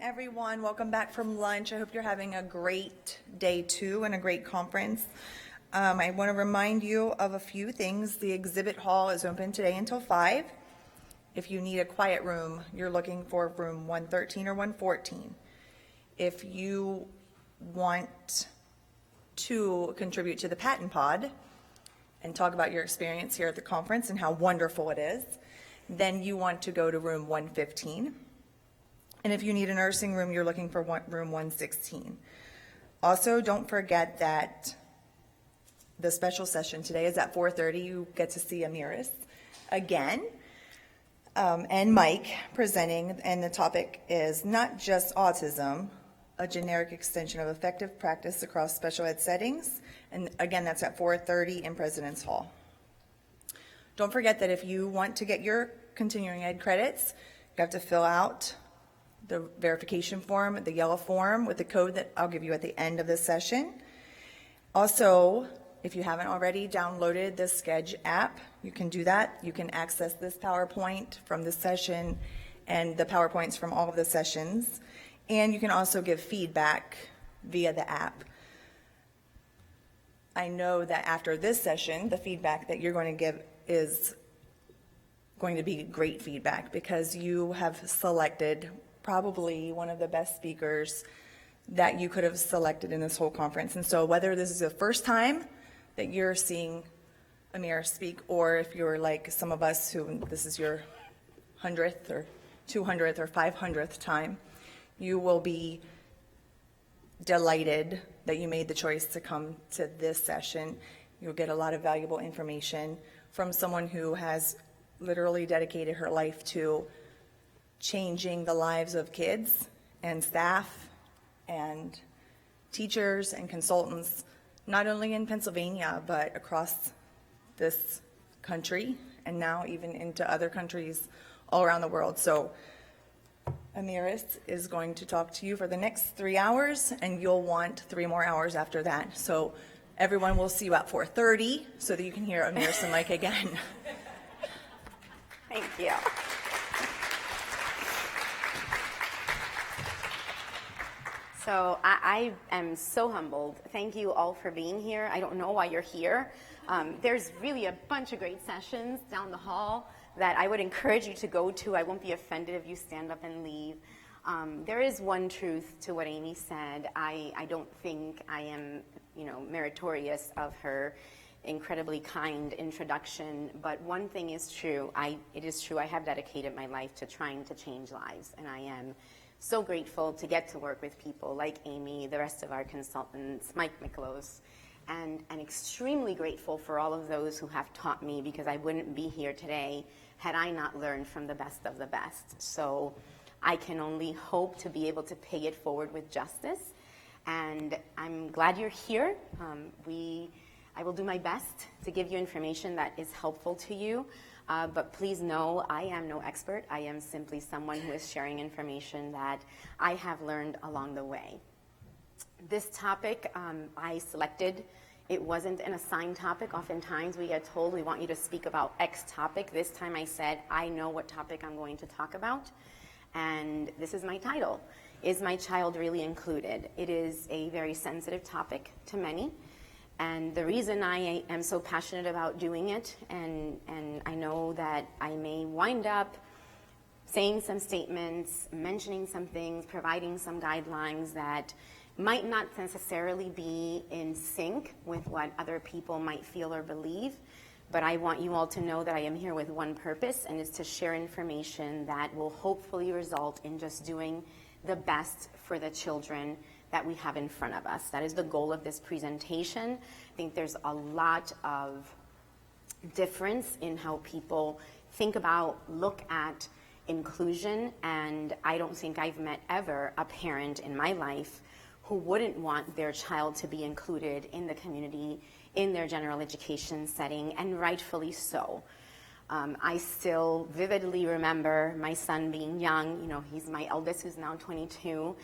everyone. Welcome back from lunch. I hope you're having a great day 2 and a great conference. I want to remind you of a few things. The exhibit hall is open today until 5. If you need a quiet room, you're looking for room 113 or 114. If you want to contribute to the patent pod and talk about your experience here at the conference and how wonderful it is, then you want to go to room 115. And if you need a nursing room, you're looking for room 116. Also, don't forget that the special session today is at 4:30. You get to see Amiris again, and Mike presenting, and the topic is not just autism, a generic extension of effective practice across special ed settings. And again, that's at 4:30 in President's Hall. Don't forget that if you want to get your continuing ed credits, you have to fill out the verification form, the yellow form with the code that I'll give you at the end of this session. Also, if you haven't already downloaded the Sketch app, you can do that. You can access this PowerPoint from this session and the PowerPoints from all of the sessions. And you can also give feedback via the app. I know that after this session, the feedback that you're going to give is going to be great feedback because you have selected probably one of the best speakers that you could have selected in this whole conference. And so whether this is the first time that you're seeing Amir speak, or if you're like some of us who this is your 100th or 200th or 500th time, you will be delighted that you made the choice to come to this session. You'll get a lot of valuable information from someone who has literally dedicated her life to changing the lives of kids and staff and teachers and consultants, not only in Pennsylvania, but across this country and now even into other countries all around the world. So Amiris is going to talk to you for the next 3 hours, and you'll want 3 more hours after that. So everyone will see you at 4:30 so that you can hear Amiris and Mike again. Thank you. So I am so humbled. Thank you all for being here. I don't know why you're here. There's really a bunch of great sessions down the hall that I would encourage you to go to. I won't be offended if you stand up and leave. There is one truth to what Amy said. I don't think I am, meritorious of her incredibly kind introduction, but one thing is true. It is true. I have dedicated my life to trying to change lives, and I am so grateful to get to work with people like Amy, the rest of our consultants, Mike Miklos, and extremely grateful for all of those who have taught me, because I wouldn't be here today had I not learned from the best of the best. So I can only hope to be able to pay it forward with justice, and I'm glad you're here. I will do my best to give you information that is helpful to you. But please know I am no expert. I am simply someone who is sharing information that I have learned along the way. This topic I selected. It wasn't an assigned topic. Oftentimes we get told we want you to speak about X topic. This time I said I know what topic I'm going to talk about. And this is my title. Is my child really included? It is a very sensitive topic to many. And the reason I am so passionate about doing it, and I know that I may wind up saying some statements, mentioning some things, providing some guidelines that might not necessarily be in sync with what other people might feel or believe, but I want you all to know that I am here with one purpose, and it's to share information that will hopefully result in just doing the best for the children that we have in front of us. That is the goal of this presentation. I think there's a lot of difference in how people think about, look at inclusion, and I don't think I've met ever a parent in my life who wouldn't want their child to be included in the community, in their general education setting, and rightfully so. I still vividly remember my son being young. He's my eldest, who's now 22,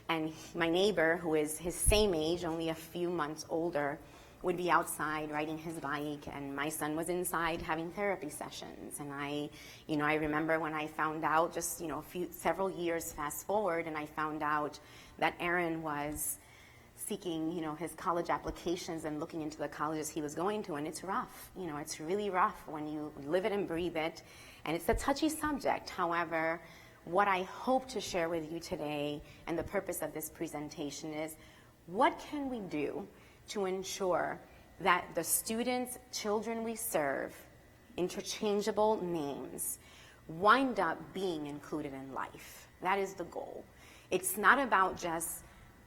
and my neighbor, who is his same age, only a few months older, would be outside riding his bike, and my son was inside having therapy sessions. And I remember when I found out, just several years fast forward, and I found out that Aaron was seeking his college applications and looking into the colleges he was going to, and it's rough. It's really rough when you live it and breathe it, and it's a touchy subject. However, what I hope to share with you today, and the purpose of this presentation, is what can we do to ensure that the students, children we serve, interchangeable names, wind up being included in life. That is the goal. It's not about just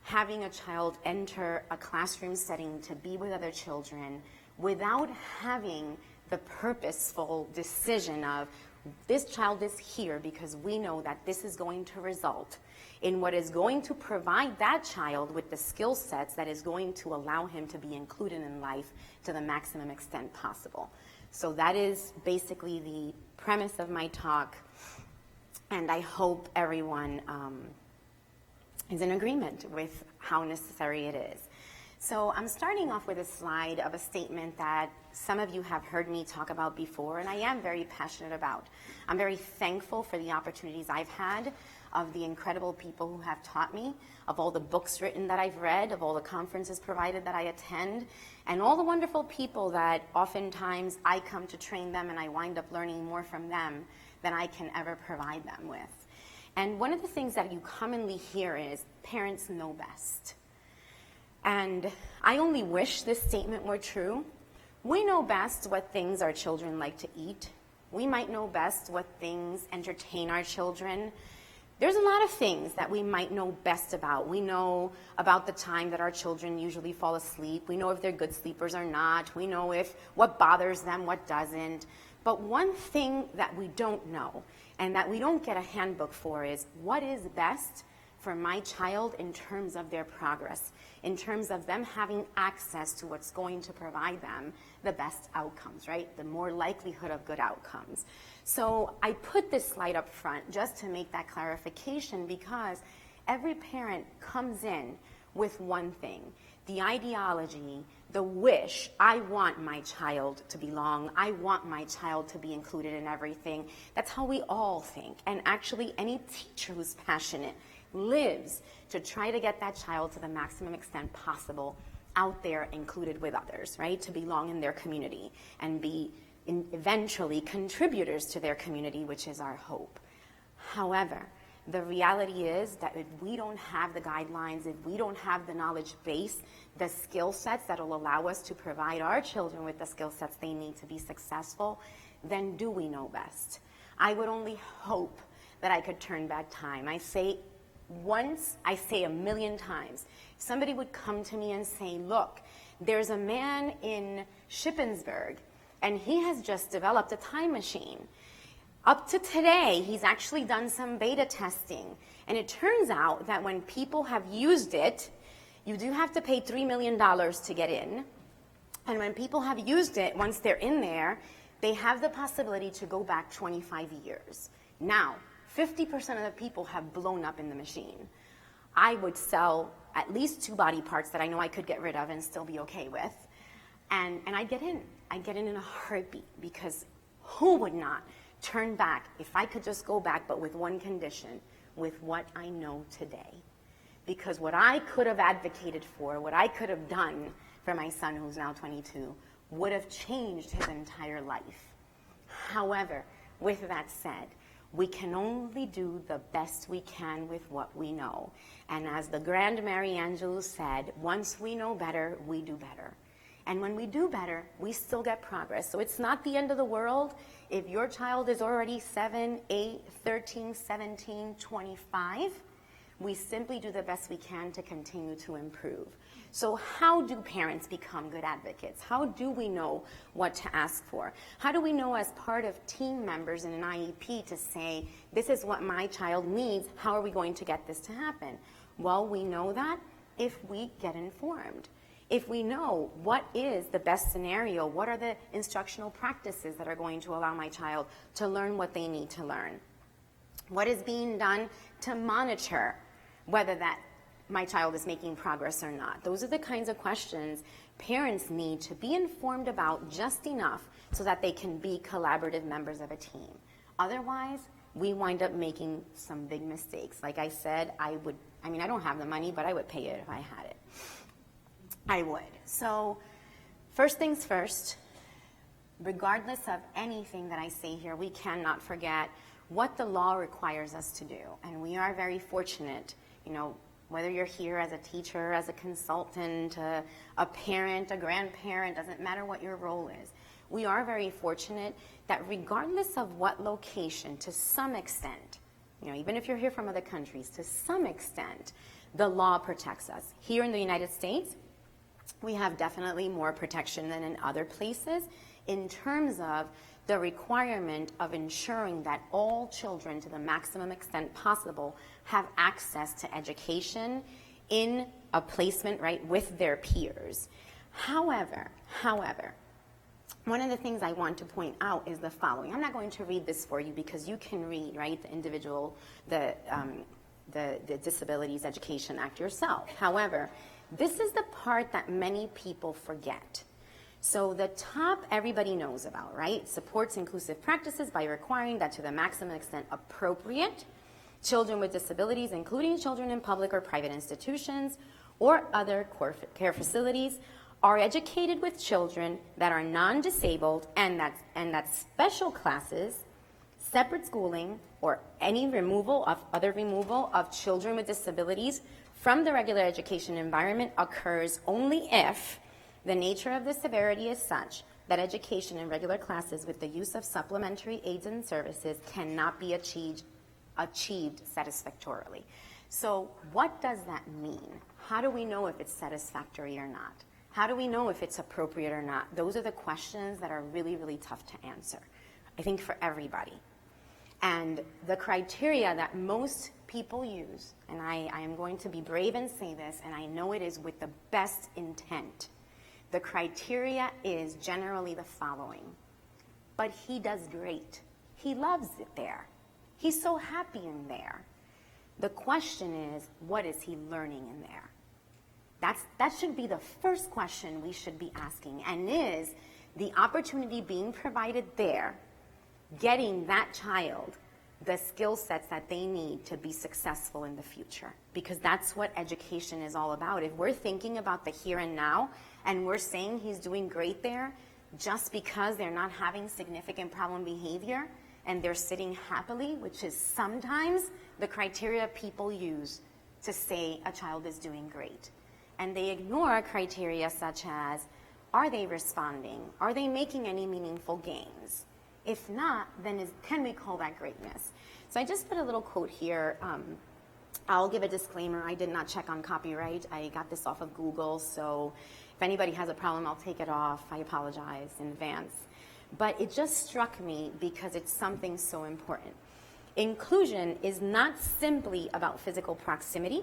having a child enter a classroom setting to be with other children without having the purposeful decision of, this child is here because we know that this is going to result in what is going to provide that child with the skill sets that is going to allow him to be included in life to the maximum extent possible. So that is basically the premise of my talk, and I hope everyone is in agreement with how necessary it is. So I'm starting off with a slide of a statement that some of you have heard me talk about before, and I am very passionate about. I'm very thankful for the opportunities I've had, of the incredible people who have taught me, of all the books written that I've read, of all the conferences provided that I attend, and all the wonderful people that oftentimes I come to train them and I wind up learning more from them than I can ever provide them with. And one of the things that you commonly hear is, parents know best. And I only wish this statement were true. We know best what things our children like to eat. We might know best what things entertain our children. There's a lot of things that we might know best about. We know about the time that our children usually fall asleep. We know if they're good sleepers or not. We know what bothers them, what doesn't. But one thing that we don't know, and that we don't get a handbook for, is what is best for my child in terms of their progress, in terms of them having access to what's going to provide them the best outcomes, right? The more likelihood of good outcomes. So I put this slide up front just to make that clarification, because every parent comes in with one thing: the ideology, the wish, I want my child to belong, I want my child to be included in everything. That's how we all think. And actually, any teacher who's passionate lives to try to get that child to the maximum extent possible out there, included with others, right? To belong in their community and be eventually contributors to their community, which is our hope. However, the reality is that if we don't have the guidelines, if we don't have the knowledge base, the skill sets that will allow us to provide our children with the skill sets they need to be successful, then do we know best? I would only hope that I could turn back time. I say once, I say a million times. Somebody would come to me and say, look, there's a man in Shippensburg, and he has just developed a time machine. Up to today, he's actually done some beta testing. And it turns out that when people have used it, you do have to pay $3 million to get in. And when people have used it, once they're in there, they have the possibility to go back 25 years. Now, 50% of the people have blown up in the machine. I would sell at least 2 body parts that I know I could get rid of and still be okay with. And I'd get in. I'd get in a heartbeat, because who would not turn back if I could just go back, but with one condition: with what I know today. Because what I could have advocated for, what I could have done for my son, who's now 22, would have changed his entire life. However, with that said, we can only do the best we can with what we know. And as the grand Mary Angelou said, once we know better, we do better. And when we do better, we still get progress. So it's not the end of the world if your child is already 7, 8, 13, 17, 25. We simply do the best we can to continue to improve. So how do parents become good advocates? How do we know what to ask for? How do we know, as part of team members in an IEP, to say, this is what my child needs, how are we going to get this to happen? Well, we know that if we get informed. If we know what is the best scenario, what are the instructional practices that are going to allow my child to learn what they need to learn? What is being done to monitor whether that my child is making progress or not? Those are the kinds of questions parents need to be informed about just enough so that they can be collaborative members of a team. Otherwise, we wind up making some big mistakes. Like I said, I don't have the money, but I would pay it if I had it. I would. So first things first, regardless of anything that I say here, we cannot forget what the law requires us to do. And we are very fortunate, whether you're here as a teacher, as a consultant, a parent, a grandparent, doesn't matter what your role is. We are very fortunate that regardless of what location, to some extent, even if you're here from other countries, to some extent, the law protects us. Here in the United States, we have definitely more protection than in other places in terms of the requirement of ensuring that all children, to the maximum extent possible, have access to education in a placement, right, with their peers. However, one of the things I want to point out is the following. I'm not going to read this for you because you can read, right, the Disabilities Education Act yourself. However, this is the part that many people forget. So the top everybody knows about, right? Supports inclusive practices by requiring that to the maximum extent appropriate, children with disabilities, including children in public or private institutions or other care facilities, are educated with children that are non-disabled and that special classes, separate schooling, or any removal of children with disabilities from the regular education environment occurs only if the nature of the severity is such that education in regular classes with the use of supplementary aids and services cannot be achieved satisfactorily. So what does that mean? How do we know if it's satisfactory or not? How do we know if it's appropriate or not? Those are the questions that are really, really tough to answer, I think, for everybody. And the criteria that most people use, and I am going to be brave and say this, and I know it is with the best intent. The criteria is generally the following. But he does great. He loves it there. He's so happy in there. The question is, what is he learning in there? That should be the first question we should be asking. And is the opportunity being provided there getting that child the skill sets that they need to be successful in the future? Because that's what education is all about. If we're thinking about the here and now and we're saying he's doing great there just because they're not having significant problem behavior and they're sitting happily, which is sometimes the criteria people use to say a child is doing great. And they ignore criteria such as, are they responding? Are they making any meaningful gains? If not, then can we call that greatness? So I just put a little quote here. I'll give a disclaimer. I did not check on copyright. I got this off of Google, so if anybody has a problem, I'll take it off. I apologize in advance. But it just struck me because it's something so important. Inclusion is not simply about physical proximity.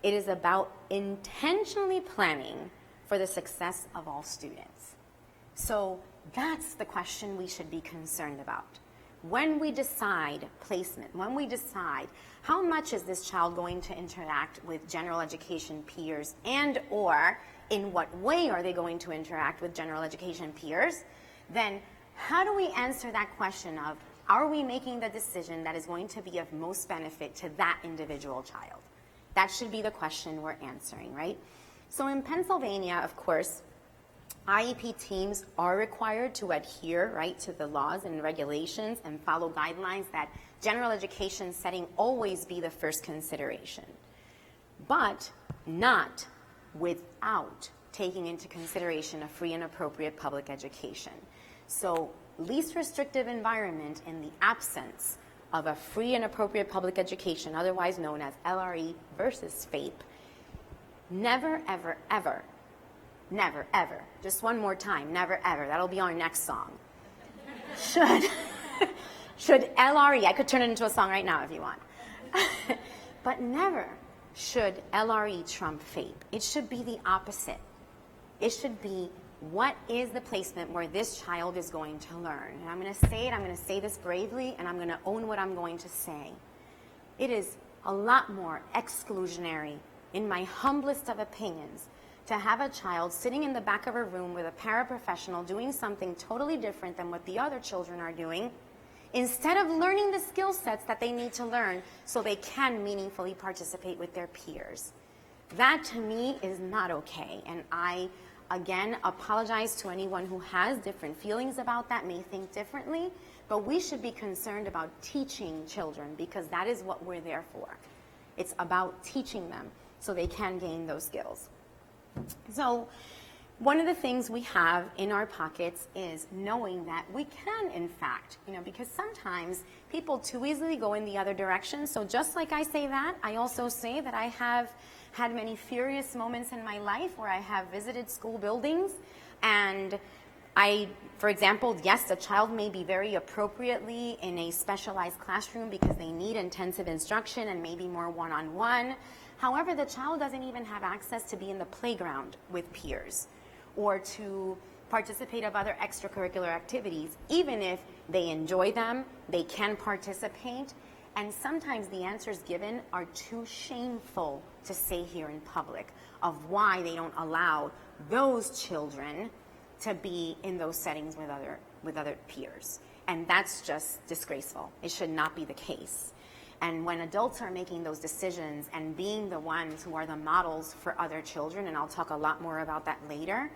It is about intentionally planning for the success of all students. So that's the question we should be concerned about. When we decide placement, when we decide how much is this child going to interact with general education peers, and or in what way are they going to interact with general education peers, then how do we answer that question of, are we making the decision that is going to be of most benefit to that individual child? That should be the question we're answering, right? So in Pennsylvania, of course, IEP teams are required to adhere, right, to the laws and regulations and follow guidelines that general education setting always be the first consideration, but not without taking into consideration a free and appropriate public education. So least restrictive environment in the absence of a free and appropriate public education, otherwise known as LRE versus FAPE, never, ever, ever, never, ever, just one more time, never, ever, that'll be our next song, should LRE, I could turn it into a song right now if you want, but never should LRE trump FAPE. It should be the opposite. It should be, what is the placement where this child is going to learn? And I'm going to say it, I'm going to say this bravely, and I'm going to own what I'm going to say. It is a lot more exclusionary in my humblest of opinions, to have a child sitting in the back of a room with a paraprofessional doing something totally different than what the other children are doing, instead of learning the skill sets that they need to learn so they can meaningfully participate with their peers. That to me is not okay. And I, again, apologize to anyone who has different feelings about that, may think differently, but we should be concerned about teaching children because that is what we're there for. It's about teaching them so they can gain those skills. So one of the things we have in our pockets is knowing that we can, in fact, because sometimes people too easily go in the other direction. So just like I say that, I also say that I have had many furious moments in my life where I have visited school buildings and for example, yes, the child may be very appropriately in a specialized classroom because they need intensive instruction and maybe more one-on-one. However, the child doesn't even have access to be in the playground with peers or to participate of other extracurricular activities. Even if they enjoy them, they can participate. And sometimes the answers given are too shameful to say here in public of why they don't allow those children to be in those settings with other peers. And that's just disgraceful. It should not be the case. And when adults are making those decisions and being the ones who are the models for other children, and I'll talk a lot more about that later,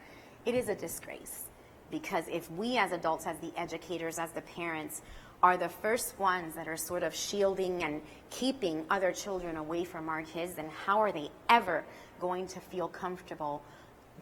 it is a disgrace. Because if we as adults, as the educators, as the parents, are the first ones that are sort of shielding and keeping other children away from our kids, then how are they ever going to feel comfortable?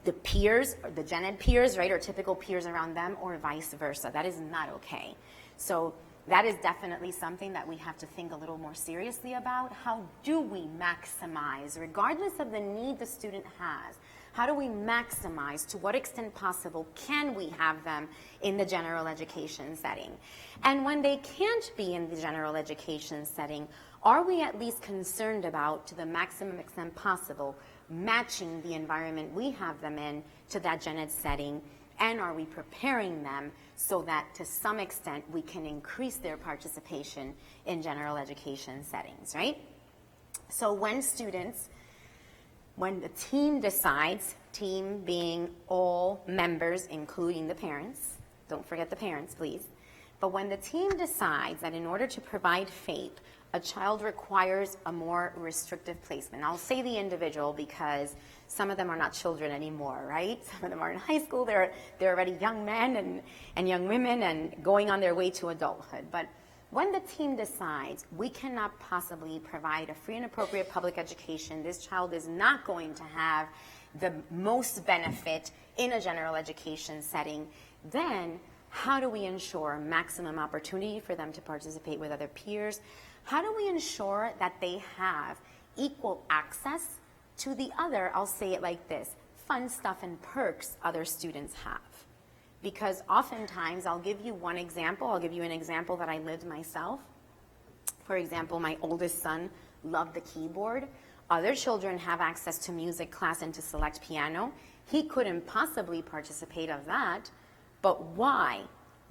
The peers, or the gen ed peers, right, or typical peers around them, or vice versa. That is not okay. So that is definitely something that we have to think a little more seriously about. How do we maximize, regardless of the need the student has, how do we maximize, to what extent possible, can we have them in the general education setting? And when they can't be in the general education setting, are we at least concerned about, to the maximum extent possible, matching the environment we have them in to that gen ed setting? And are we preparing them so that to some extent we can increase their participation in general education settings, right? So when the team decides, team being all members, including the parents, don't forget the parents, please, but when the team decides that in order to provide FAPE, a child requires a more restrictive placement. I'll say the individual because some of them are not children anymore, right? Some of them are in high school. They're already young men and young women and going on their way to adulthood. But when the team decides we cannot possibly provide a free and appropriate public education, this child is not going to have the most benefit in a general education setting, then how do we ensure maximum opportunity for them to participate with other peers? How do we ensure that they have equal access to the other, I'll say it like this, fun stuff and perks other students have? Because oftentimes, I'll give you one example. I'll give you an example that I lived myself. For example, my oldest son loved the keyboard. Other children have access to music class and to select piano. He couldn't possibly participate of that, but why?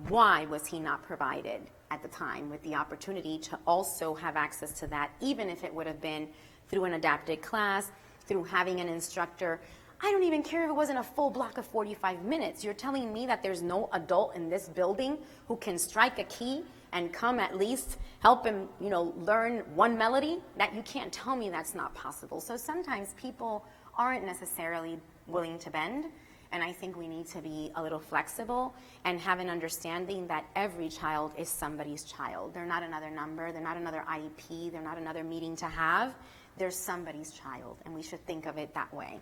Why was he not provided at the time with the opportunity to also have access to that, even if it would have been through an adapted class, through having an instructor? I don't even care if it wasn't a full block of 45 minutes. You're telling me that there's no adult in this building who can strike a key and come at least help him, learn one melody? That you can't tell me that's not possible. So sometimes people aren't necessarily willing to bend. And I think we need to be a little flexible and have an understanding that every child is somebody's child. They're not another number. They're not another IEP. They're not another meeting to have. They're somebody's child, and we should think of it that way.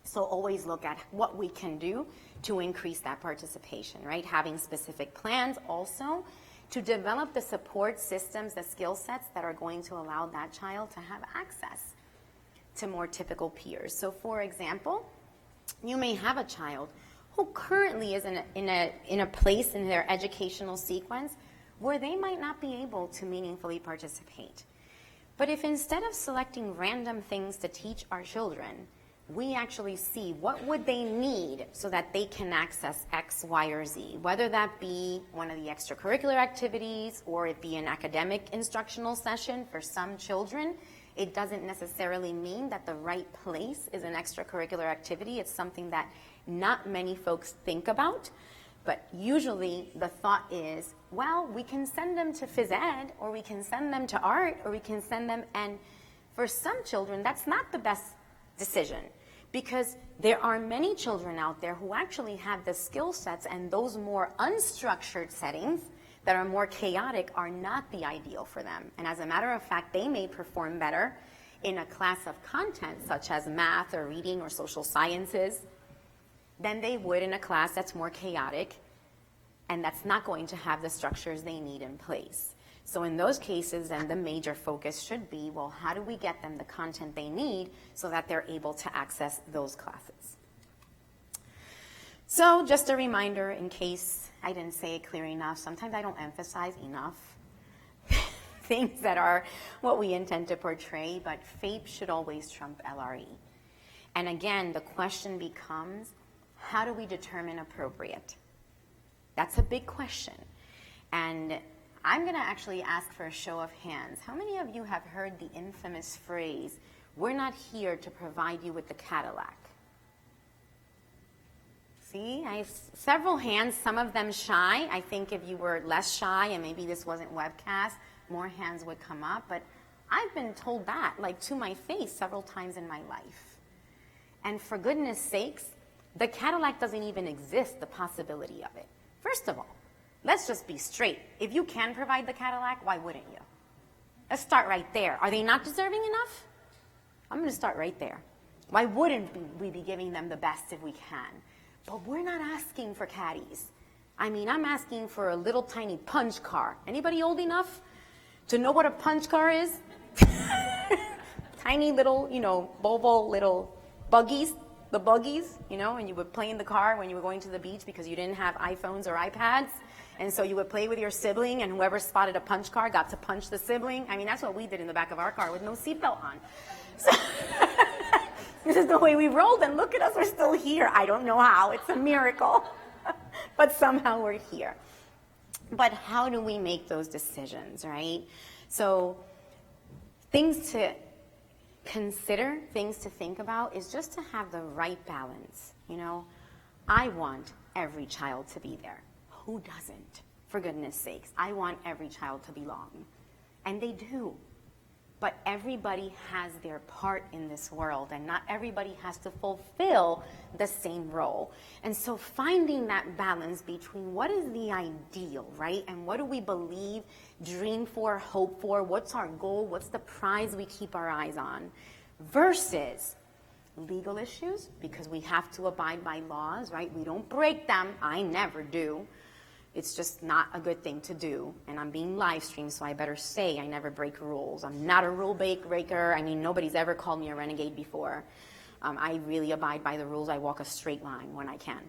So always look at what we can do to increase that participation, right? Having specific plans also to develop the support systems, the skill sets that are going to allow that child to have access to more typical peers. So for example, you may have a child who currently is in a place in their educational sequence where they might not be able to meaningfully participate. But if instead of selecting random things to teach our children, we actually see what would they need so that they can access X, Y, or Z, whether that be one of the extracurricular activities or it be an academic instructional session for some children, It doesn't necessarily mean that the right place is an extracurricular activity. It's something that not many folks think about. But usually the thought is, well, we can send them to phys ed, or we can send them to art, or we can send them, and for some children, that's not the best decision, because there are many children out there who actually have the skill sets, and those more unstructured settings that are more chaotic are not the ideal for them. And as a matter of fact, they may perform better in a class of content such as math or reading or social sciences than they would in a class that's more chaotic and that's not going to have the structures they need in place. So in those cases, then the major focus should be, well, how do we get them the content they need so that they're able to access those classes? So just a reminder, in case I didn't say it clear enough, sometimes I don't emphasize enough things that are what we intend to portray, but FAPE should always trump LRE. And again, the question becomes, how do we determine appropriate? That's a big question. And I'm going to actually ask for a show of hands. How many of you have heard the infamous phrase, we're not here to provide you with the Cadillac? See, I have several hands, some of them shy. I think if you were less shy and maybe this wasn't webcast, more hands would come up. But I've been told that, like, to my face several times in my life. And for goodness sakes, the Cadillac doesn't even exist, the possibility of it. First of all, let's just be straight. If you can provide the Cadillac, why wouldn't you? Let's start right there. Are they not deserving enough? I'm going to start right there. Why wouldn't we be giving them the best if we can? But we're not asking for caddies. I mean, I'm asking for a little tiny punch car. Anybody old enough to know what a punch car is? Tiny little, Volvo little buggies. The buggies, and you would play in the car when you were going to the beach because you didn't have iPhones or iPads. And so you would play with your sibling, and whoever spotted a punch car got to punch the sibling. I mean, that's what we did in the back of our car with no seatbelt on. So this is the way we rolled, and look at us, we're still here. I don't know how. It's a miracle. But somehow we're here. But how do we make those decisions, right? So things to consider, things to think about is just to have the right balance. I want every child to be there. Who doesn't? For goodness sakes, I want every child to belong. And they do. But everybody has their part in this world, and not everybody has to fulfill the same role. And so finding that balance between what is the ideal, right? And what do we believe, dream for, hope for, what's our goal, what's the prize we keep our eyes on, versus legal issues, because we have to abide by laws, right? We don't break them. I never do. It's just not a good thing to do. And I'm being live streamed, so I better say I never break rules. I'm not a rule breaker. I mean, nobody's ever called me a renegade before. I really abide by the rules. I walk a straight line when I can.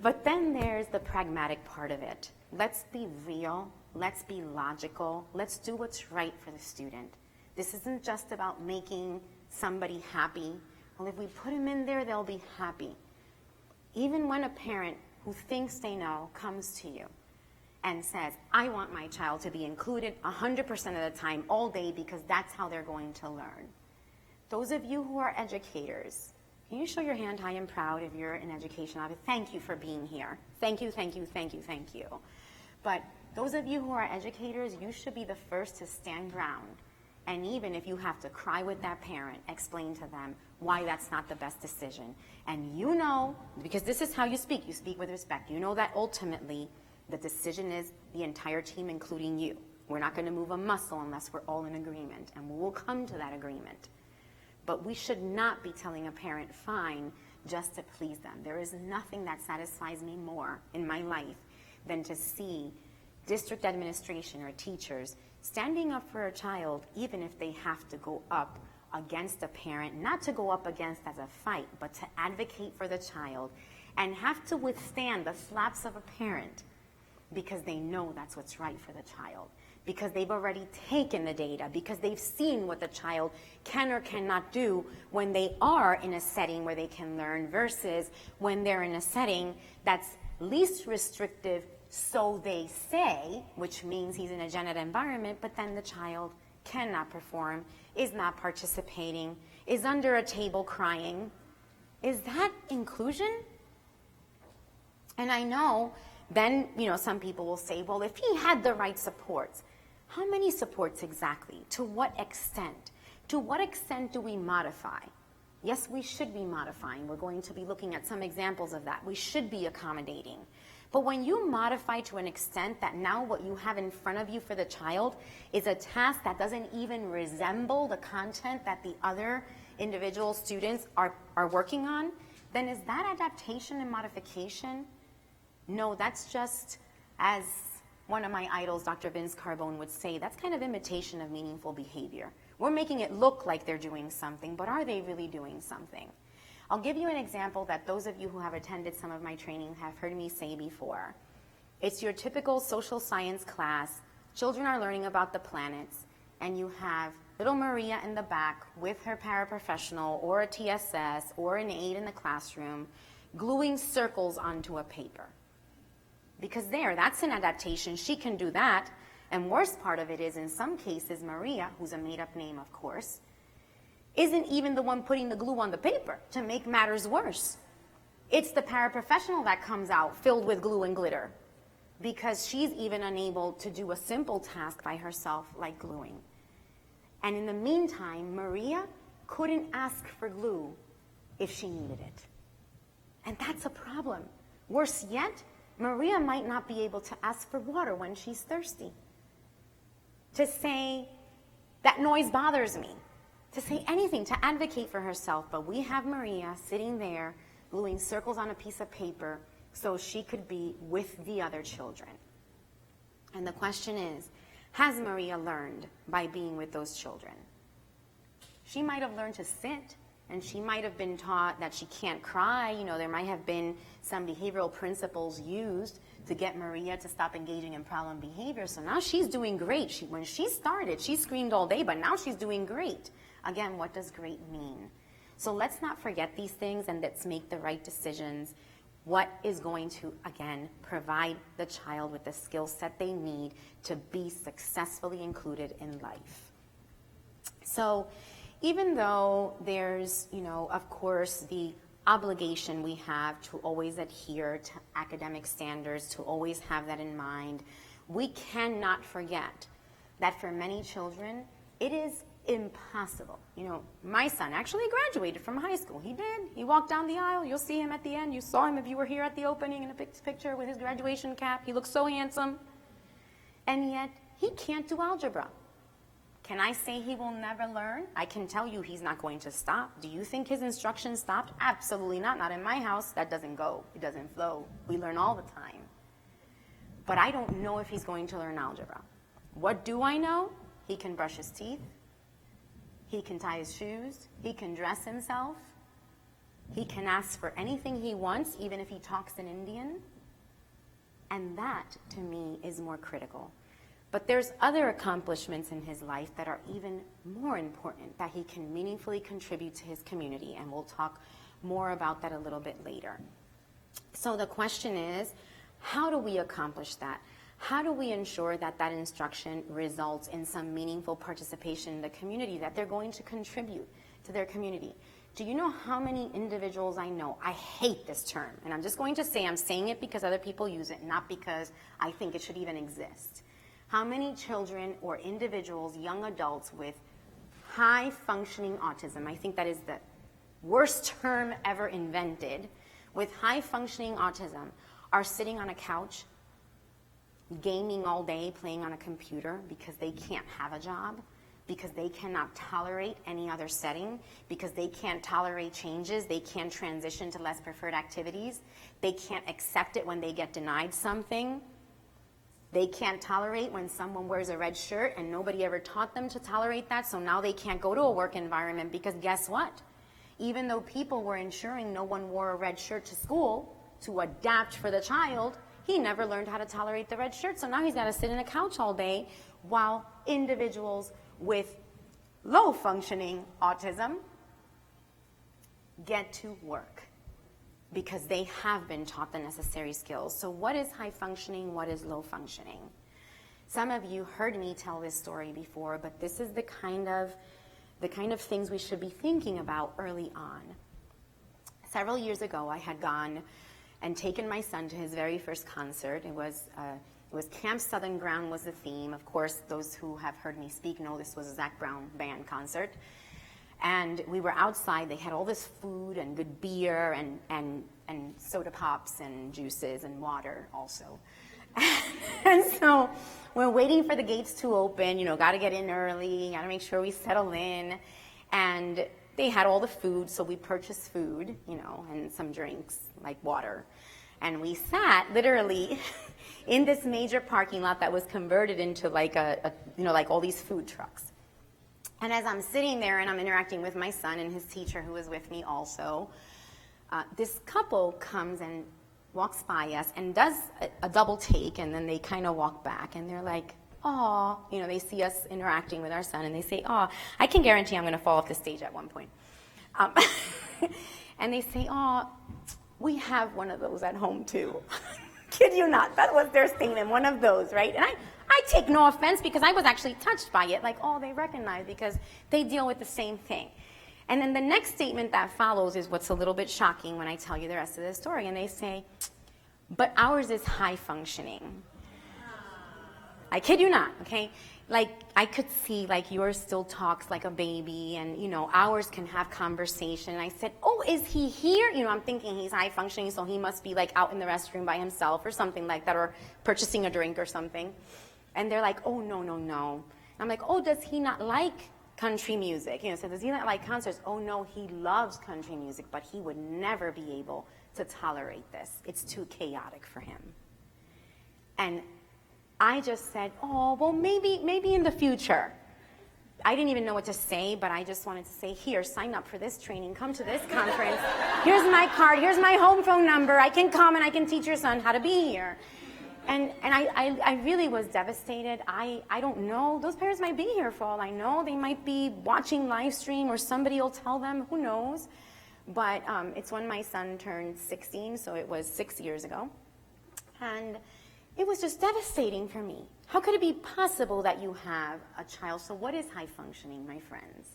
But then there's the pragmatic part of it. Let's be real. Let's be logical. Let's do what's right for the student. This isn't just about making somebody happy. Well, if we put them in there, they'll be happy. Even when a parent who thinks they know comes to you and says, I want my child to be included 100% of the time, all day, because that's how they're going to learn. Those of you who are educators, can you show your hand high and proud if you're in education? Thank you for being here. Thank you, thank you, thank you, thank you. But those of you who are educators, you should be the first to stand ground. And even if you have to cry with that parent, explain to them why that's not the best decision. And because this is how you speak with respect, that ultimately the decision is the entire team, including you. We're not going to move a muscle unless we're all in agreement, and we will come to that agreement. But we should not be telling a parent, fine, just to please them. There is nothing that satisfies me more in my life than to see district administration or teachers standing up for a child, even if they have to go up against a parent, not to go up against as a fight, but to advocate for the child, and have to withstand the slaps of a parent because they know that's what's right for the child, because they've already taken the data, because they've seen what the child can or cannot do when they are in a setting where they can learn versus when they're in a setting that's least restrictive, so they say, which means he's in a gen ed environment, but then the child cannot perform, is not participating, is under a table crying. Is that inclusion? And I know then, some people will say, well, if he had the right supports, how many supports exactly? To what extent? To what extent do we modify? Yes, we should be modifying. We're going to be looking at some examples of that. We should be accommodating. But when you modify to an extent that now what you have in front of you for the child is a task that doesn't even resemble the content that the other individual students are working on, then is that adaptation and modification? No, that's just, as one of my idols, Dr. Vince Carbone, would say, that's kind of imitation of meaningful behavior. We're making it look like they're doing something, but are they really doing something? I'll give you an example that those of you who have attended some of my training have heard me say before. It's your typical social science class. Children are learning about the planets, and you have little Maria in the back with her paraprofessional or a TSS or an aide in the classroom gluing circles onto a paper. Because that's an adaptation. She can do that. And worst part of it is, in some cases, Maria, who's a made-up name, of course, isn't even the one putting the glue on the paper to make matters worse. It's the paraprofessional that comes out filled with glue and glitter because she's even unable to do a simple task by herself like gluing. And in the meantime, Maria couldn't ask for glue if she needed it. And that's a problem. Worse yet, Maria might not be able to ask for water when she's thirsty. To say, that noise bothers me. To say anything, to advocate for herself. But we have Maria sitting there gluing circles on a piece of paper so she could be with the other children. And the question is, has Maria learned by being with those children? She might have learned to sit, and she might have been taught that she can't cry. There might have been some behavioral principles used to get Maria to stop engaging in problem behavior. So now she's doing great. When she started, she screamed all day, but now she's doing great. Again, what does great mean? So let's not forget these things, and let's make the right decisions. What is going to, again, provide the child with the skill set they need to be successfully included in life? So even though there's, of course, the obligation we have to always adhere to academic standards, to always have that in mind, we cannot forget that for many children, it is impossible. My son actually graduated from high school. He did. He walked down the aisle. You'll see him at the end. You saw him if you were here at the opening in a picture with his graduation cap. He looks so handsome. And yet, he can't do algebra. Can I say he will never learn? I can tell you he's not going to stop. Do you think his instruction stopped? Absolutely not. Not in my house. That doesn't go. It doesn't flow. We learn all the time. But I don't know if he's going to learn algebra. What do I know? He can brush his teeth. He can tie his shoes. He can dress himself. He can ask for anything he wants, even if he talks in Indian. And that, to me, is more critical. But there's other accomplishments in his life that are even more important, that he can meaningfully contribute to his community, and we'll talk more about that a little bit later. So the question is, how do we accomplish that? How do we ensure that that instruction results in some meaningful participation in the community, that they're going to contribute to their community? Do you know how many individuals I know? I hate this term, and I'm just going to say I'm saying it because other people use it, not because I think it should even exist. How many children or individuals, young adults with high-functioning autism, I think that is the worst term ever invented, with high-functioning autism, are sitting on a couch, gaming all day, playing on a computer because they can't have a job, because they cannot tolerate any other setting, because they can't tolerate changes, they can't transition to less preferred activities, they can't accept it when they get denied something, they can't tolerate when someone wears a red shirt and nobody ever taught them to tolerate that, so now they can't go to a work environment because guess what? Even though people were ensuring no one wore a red shirt to school to adapt for the child, he never learned how to tolerate the red shirt, so now he's got to sit in a couch all day while individuals with low-functioning autism get to work because they have been taught the necessary skills. So what is high-functioning? What is low-functioning? Some of you heard me tell this story before, but this is the kind of things we should be thinking about early on. Several years ago, I had gone and taken my son to his very first concert. It was Camp Southern Ground was the theme. Of course, those who have heard me speak know this was a Zac Brown band concert. And we were outside. They had all this food and good beer and soda pops and juices and water also. And so we're waiting for the gates to open, got to get in early, got to make sure we settle in. And they had all the food, so we purchased food, and some drinks like water. And we sat literally in this major parking lot that was converted into like like all these food trucks. And as I'm sitting there and I'm interacting with my son and his teacher who was with me also, this couple comes and walks by us and does a double take, and then they kind of walk back and they're like, "Aw," they see us interacting with our son and they say, "Aw." I can guarantee I'm going to fall off the stage at one point. And they say, "Aw, we have one of those at home too." Kid you not, that was their statement, one of those, right? And I take no offense because I was actually touched by it, like, oh, they recognize because they deal with the same thing. And then the next statement that follows is what's a little bit shocking when I tell you the rest of the story. And they say, "But ours is high functioning." I kid you not, okay? Like, I could see, like, yours still talks like a baby, and, ours can have conversation. And I said, "Oh, is he here?" I'm thinking he's high functioning, so he must be, like, out in the restroom by himself or something like that, or purchasing a drink or something. And they're like, "Oh, no, no, no." I'm like, "Oh, does he not like country music?" So does he not like concerts? "Oh, no, he loves country music, but he would never be able to tolerate this. It's too chaotic for him." And I just said, "Oh, well, maybe in the future." I didn't even know what to say, but I just wanted to say, "Here, sign up for this training, come to this conference. Here's my card, here's my home phone number. I can come and I can teach your son how to be here." And I really was devastated. I don't know. Those parents might be here for all I know. They might be watching live stream, or somebody will tell them, who knows. But it's when my son turned 16, so it was 6 years ago. And it was just devastating for me. How could it be possible that you have a child? So what is high functioning, my friends?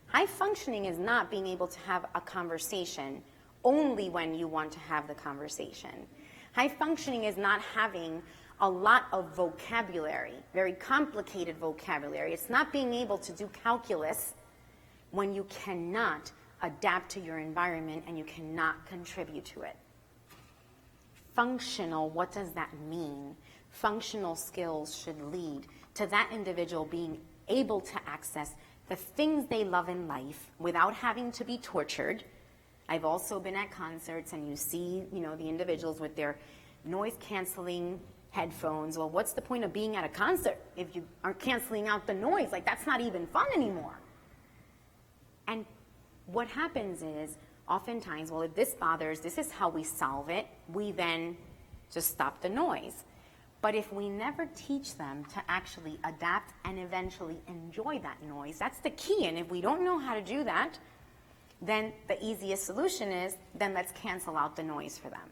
High functioning is not being able to have a conversation only when you want to have the conversation. High functioning is not having a lot of vocabulary, very complicated vocabulary. It's not being able to do calculus when you cannot adapt to your environment and you cannot contribute to it. Functional, what does that mean? Functional skills should lead to that individual being able to access the things they love in life without having to be tortured. I've also been at concerts and you see, the individuals with their noise-canceling headphones. Well, what's the point of being at a concert if you aren't canceling out the noise? Like, that's not even fun anymore. And what happens is, oftentimes, well, if this bothers, this is how we solve it. We then just stop the noise. But if we never teach them to actually adapt and eventually enjoy that noise, that's the key. And if we don't know how to do that, then the easiest solution is, then let's cancel out the noise for them.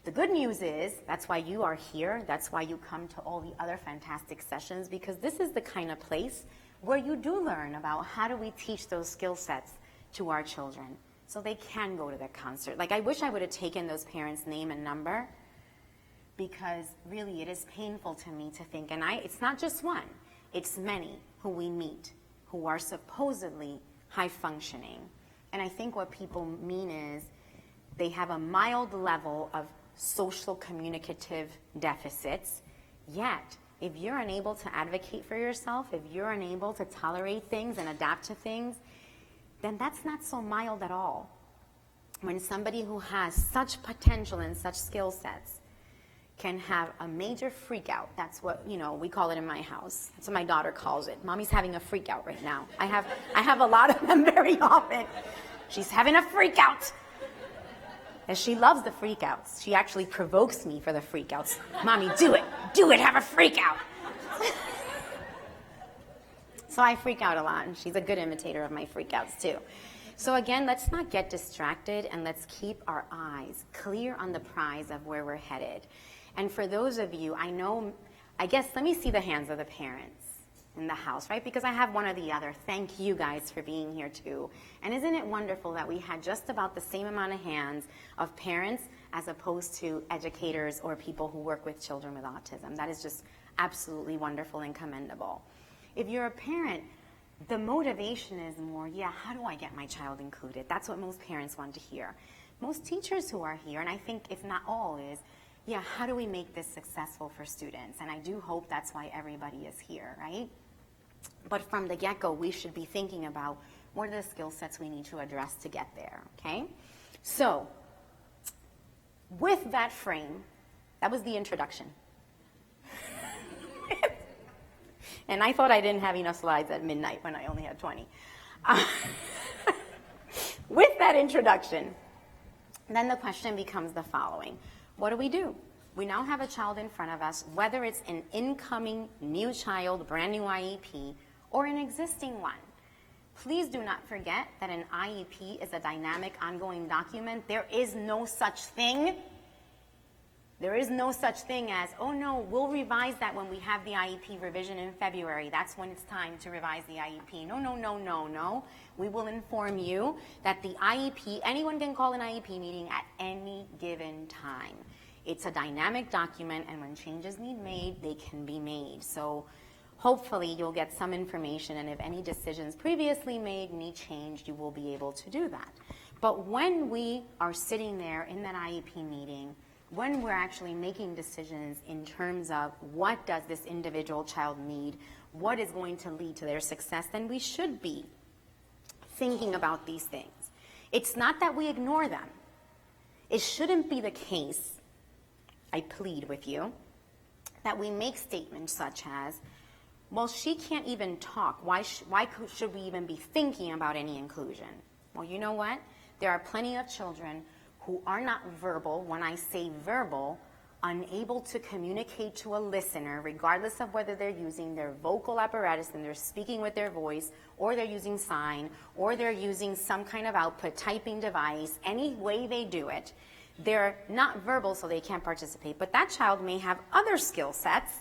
The good news is, that's why you are here. That's why you come to all the other fantastic sessions, because this is the kind of place where you do learn about how do we teach those skill sets to our children so they can go to their concert. Like, I wish I would have taken those parents' name and number, because really it is painful to me to think, and it's not just one, it's many who we meet who are supposedly high functioning. And I think what people mean is they have a mild level of social communicative deficits, yet if you're unable to advocate for yourself, if you're unable to tolerate things and adapt to things, then that's not so mild at all. When somebody who has such potential and such skill sets can have a major freak out. That's what, we call it in my house. That's what my daughter calls it. Mommy's having a freak out right now. I have a lot of them very often. She's having a freak out. And she loves the freak outs. She actually provokes me for the freak outs. "Mommy, do it, have a freak out." So I freak out a lot, and she's a good imitator of my freak outs too. So again, let's not get distracted, and let's keep our eyes clear on the prize of where we're headed. And for those of you, I know I guess, let me see the hands of the parents in the house, right? Because I have one or the other. Thank you guys for being here too. And isn't it wonderful that we had just about the same amount of hands of parents as opposed to educators or people who work with children with autism? That is just absolutely wonderful and commendable. If you're a parent, the motivation is more, yeah, how do I get my child included? That's what most parents want to hear. Most teachers who are here, and I think if not all, is, yeah, how do we make this successful for students? And I do hope that's why everybody is here, right? But from the get-go, we should be thinking about what are the skill sets we need to address to get there, okay? So, with that frame, that was the introduction. And I thought I didn't have enough slides at midnight when I only had 20. With that introduction, then the question becomes the following. What do? We now have a child in front of us, whether it's an incoming new child, brand new IEP, or an existing one. Please do not forget that an IEP is a dynamic, ongoing document. There is no such thing. There is no such thing as, oh no, we'll revise that when we have the IEP revision in February. That's when it's time to revise the IEP. No, no, no, no, no. We will inform you that the IEP, anyone can call an IEP meeting at any given time. It's a dynamic document, and when changes need made, they can be made. So hopefully you'll get some information, and if any decisions previously made need changed, you will be able to do that. But when we are sitting there in that IEP meeting, when we're actually making decisions in terms of what does this individual child need, what is going to lead to their success, then we should be thinking about these things. It's not that we ignore them. It shouldn't be the case, I plead with you, that we make statements such as, well, she can't even talk. Why should we even be thinking about any inclusion? Well, you know what? There are plenty of children who are not verbal. When I say verbal, unable to communicate to a listener, regardless of whether they're using their vocal apparatus and they're speaking with their voice, or they're using sign, or they're using some kind of output typing device, any way they do it, they're not verbal, so they can't participate. But that child may have other skill sets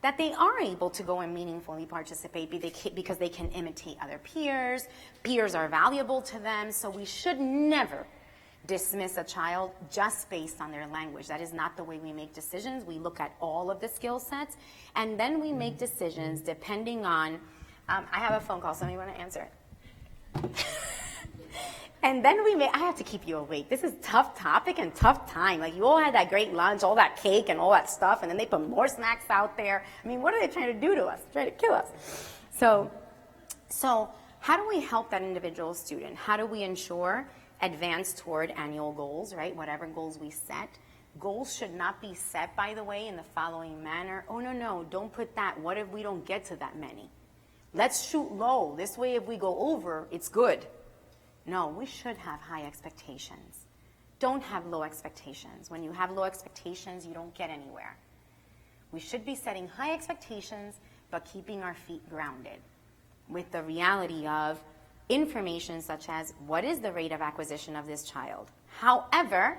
that they are able to go and meaningfully participate because they can imitate other peers. Peers are valuable to them, so we should never dismiss a child just based on their language. That is not the way we make decisions. We look at all of the skill sets, and then we make decisions depending on, I have a phone call, somebody want to answer it? And then I have to keep you awake. This is tough topic and tough time. Like, you all had that great lunch, all that cake and all that stuff, and then they put more snacks out there. I mean, what are they trying to do to us? Trying to kill us. So how do we help that individual student? How do we ensure advance toward annual goals, right? Whatever goals we set. Goals should not be set, by the way, in the following manner. Oh, no, don't put that. What if we don't get to that many? Let's shoot low. This way, if we go over, it's good. No, we should have high expectations. Don't have low expectations. When you have low expectations, you don't get anywhere. We should be setting high expectations, but keeping our feet grounded with the reality of information such as, what is the rate of acquisition of this child? However,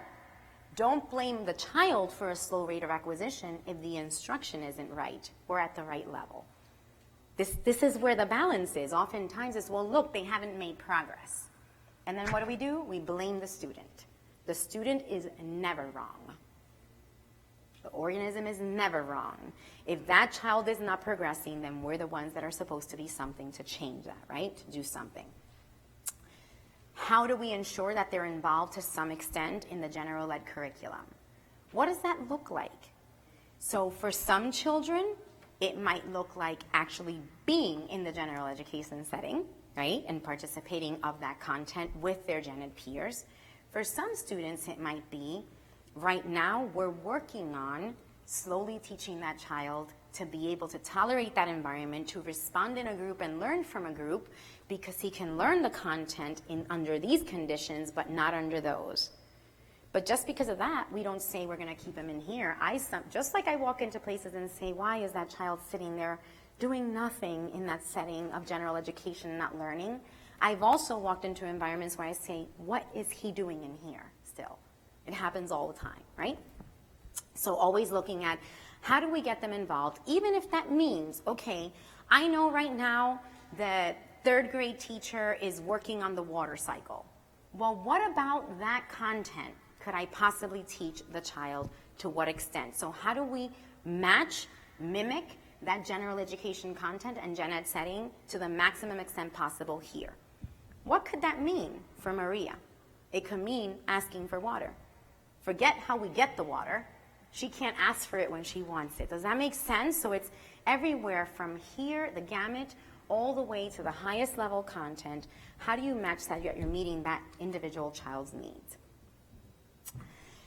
don't blame the child for a slow rate of acquisition if the instruction isn't right or at the right level. This is where the balance is. Oftentimes it's, well, look, they haven't made progress. And then what do? We blame the student. The student is never wrong. The organism is never wrong. If that child is not progressing, then we're the ones that are supposed to be something to change that, right? To do something. How do we ensure that they're involved to some extent in the general ed curriculum? What does that look like? So for some children, it might look like actually being in the general education setting, right? And participating of that content with their gen ed peers. For some students, it might be, right now, we're working on slowly teaching that child to be able to tolerate that environment, to respond in a group and learn from a group, because he can learn the content under these conditions, but not under those. But just because of that, we don't say we're going to keep him in here. Just like I walk into places and say, why is that child sitting there doing nothing in that setting of general education, not learning? I've also walked into environments where I say, what is he doing in here still? It happens all the time, right? So always looking at How do we get them involved? Even if that means, okay, I know right now the third grade teacher is working on the water cycle. Well, what about that content could I possibly teach the child? To what extent? So how do we match, mimic that general education content and gen ed setting to the maximum extent possible here? What could that mean for Maria? It could mean asking for water. Forget how we get the water. She can't ask for it when she wants it. Does that make sense? So it's everywhere from here, the gamut, all the way to the highest level content. How do you match that you're meeting that individual child's needs?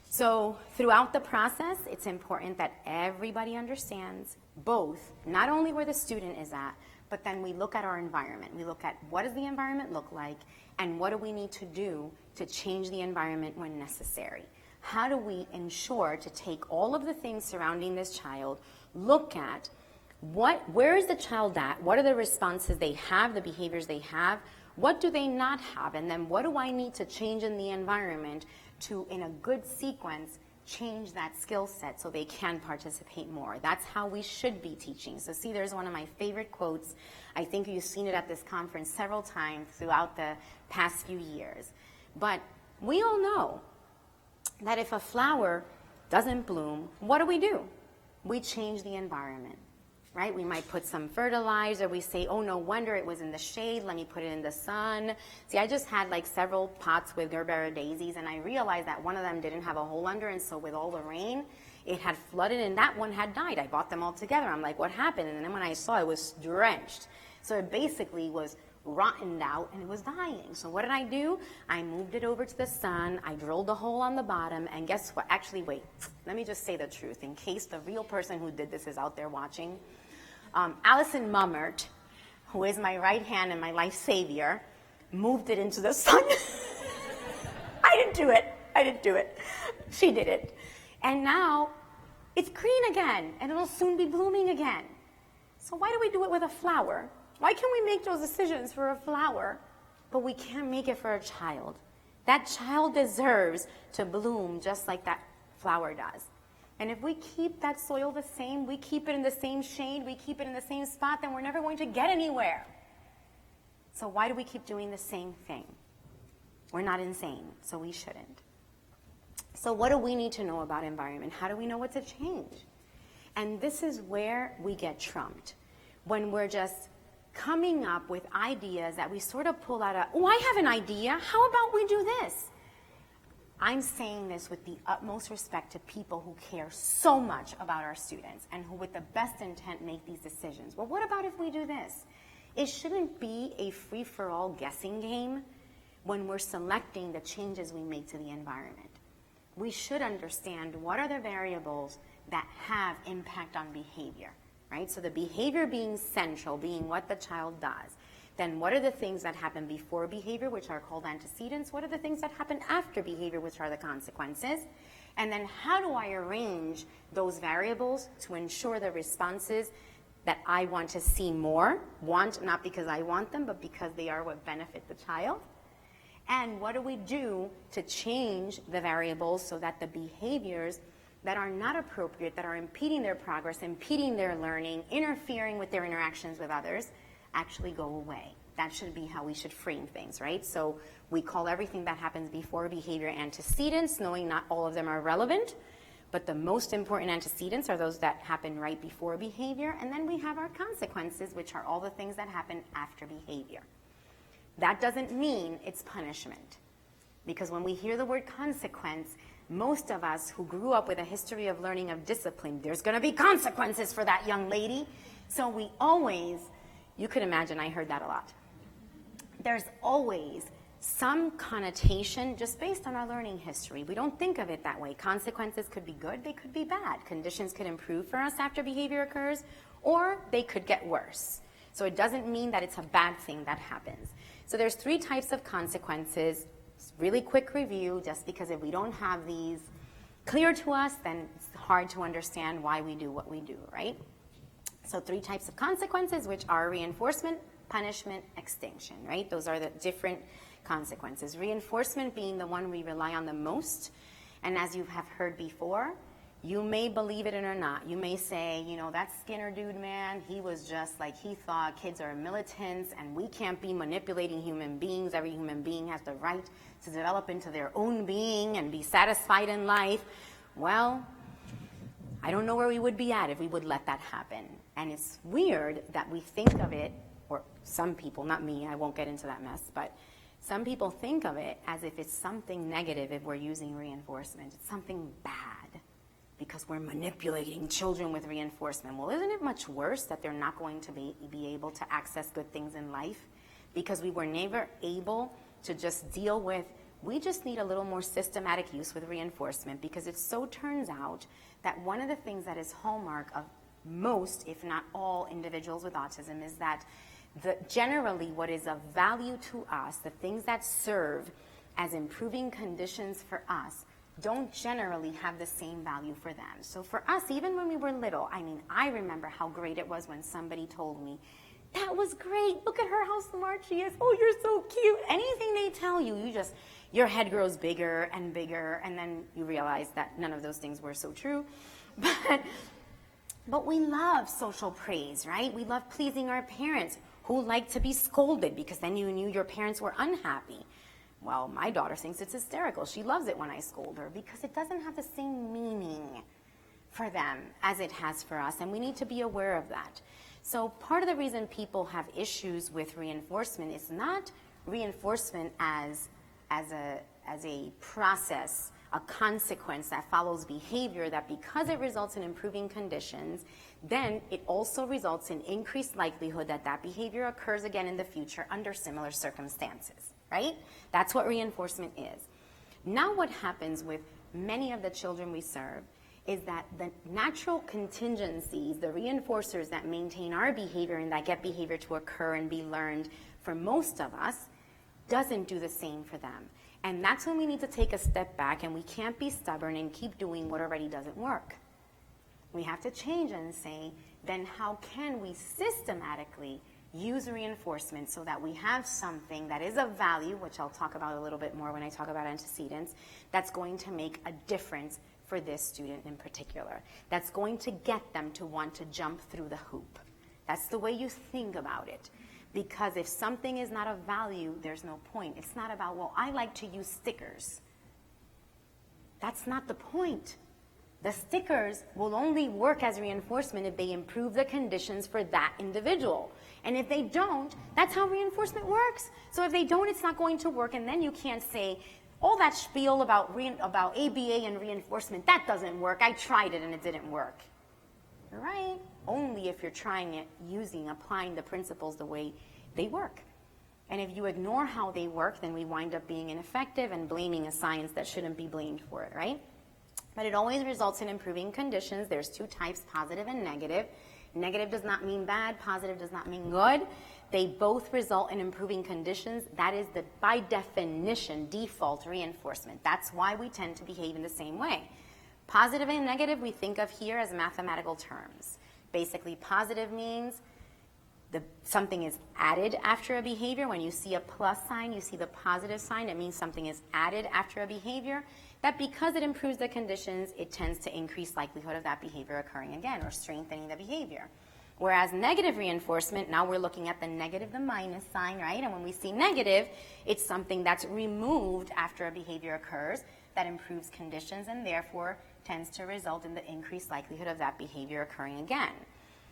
So throughout the process, it's important that everybody understands both, not only where the student is at, but then we look at our environment. We look at what does the environment look like, and what do we need to do to change the environment when necessary. How do we ensure to take all of the things surrounding this child, look at where is the child at, what are the responses they have, the behaviors they have, what do they not have, and then what do I need to change in the environment to, in a good sequence, change that skill set so they can participate more. That's how we should be teaching. So see, there's one of my favorite quotes. I think you've seen it at this conference several times throughout the past few years. But we all know that if a flower doesn't bloom, what do? We change the environment, right? We might put some fertilizer. We say, oh, no wonder it was in the shade. Let me put it in the sun. See, I just had like several pots with Gerbera daisies, and I realized that one of them didn't have a hole under, and so with all the rain, it had flooded, and that one had died. I bought them all together. I'm like, what happened? And then when I saw it was drenched. So it basically was rotten out, and it was dying. So what did I do? I moved it over to the sun. I drilled a hole on the bottom, and guess what? Actually, wait. Let me just say the truth in case the real person who did this is out there watching. Allison Mummert, who is my right hand and my life savior, moved it into the sun. I didn't do it. She did it. And now it's green again, and it'll soon be blooming again. So why do we do it with a flower? Why can we make those decisions for a flower, but we can't make it for a child? That child deserves to bloom just like that flower does. And if we keep that soil the same, we keep it in the same shade, we keep it in the same spot, then we're never going to get anywhere. So why do we keep doing the same thing? We're not insane, so we shouldn't. So what do we need to know about environment? How do we know what to change? And this is where we get trumped. When we're just coming up with ideas that we sort of pull out of, oh, I have an idea. How about we do this? I'm saying this with the utmost respect to people who care so much about our students and who with the best intent make these decisions. Well, what about if we do this? It shouldn't be a free-for-all guessing game when we're selecting the changes we make to the environment. We should understand what are the variables that have impact on behavior, right? So the behavior being central, being what the child does. Then what are the things that happen before behavior, which are called antecedents? What are the things that happen after behavior, which are the consequences? And then how do I arrange those variables to ensure the responses that I want to see more? Want, not because I want them, but because they are what benefit the child. And what do we do to change the variables so that the behaviors that are not appropriate, that are impeding their progress, impeding their learning, interfering with their interactions with others, actually go away? That should be how we should frame things, right? So we call everything that happens before behavior antecedents, knowing not all of them are relevant, but the most important antecedents are those that happen right before behavior. And then we have our consequences, which are all the things that happen after behavior. That doesn't mean it's punishment, because when we hear the word consequence, most of us who grew up with a history of learning of discipline, there's going to be consequences for that young lady. So we always, you could imagine, I heard that a lot. There's always some connotation just based on our learning history. We don't think of it that way. Consequences could be good, they could be bad. Conditions could improve for us after behavior occurs, or they could get worse. So it doesn't mean that it's a bad thing that happens. So there's 3 types of consequences. Really quick review, just because if we don't have these clear to us, then it's hard to understand why we do what we do, right? So 3 types of consequences, which are reinforcement, punishment, extinction, right? Those are the different consequences. Reinforcement being the one we rely on the most. And as you have heard before, You may believe it or not. You may say, you know, that Skinner dude, man, he was just like, he thought kids are militants and we can't be manipulating human beings. Every human being has the right to develop into their own being and be satisfied in life. Well, I don't know where we would be at if we would let that happen. And it's weird that we think of it, or some people, not me, I won't get into that mess, but some people think of it as if it's something negative if we're using reinforcement. It's something bad because we're manipulating children with reinforcement. Well, isn't it much worse that they're not going to be able to access good things in life because we were never able to just deal with, we just need a little more systematic use with reinforcement, because it so turns out that one of the things that is hallmark of most, if not all, individuals with autism is that generally what is of value to us, the things that serve as improving conditions for us, don't generally have the same value for them. So for us, even when we were little, I mean, I remember how great it was when somebody told me, that was great, look at her, how smart she is, oh, you're so cute. Anything they tell you, your head grows bigger and bigger, and then you realize that none of those things were so true. But we love social praise, right? We love pleasing our parents, who like to be scolded because then you knew your parents were unhappy. Well, my daughter thinks it's hysterical. She loves it when I scold her because it doesn't have the same meaning for them as it has for us, and we need to be aware of that. So part of the reason people have issues with reinforcement is not reinforcement as a process, a consequence that follows behavior, that because it results in improving conditions, then it also results in increased likelihood that that behavior occurs again in the future under similar circumstances, right? That's what reinforcement is. Now what happens with many of the children we serve is that the natural contingencies, the reinforcers that maintain our behavior and that get behavior to occur and be learned for most of us, doesn't do the same for them. And that's when we need to take a step back, and we can't be stubborn and keep doing what already doesn't work. We have to change and say, then how can we systematically use reinforcement so that we have something that is of value, which I'll talk about a little bit more when I talk about antecedents, that's going to make a difference for this student in particular, that's going to get them to want to jump through the hoop. That's the way you think about it. Because if something is not of value, there's no point. It's not about, well, I like to use stickers. That's not the point. The stickers will only work as reinforcement if they improve the conditions for that individual. And if they don't, that's how reinforcement works. So if they don't, it's not going to work, and then you can't say, all that spiel about ABA and reinforcement, that doesn't work. I tried it and it didn't work. You're right. Only if you're trying it, applying the principles the way they work. And if you ignore how they work, then we wind up being ineffective and blaming a science that shouldn't be blamed for it, right? But it always results in improving conditions. There's two types, positive and negative. Negative does not mean bad, positive does not mean good. They both result in improving conditions. That is the, by definition, default reinforcement. That's why we tend to behave in the same way. Positive and negative we think of here as mathematical terms. Basically, positive means something is added after a behavior. When you see a plus sign, you see the positive sign, it means something is added after a behavior. That because it improves the conditions, it tends to increase likelihood of that behavior occurring again or strengthening the behavior. Whereas negative reinforcement, now we're looking at the negative, the minus sign, right? And when we see negative, it's something that's removed after a behavior occurs that improves conditions and therefore tends to result in the increased likelihood of that behavior occurring again.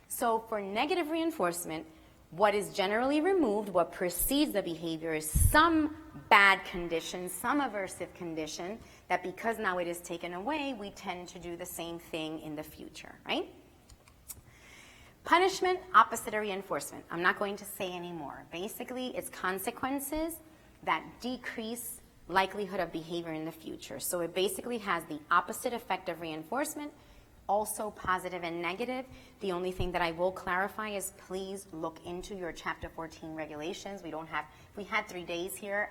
So for negative reinforcement, what is generally removed, what precedes the behavior, is some bad condition, some aversive condition, that because now it is taken away, we tend to do the same thing in the future, right? Punishment, opposite of reinforcement. I'm not going to say any more. Basically, it's consequences that decrease likelihood of behavior in the future. So it basically has the opposite effect of reinforcement, also positive and negative. The only thing that I will clarify is please look into your Chapter 14 regulations. We had 3 days here,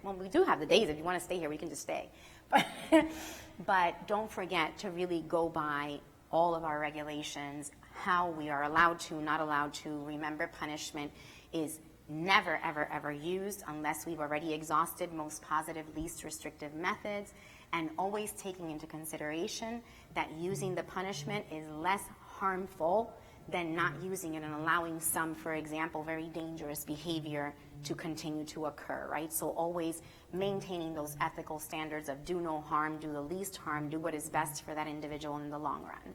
we do have the days. If you want to stay here, we can just stay. But don't forget to really go by all of our regulations, how we are allowed to, not allowed to. Remember, punishment is never, ever, ever used unless we've already exhausted most positive, least restrictive methods. and always taking into consideration that using the punishment is less harmful than not using it and allowing some, for example, very dangerous behavior to continue to occur, right? So always maintaining those ethical standards of do no harm, do the least harm, do what is best for that individual in the long run.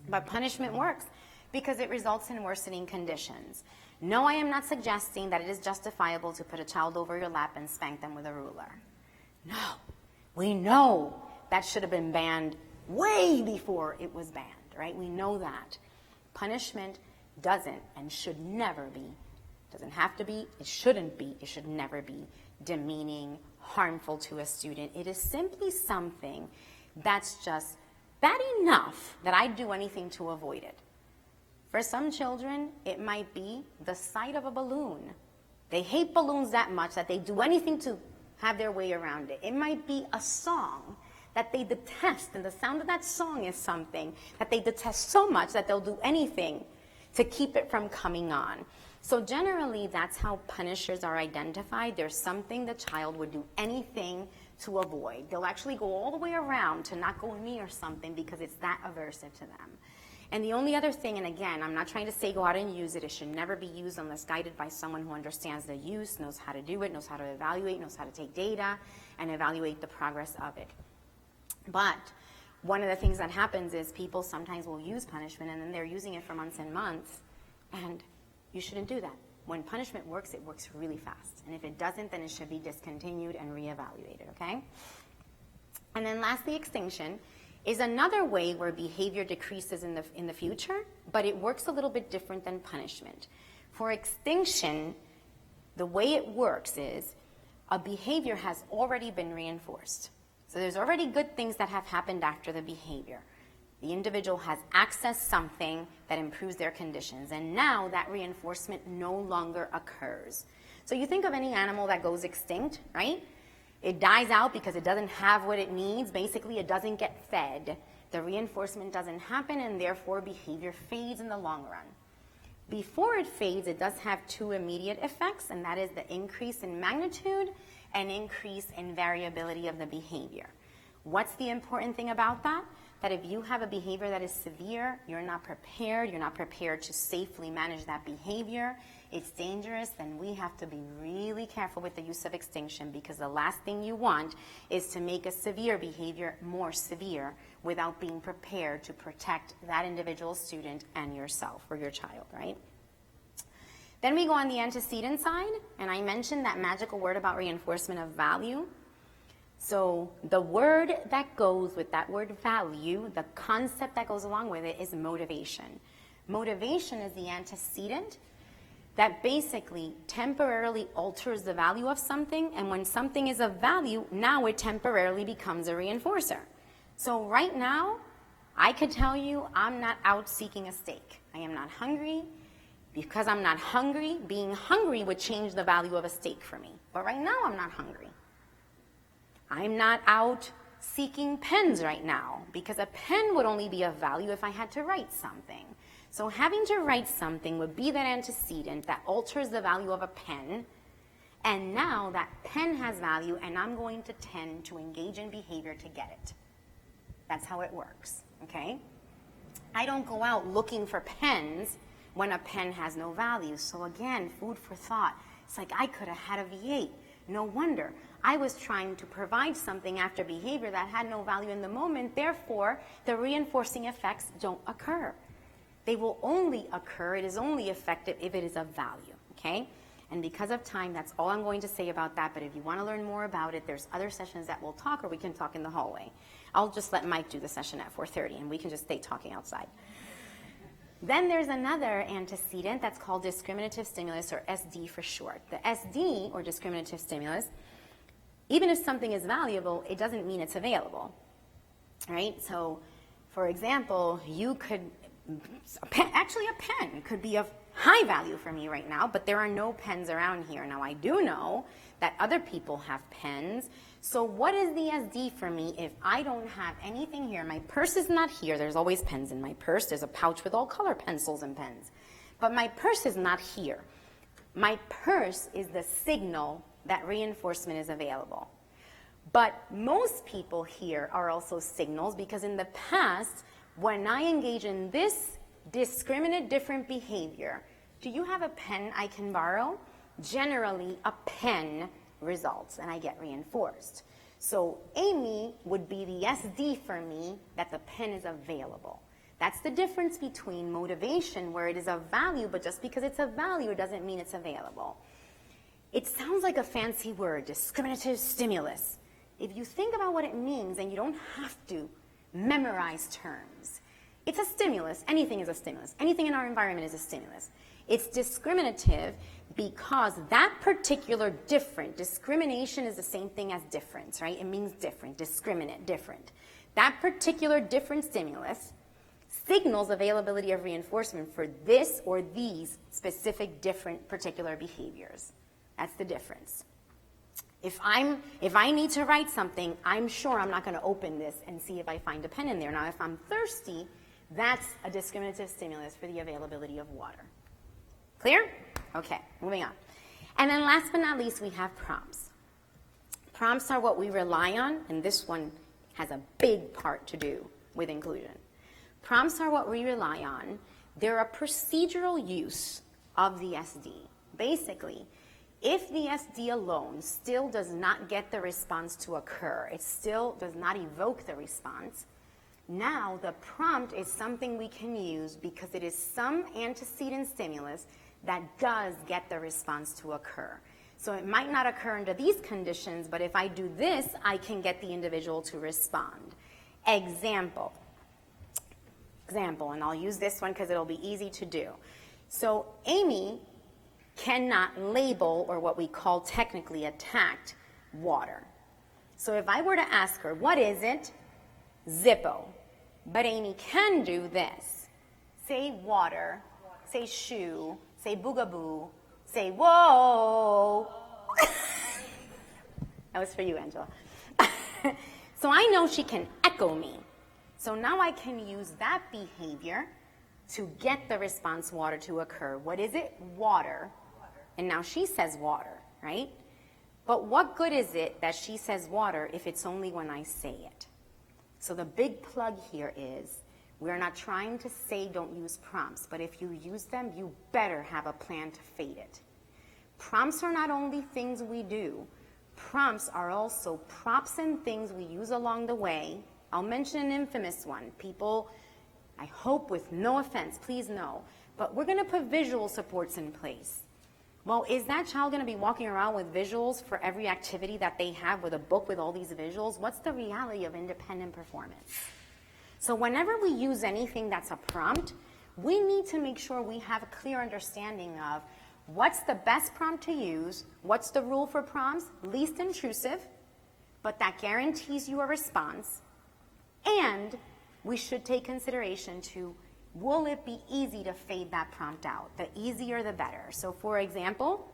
But punishment works because it results in worsening conditions. No, I am not suggesting that it is justifiable to put a child over your lap and spank them with a ruler. No, we know that should have been banned way before it was banned, right? We know that. Punishment doesn't and should never be, doesn't have to be, it shouldn't be, it should never be demeaning, harmful to a student. It is simply something that's just bad enough that I'd do anything to avoid it. For some children, it might be the sight of a balloon. They hate balloons that much that they do anything to have their way around it. It might be a song that they detest, and the sound of that song is something that they detest so much that they'll do anything to keep it from coming on. So generally, that's how punishers are identified. There's something the child would do anything to avoid. They'll actually go all the way around to not go near something because it's that aversive to them. And the only other thing, and again, I'm not trying to say go out and use it. It should never be used unless guided by someone who understands the use, knows how to do it, knows how to evaluate, knows how to take data, and evaluate the progress of it. But one of the things that happens is people sometimes will use punishment, and then they're using it for months and months, and you shouldn't do that. When punishment works, it works really fast. And if it doesn't, then it should be discontinued and reevaluated, okay? And then lastly, extinction is another way where behavior decreases in the future, but it works a little bit different than punishment. For extinction, the way it works is a behavior has already been reinforced. So there's already good things that have happened after the behavior. The individual has accessed something that improves their conditions, and now that reinforcement no longer occurs. So you think of any animal that goes extinct, right? It dies out because it doesn't have what it needs. Basically, it doesn't get fed. The reinforcement doesn't happen, and therefore behavior fades in the long run. Before it fades, it does have two immediate effects, and that is the increase in magnitude and increase in variability of the behavior. What's the important thing about that? That if you have a behavior that is severe, you're not prepared to safely manage that behavior, it's dangerous, then we have to be really careful with the use of extinction, because the last thing you want is to make a severe behavior more severe without being prepared to protect that individual student and yourself or your child, right? Then we go on the antecedent side, and I mentioned that magical word about reinforcement of value. So the word that goes with that word value, the concept that goes along with it, is motivation. Motivation is the antecedent that basically temporarily alters the value of something, and when something is of value, now it temporarily becomes a reinforcer. So right now, I could tell you I'm not out seeking a steak. I am not hungry. Because I'm not hungry, being hungry would change the value of a steak for me. But right now, I'm not hungry. I'm not out seeking pens right now, because a pen would only be of value if I had to write something. So having to write something would be that antecedent that alters the value of a pen, and now that pen has value, and I'm going to tend to engage in behavior to get it. That's how it works, okay? I don't go out looking for pens when a pen has no value. So again, food for thought. It's like I could have had a V8. No wonder. I was trying to provide something after behavior that had no value in the moment. Therefore, the reinforcing effects don't occur. They will only occur, it is only effective if it is of value, okay? And because of time, that's all I'm going to say about that. But if you want to learn more about it, there's other sessions that we'll talk, or we can talk in the hallway. I'll just let Mike do the session at 4:30, and we can just stay talking outside. Then there's another antecedent that's called discriminative stimulus, or SD for short. The SD, or discriminative stimulus, even if something is valuable, it doesn't mean it's available, right? So, for example, you could, actually a pen could be of high value for me right now, but there are no pens around here. Now, I do know that other people have pens. So what is the SD for me if I don't have anything here? My purse is not here. There's always pens in my purse. There's a pouch with all color pencils and pens. But my purse is not here. My purse is the signal that reinforcement is available. But most people here are also signals, because in the past, when I engage in this discriminate different behavior, do you have a pen I can borrow? Generally, a pen results, and I get reinforced. So Amy would be the SD for me, that the pen is available. That's the difference between motivation, where it is a value, but just because it's a value doesn't mean it's available. It sounds like a fancy word, discriminative stimulus. If you think about what it means, and you don't have to memorize terms, it's a stimulus. Anything is a stimulus. Anything in our environment is a stimulus. It's discriminative because that particular different, discrimination is the same thing as difference, right? It means different, discriminate, different. That particular different stimulus signals availability of reinforcement for this or these specific different particular behaviors. That's the difference. If I need to write something, I'm sure I'm not going to open this and see if I find a pen in there. Now, if I'm thirsty, that's a discriminative stimulus for the availability of water. Clear? Okay, moving on. And then last but not least, we have prompts. Prompts are what we rely on, and this one has a big part to do with inclusion. Prompts are what we rely on. They're a procedural use of the SD. Basically, if the SD alone still does not get the response to occur, it still does not evoke the response, now the prompt is something we can use because it is some antecedent stimulus that does get the response to occur. So it might not occur under these conditions, but if I do this, I can get the individual to respond. Example, and I'll use this one because it'll be easy to do. So Amy cannot label, or what we call technically attacked, water. So if I were to ask her, what is it? Zippo. But Amy can do this. Say water, say shoe, say boogaboo, say whoa. That was for you, Angela. So I know she can echo me. So now I can use that behavior to get the response water to occur. What is it? Water. And now she says water, right? But what good is it that she says water if it's only when I say it? So the big plug here is, we're not trying to say don't use prompts, but if you use them, you better have a plan to fade it. Prompts are not only things we do. Prompts are also props and things we use along the way. I'll mention an infamous one. People, I hope with no offense, please no, but we're going to put visual supports in place. Well, is that child going to be walking around with visuals for every activity that they have, with a book with all these visuals? What's the reality of independent performance? So whenever we use anything that's a prompt, we need to make sure we have a clear understanding of what's the best prompt to use, what's the rule for prompts, least intrusive, but that guarantees you a response, and we should take consideration to, will it be easy to fade that prompt out? The easier, the better. So for example,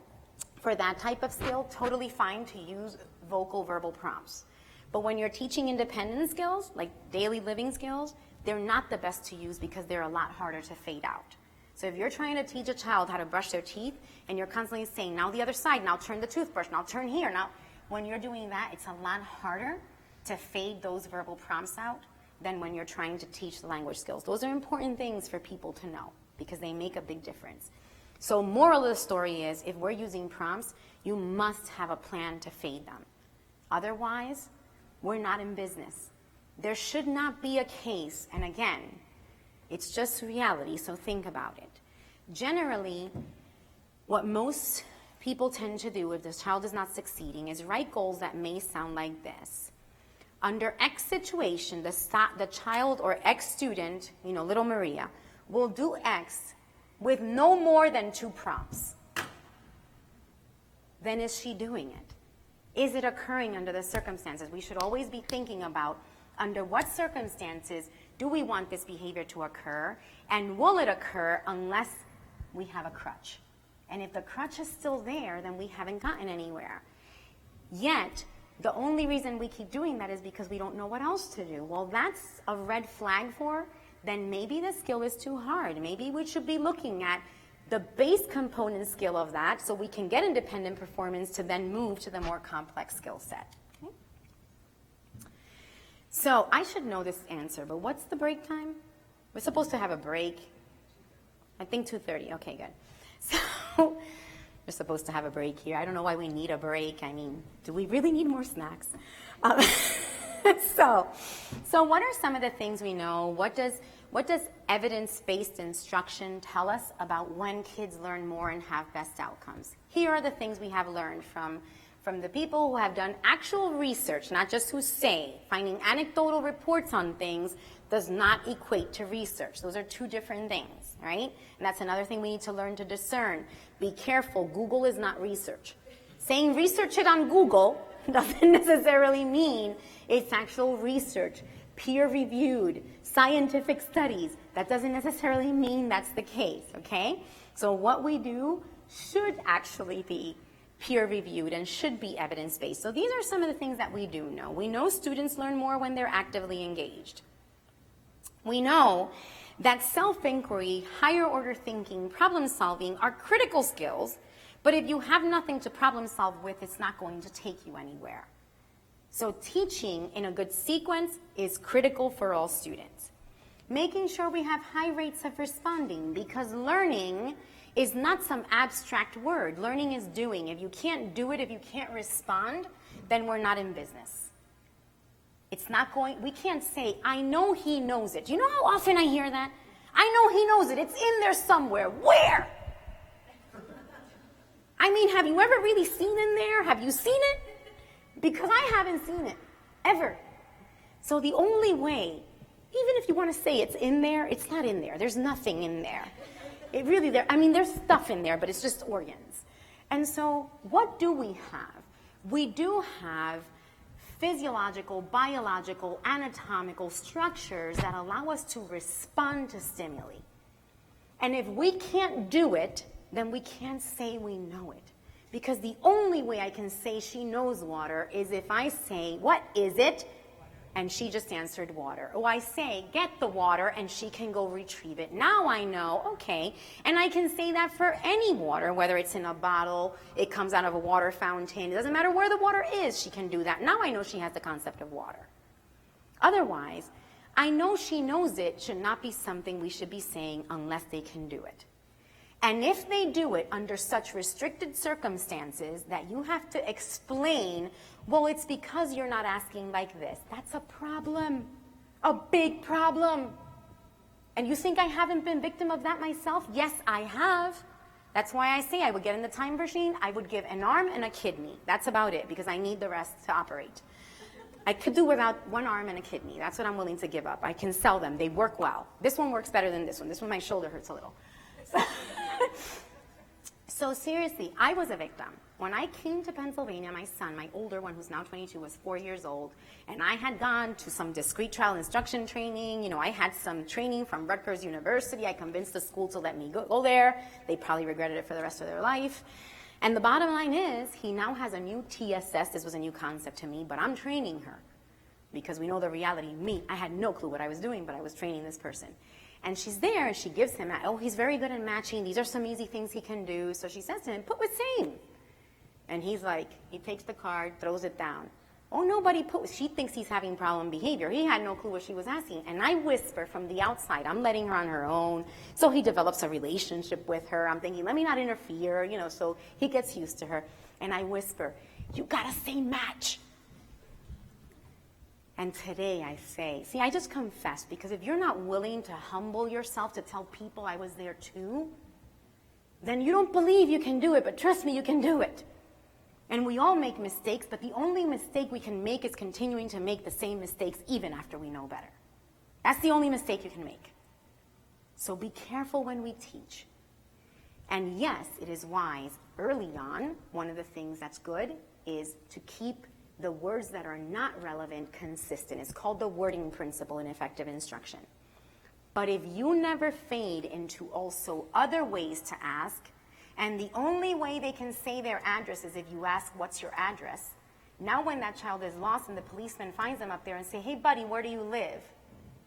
for that type of skill, totally fine to use vocal verbal prompts. But when you're teaching independent skills, like daily living skills, they're not the best to use because they're a lot harder to fade out. So if you're trying to teach a child how to brush their teeth and you're constantly saying, now the other side, now turn the toothbrush, now turn here, now, when you're doing that, it's a lot harder to fade those verbal prompts out than when you're trying to teach the language skills. Those are important things for people to know because they make a big difference. So moral of the story is, if we're using prompts, you must have a plan to fade them. Otherwise, we're not in business. There should not be a case, and again, it's just reality, so think about it. Generally, what most people tend to do if the child is not succeeding is write goals that may sound like this. Under X situation, the child or X student, little Maria, will do X with no more than 2 prompts. Then is she doing it? Is it occurring under the circumstances? We should always be thinking about under what circumstances do we want this behavior to occur, and will it occur unless we have a crutch? And if the crutch is still there, then we haven't gotten anywhere. Yet, the only reason we keep doing that is because we don't know what else to do. Well, that's a red flag for, then maybe the skill is too hard. Maybe we should be looking at the base component skill of that so we can get independent performance to then move to the more complex skill set. Okay? So I should know this answer, but what's the break time? We're supposed to have a break. I think 2:30. Okay, good. So we're supposed to have a break here. I don't know why we need a break. I mean, do we really need more snacks? So what are some of the things we know? What does evidence-based instruction tell us about when kids learn more and have best outcomes? Here are the things we have learned from the people who have done actual research, not just who say. Finding anecdotal reports on things does not equate to research. Those are two different things, right? And that's another thing we need to learn to discern. Be careful. Google is not research. Saying research it on Google doesn't necessarily mean it's actual research, peer-reviewed, scientific studies. That doesn't necessarily mean that's the case, okay? So what we do should actually be peer-reviewed and should be evidence-based. So these are some of the things that we do know. We know students learn more when they're actively engaged. We know that self-inquiry, higher-order thinking, problem-solving are critical skills, but if you have nothing to problem-solve with, it's not going to take you anywhere. So teaching in a good sequence is critical for all students. Making sure we have high rates of responding, because learning is not some abstract word. Learning is doing. If you can't do it, if you can't respond, then we're not in business. It's not going, we can't say, I know he knows it. Do you know how often I hear that? I know he knows it. It's in there somewhere. Where? I mean, have you ever really seen in there? Have you seen it? Because I haven't seen it, ever. So the only way, even if you want to say it's in there, it's not in there. There's nothing in there. It really, there's stuff in there, but it's just organs. And so what do we have? We do have physiological, biological, anatomical structures that allow us to respond to stimuli. And if we can't do it, then we can't say we know it. Because the only way I can say she knows water is if I say, what is it? And she just answered water. Or I say, get the water, and she can go retrieve it. Now I know, okay. And I can say that for any water, whether it's in a bottle, it comes out of a water fountain. It doesn't matter where the water is, she can do that. Now I know she has the concept of water. Otherwise, I know she knows it should not be something we should be saying unless they can do it. And if they do it under such restricted circumstances that you have to explain, well, it's because you're not asking like this. That's a problem, a big problem. And you think I haven't been victim of that myself? Yes, I have. That's why I say I would get in the time machine, I would give an arm and a kidney. That's about it, because I need the rest to operate. I could do without one arm and a kidney. That's what I'm willing to give up. I can sell them. They work well. This one works better than this one. This one, my shoulder hurts a little. So seriously, I was a victim. When I came to Pennsylvania, my son, my older one, who's now 22, was 4 years old, and I had gone to some discrete trial instruction training. You know, I had some training from Rutgers University. I convinced the school to let me go there. They probably regretted it for the rest of their life. And the bottom line is, he now has a new TSS. This was a new concept to me, but I'm training her because we know the reality. I had no clue what I was doing, but I was training this person. And she's there, and she gives him, oh, he's very good at matching. These are some easy things he can do. So she says to him, put with same. And he's like, he takes the card, throws it down. Oh, nobody put, she thinks he's having problem behavior. He had no clue what she was asking. And I whisper from the outside, I'm letting her on her own. So he develops a relationship with her. I'm thinking, let me not interfere, you know, so he gets used to her. And I whisper, you gotta say match. And today I say, see, I just confess, because if you're not willing to humble yourself to tell people I was there too, then you don't believe you can do it, but trust me, you can do it. And we all make mistakes, but the only mistake we can make is continuing to make the same mistakes even after we know better. That's the only mistake you can make. So be careful when we teach. And yes, it is wise early on. One of the things that's good is to keep the words that are not relevant consistent. It's called the wording principle in effective instruction. But if you never fade into also other ways to ask, and the only way they can say their address is if you ask, what's your address? Now when that child is lost and the policeman finds them up there and say, hey buddy, where do you live?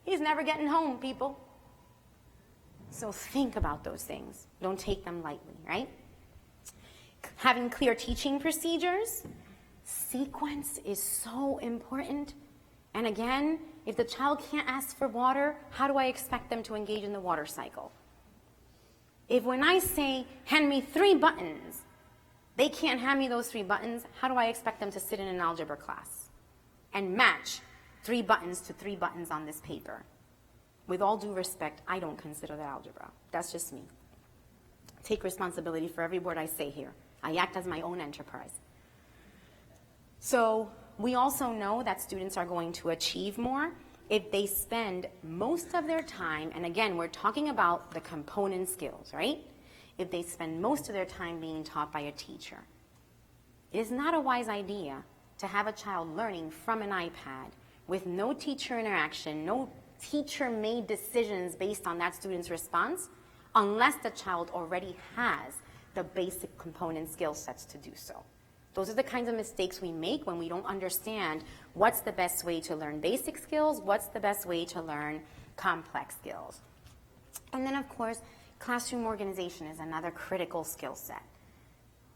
He's never getting home, people. So think about those things. Don't take them lightly, right? Having clear teaching procedures. Sequence is so important. And again, if the child can't ask for water, how do I expect them to engage in the water cycle? If when I say, hand me 3 buttons, they can't hand me those 3 buttons, how do I expect them to sit in an algebra class and match 3 buttons to 3 buttons on this paper? With all due respect, I don't consider that algebra. That's just me. Take responsibility for every word I say here. I act as my own enterprise. So we also know that students are going to achieve more if they spend most of their time, and again, we're talking about the component skills, right? If they spend most of their time being taught by a teacher. It is not a wise idea to have a child learning from an iPad with no teacher interaction, no teacher-made decisions based on that student's response, unless the child already has the basic component skill sets to do so. Those are the kinds of mistakes we make when we don't understand what's the best way to learn basic skills, what's the best way to learn complex skills. And then, of course, classroom organization is another critical skill set.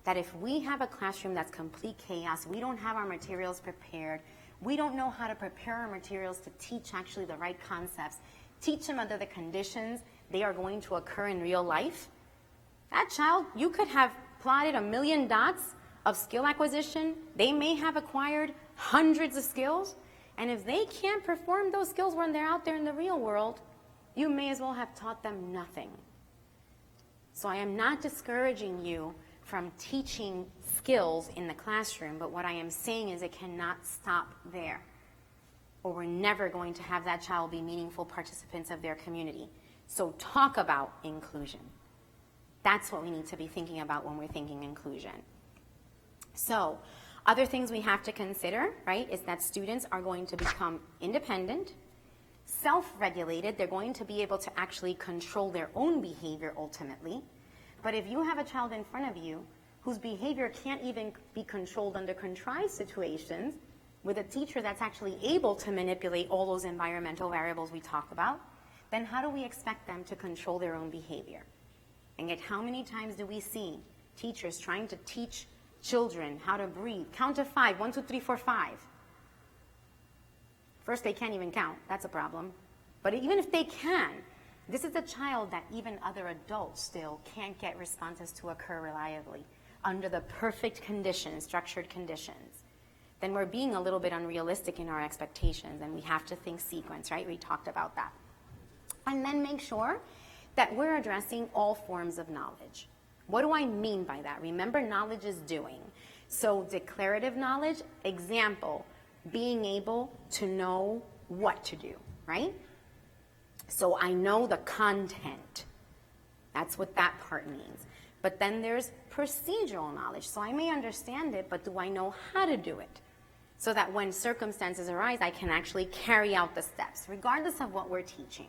That if we have a classroom that's complete chaos, we don't have our materials prepared, we don't know how to prepare our materials to teach actually the right concepts, teach them under the conditions they are going to occur in real life, that child, you could have plotted 1,000,000 dots of skill acquisition. They may have acquired hundreds of skills, and if they can't perform those skills when they're out there in the real world, you may as well have taught them nothing. So I am not discouraging you from teaching skills in the classroom, but what I am saying is it cannot stop there, or we're never going to have that child be meaningful participants of their community. So talk about inclusion. That's what we need to be thinking about when we're thinking inclusion. So other things we have to consider, right, is that students are going to become independent, self-regulated. They're going to be able to actually control their own behavior ultimately. But if you have a child in front of you whose behavior can't even be controlled under contrived situations, with a teacher that's actually able to manipulate all those environmental variables we talked about, then how do we expect them to control their own behavior? And yet how many times do we see teachers trying to teach children how to breathe? Count to 5, 1, 2, 3, 4, 5. First, they can't even count. That's a problem. But even if they can, this is a child that even other adults still can't get responses to occur reliably under the perfect conditions, structured conditions. Then we're being a little bit unrealistic in our expectations, and we have to think sequence, right? We talked about that. And then make sure that we're addressing all forms of knowledge. What do I mean by that? Remember, knowledge is doing. So declarative knowledge, example, being able to know what to do, right? So I know the content. That's what that part means. But then there's procedural knowledge. So I may understand it, but do I know how to do it? So that when circumstances arise, I can actually carry out the steps, regardless of what we're teaching.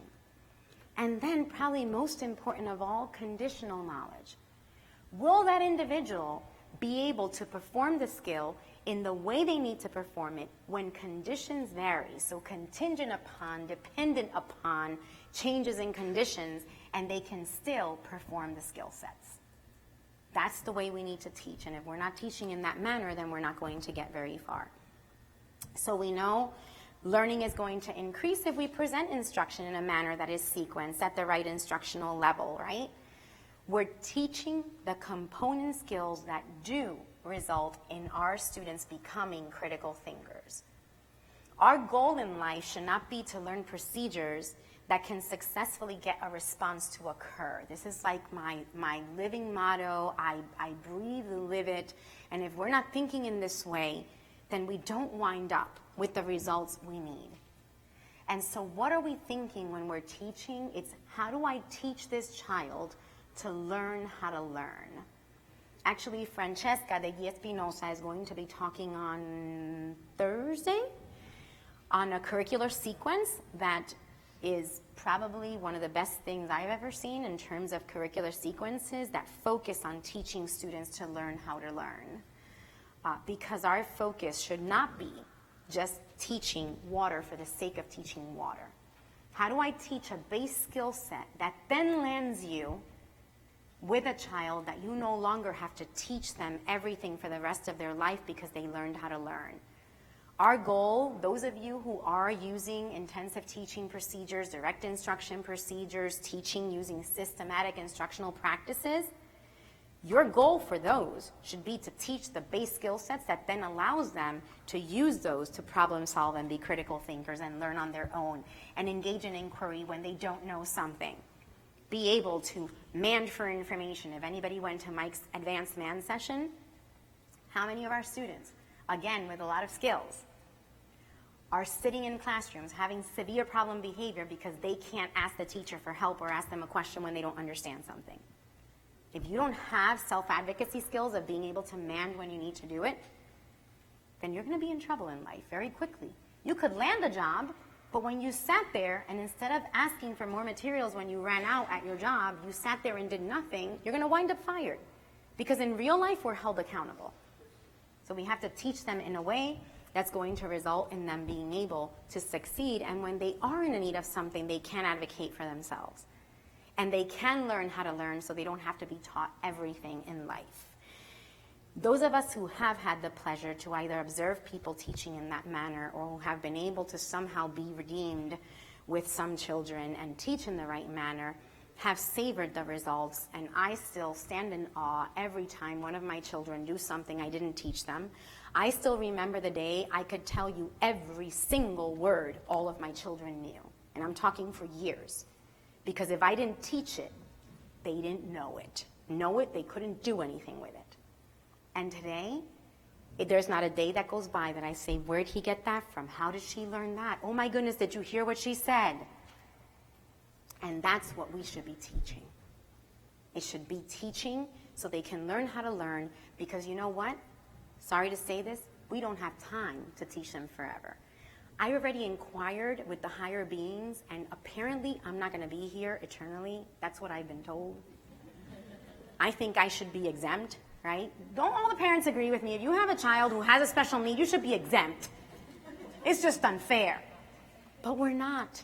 And then probably most important of all, conditional knowledge. Will that individual be able to perform the skill in the way they need to perform it when conditions vary? So contingent upon, dependent upon changes in conditions, and they can still perform the skill sets. That's the way we need to teach. And if we're not teaching in that manner, then we're not going to get very far. So we know learning is going to increase if we present instruction in a manner that is sequenced at the right instructional level, right? We're teaching the component skills that do result in our students becoming critical thinkers. Our goal in life should not be to learn procedures that can successfully get a response to occur. This is like my living motto. I breathe, live it. And if we're not thinking in this way, then we don't wind up with the results we need. And so what are we thinking when we're teaching? It's how do I teach this child to learn how to learn? Actually, Francesca de Guia Espinosa is going to be talking on Thursday on a curricular sequence that is probably one of the best things I've ever seen in terms of curricular sequences that focus on teaching students to learn how to learn. Because our focus should not be just teaching water for the sake of teaching water. How do I teach a base skill set that then lands you with a child that you no longer have to teach them everything for the rest of their life because they learned how to learn? Our goal, those of you who are using intensive teaching procedures, direct instruction procedures, teaching using systematic instructional practices, your goal for those should be to teach the base skill sets that then allows them to use those to problem solve and be critical thinkers and learn on their own and engage in inquiry when they don't know something. Be able to man for information. If anybody went to Mike's advanced man session, how many of our students, again with a lot of skills, are sitting in classrooms having severe problem behavior because they can't ask the teacher for help or ask them a question when they don't understand something? If you don't have self-advocacy skills of being able to man when you need to do it, then you're going to be in trouble in life very quickly. You could land a job, but when you sat there and instead of asking for more materials when you ran out at your job, you sat there and did nothing, you're going to wind up fired. Because in real life, we're held accountable. So we have to teach them in a way that's going to result in them being able to succeed. And when they are in need of something, they can advocate for themselves. And they can learn how to learn so they don't have to be taught everything in life. Those of us who have had the pleasure to either observe people teaching in that manner or who have been able to somehow be redeemed with some children and teach in the right manner have savored the results, and I still stand in awe every time one of my children do something I didn't teach them. I still remember the day I could tell you every single word all of my children knew, and I'm talking for years. Because if I didn't teach it, they didn't know it. Know it, they couldn't do anything with it. And today, there's not a day that goes by that I say, where'd he get that from? How did she learn that? Oh my goodness, did you hear what she said? And that's what we should be teaching. It should be teaching so they can learn how to learn, because you know what? Sorry to say this, we don't have time to teach them forever. I already inquired with the higher beings, and apparently I'm not going to be here eternally. That's what I've been told. I think I should be exempt, right? Don't all the parents agree with me? If you have a child who has a special need, you should be exempt. It's just unfair. But we're not.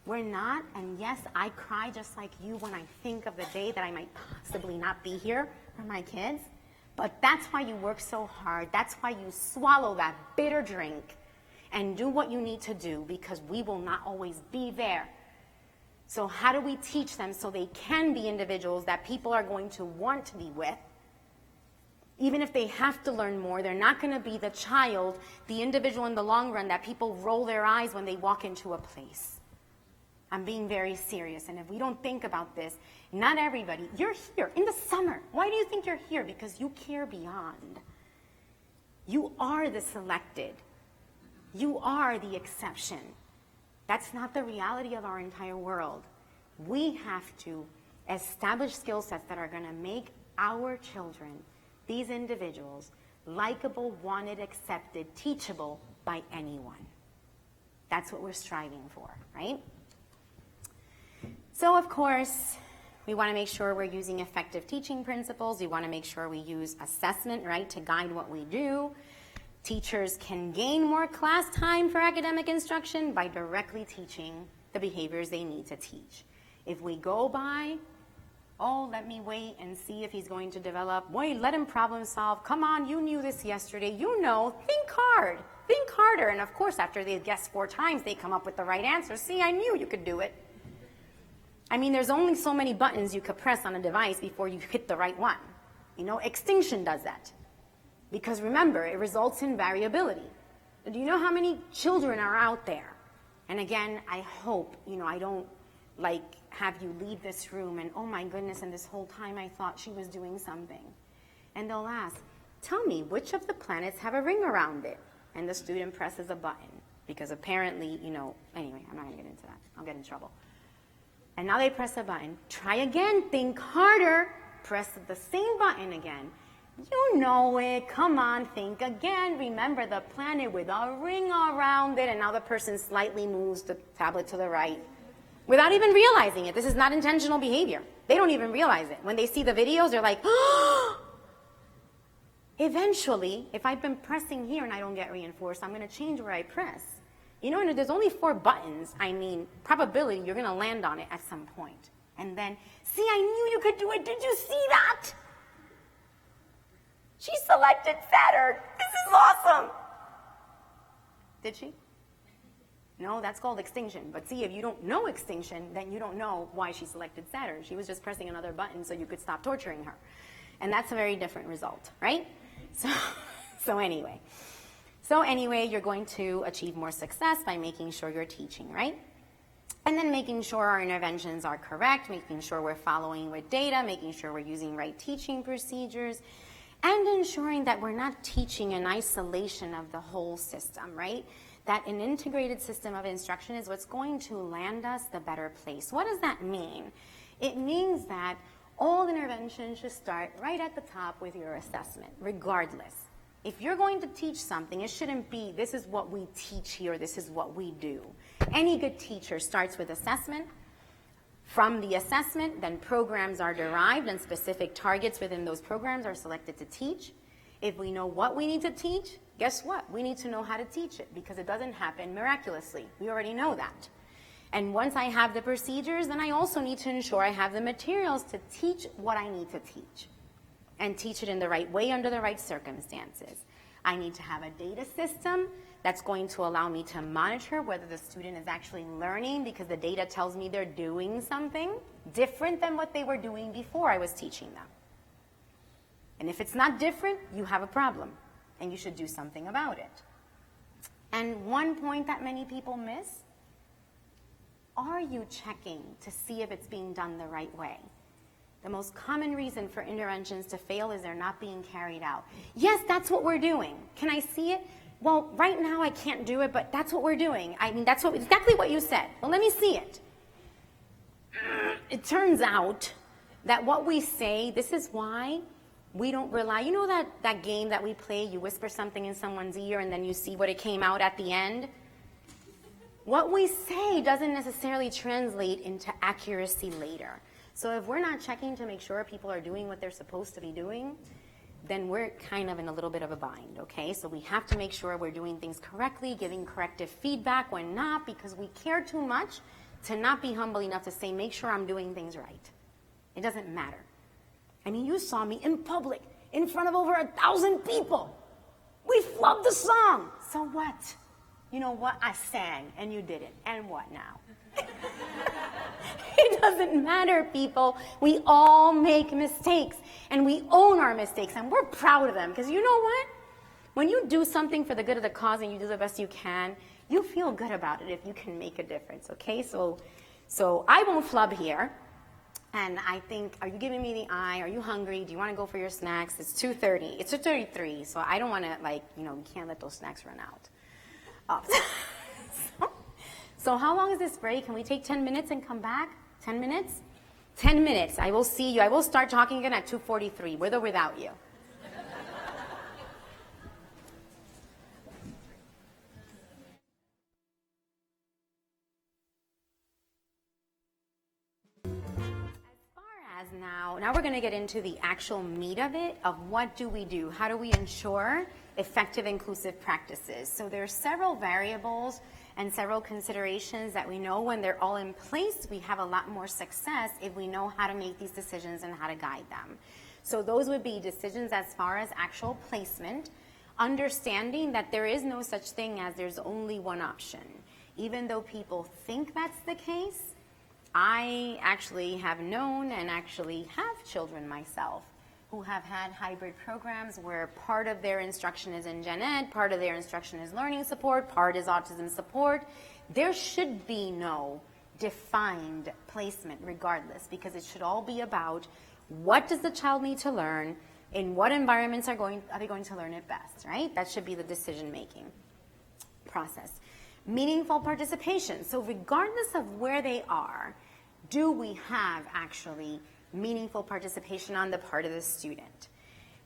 We're not, and yes, I cry just like you when I think of the day that I might possibly not be here for my kids. But that's why you work so hard. That's why you swallow that bitter drink and do what you need to do, because we will not always be there. So how do we teach them so they can be individuals that people are going to want to be with? Even if they have to learn more, they're not going to be the child, the individual in the long run that people roll their eyes when they walk into a place. I'm being very serious, and if we don't think about this, not everybody, you're here in the summer. Why do you think you're here? Because you care beyond. You are the selected. You are the exception. That's not the reality of our entire world. We have to establish skill sets that are going to make our children, these individuals, likable, wanted, accepted, teachable by anyone. That's what we're striving for, right? So, of course, we want to make sure we're using effective teaching principles. We want to make sure we use assessment, right, to guide what we do. Teachers can gain more class time for academic instruction by directly teaching the behaviors they need to teach. If we go by, oh, let me wait and see if he's going to develop, wait, let him problem solve, come on, you knew this yesterday, you know, think hard, think harder. And of course, after they guess 4 times, they come up with the right answer. See, I knew you could do it. I mean, there's only so many buttons you could press on a device before you hit the right one. You know, extinction does that. Because remember, it results in variability. Do you know how many children are out there? And again, I hope, you know, I don't have you leave this room and, oh my goodness, and this whole time I thought she was doing something. And they'll ask, tell me, which of the planets have a ring around it? And the student presses a button. Because apparently, you know, anyway, I'm not going to get into that. I'll get in trouble. And now they press a button. Try again, think harder. Press the same button again. You know it. Come on, think again. Remember the planet with a ring around it. And now the person slightly moves the tablet to the right without even realizing it. This is not intentional behavior. They don't even realize it. When they see the videos, they're like, oh! Eventually, if I've been pressing here and I don't get reinforced, I'm going to change where I press. You know, and if there's only 4 buttons, I mean, probability you're going to land on it at some point. And then, see, I knew you could do it. Did you see that? She selected Saturn. This is awesome. Did she? No, that's called extinction. But see, if you don't know extinction, then you don't know why she selected Saturn. She was just pressing another button so you could stop torturing her. And that's a very different result, right? So anyway, you're going to achieve more success by making sure you're teaching, right? And then making sure our interventions are correct, making sure we're following with data, making sure we're using right teaching procedures, and ensuring that we're not teaching in isolation of the whole system, right? That an integrated system of instruction is what's going to land us the better place. What does that mean? It means that all interventions should start right at the top with your assessment, regardless. If you're going to teach something, it shouldn't be, this is what we teach here, this is what we do. Any good teacher starts with assessment. From the assessment, then programs are derived and specific targets within those programs are selected to teach. If we know what we need to teach, guess what? We need to know how to teach it because it doesn't happen miraculously. We already know that. And once I have the procedures, then I also need to ensure I have the materials to teach what I need to teach and teach it in the right way under the right circumstances. I need to have a data system that's going to allow me to monitor whether the student is actually learning because the data tells me they're doing something different than what they were doing before I was teaching them. And if it's not different, you have a problem and you should do something about it. And one point that many people miss, are you checking to see if it's being done the right way? The most common reason for interventions to fail is they're not being carried out. Yes, that's what we're doing. Can I see it? Well, right now I can't do it, but that's what we're doing. I mean, that's exactly what you said. Well, let me see it. It turns out that what we say, this is why we don't rely. You know that game that we play, you whisper something in someone's ear and then you see what it came out at the end? What we say doesn't necessarily translate into accuracy later. So if we're not checking to make sure people are doing what they're supposed to be doing, then we're kind of in a little bit of a bind, okay? So we have to make sure we're doing things correctly, giving corrective feedback when not, because we care too much to not be humble enough to say, make sure I'm doing things right. It doesn't matter. I mean, you saw me in public, in front of over 1,000 people. We flubbed the song. So what? You know what? I sang and you didn't. And what now? It doesn't matter, people. We all make mistakes and we own our mistakes and we're proud of them because you know what? When you do something for the good of the cause and you do the best you can, you feel good about it if you can make a difference, okay? So I won't flub here. And I think, are you giving me the eye? Are you hungry? Do you want to go for your snacks? It's 2:30. It's 2:33, so I don't want to, we can't let those snacks run out. So how long is this break? Can we take 10 minutes and come back? 10 minutes? 10 minutes. I will see you. I will start talking again at 2:43, with or without you. Now we're going to get into the actual meat of it, of what do we do? How do we ensure effective inclusive practices? So there are several variables and several considerations that we know when they're all in place, we have a lot more success if we know how to make these decisions and how to guide them. So those would be decisions as far as actual placement, understanding that there is no such thing as there's only one option. Even though people think that's the case, I actually have known and actually have children myself who have had hybrid programs where part of their instruction is in gen ed, part of their instruction is learning support, part is autism support. There should be no defined placement regardless, because it should all be about what does the child need to learn, in what environments are they going to learn it best, right? That should be the decision-making process. Meaningful participation. So regardless of where they are, do we have actually meaningful participation on the part of the student?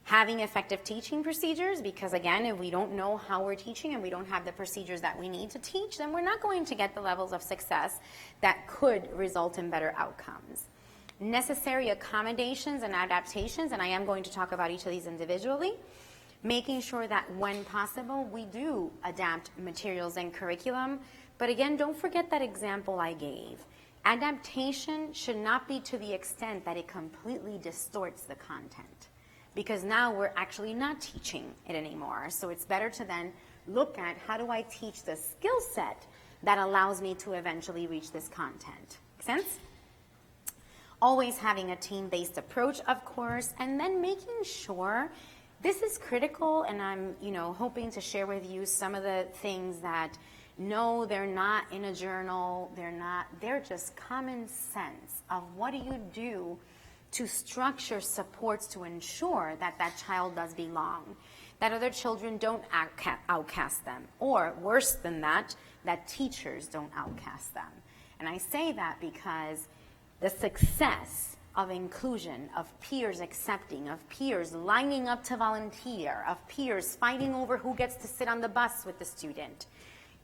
Having effective teaching procedures, because again, if we don't know how we're teaching and we don't have the procedures that we need to teach, then we're not going to get the levels of success that could result in better outcomes. Necessary accommodations and adaptations, and I am going to talk about each of these individually. Making sure that when possible, we do adapt materials and curriculum. But again, don't forget that example I gave. Adaptation should not be to the extent that it completely distorts the content, because now we're actually not teaching it anymore. So it's better to then look at how do I teach the skill set that allows me to eventually reach this content. Make sense? Always having a team-based approach, of course, and then making sure this is critical, and I'm, hoping to share with you some of the things that, no, they're not in a journal, they're just common sense of what do you do to structure supports to ensure that that child does belong, that other children don't outcast them, or worse than that teachers don't outcast them. And I say that because the success of inclusion, of peers accepting, of peers lining up to volunteer, of peers fighting over who gets to sit on the bus with the student,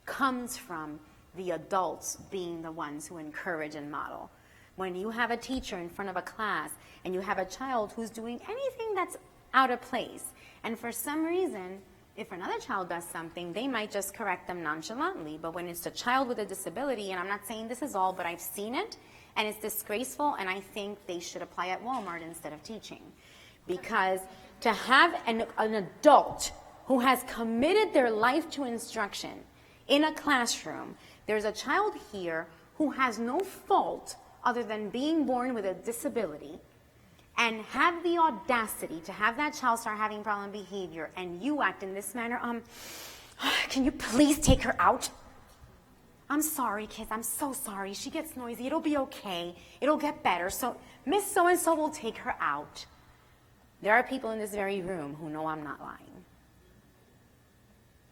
comes from the adults being the ones who encourage and model. When you have a teacher in front of a class and you have a child who's doing anything that's out of place, and for some reason, if another child does something, they might just correct them nonchalantly. But when it's a child with a disability, and I'm not saying this is all, but I've seen it, and it's disgraceful, and I think they should apply at Walmart instead of teaching. Because to have an adult who has committed their life to instruction in a classroom, there's a child here who has no fault other than being born with a disability, and have the audacity to have that child start having problem behavior, and you act in this manner, can you please take her out? I'm sorry, kids, I'm so sorry. She gets noisy, it'll be okay. It'll get better, so Miss So-and-so will take her out. There are people in this very room who know I'm not lying.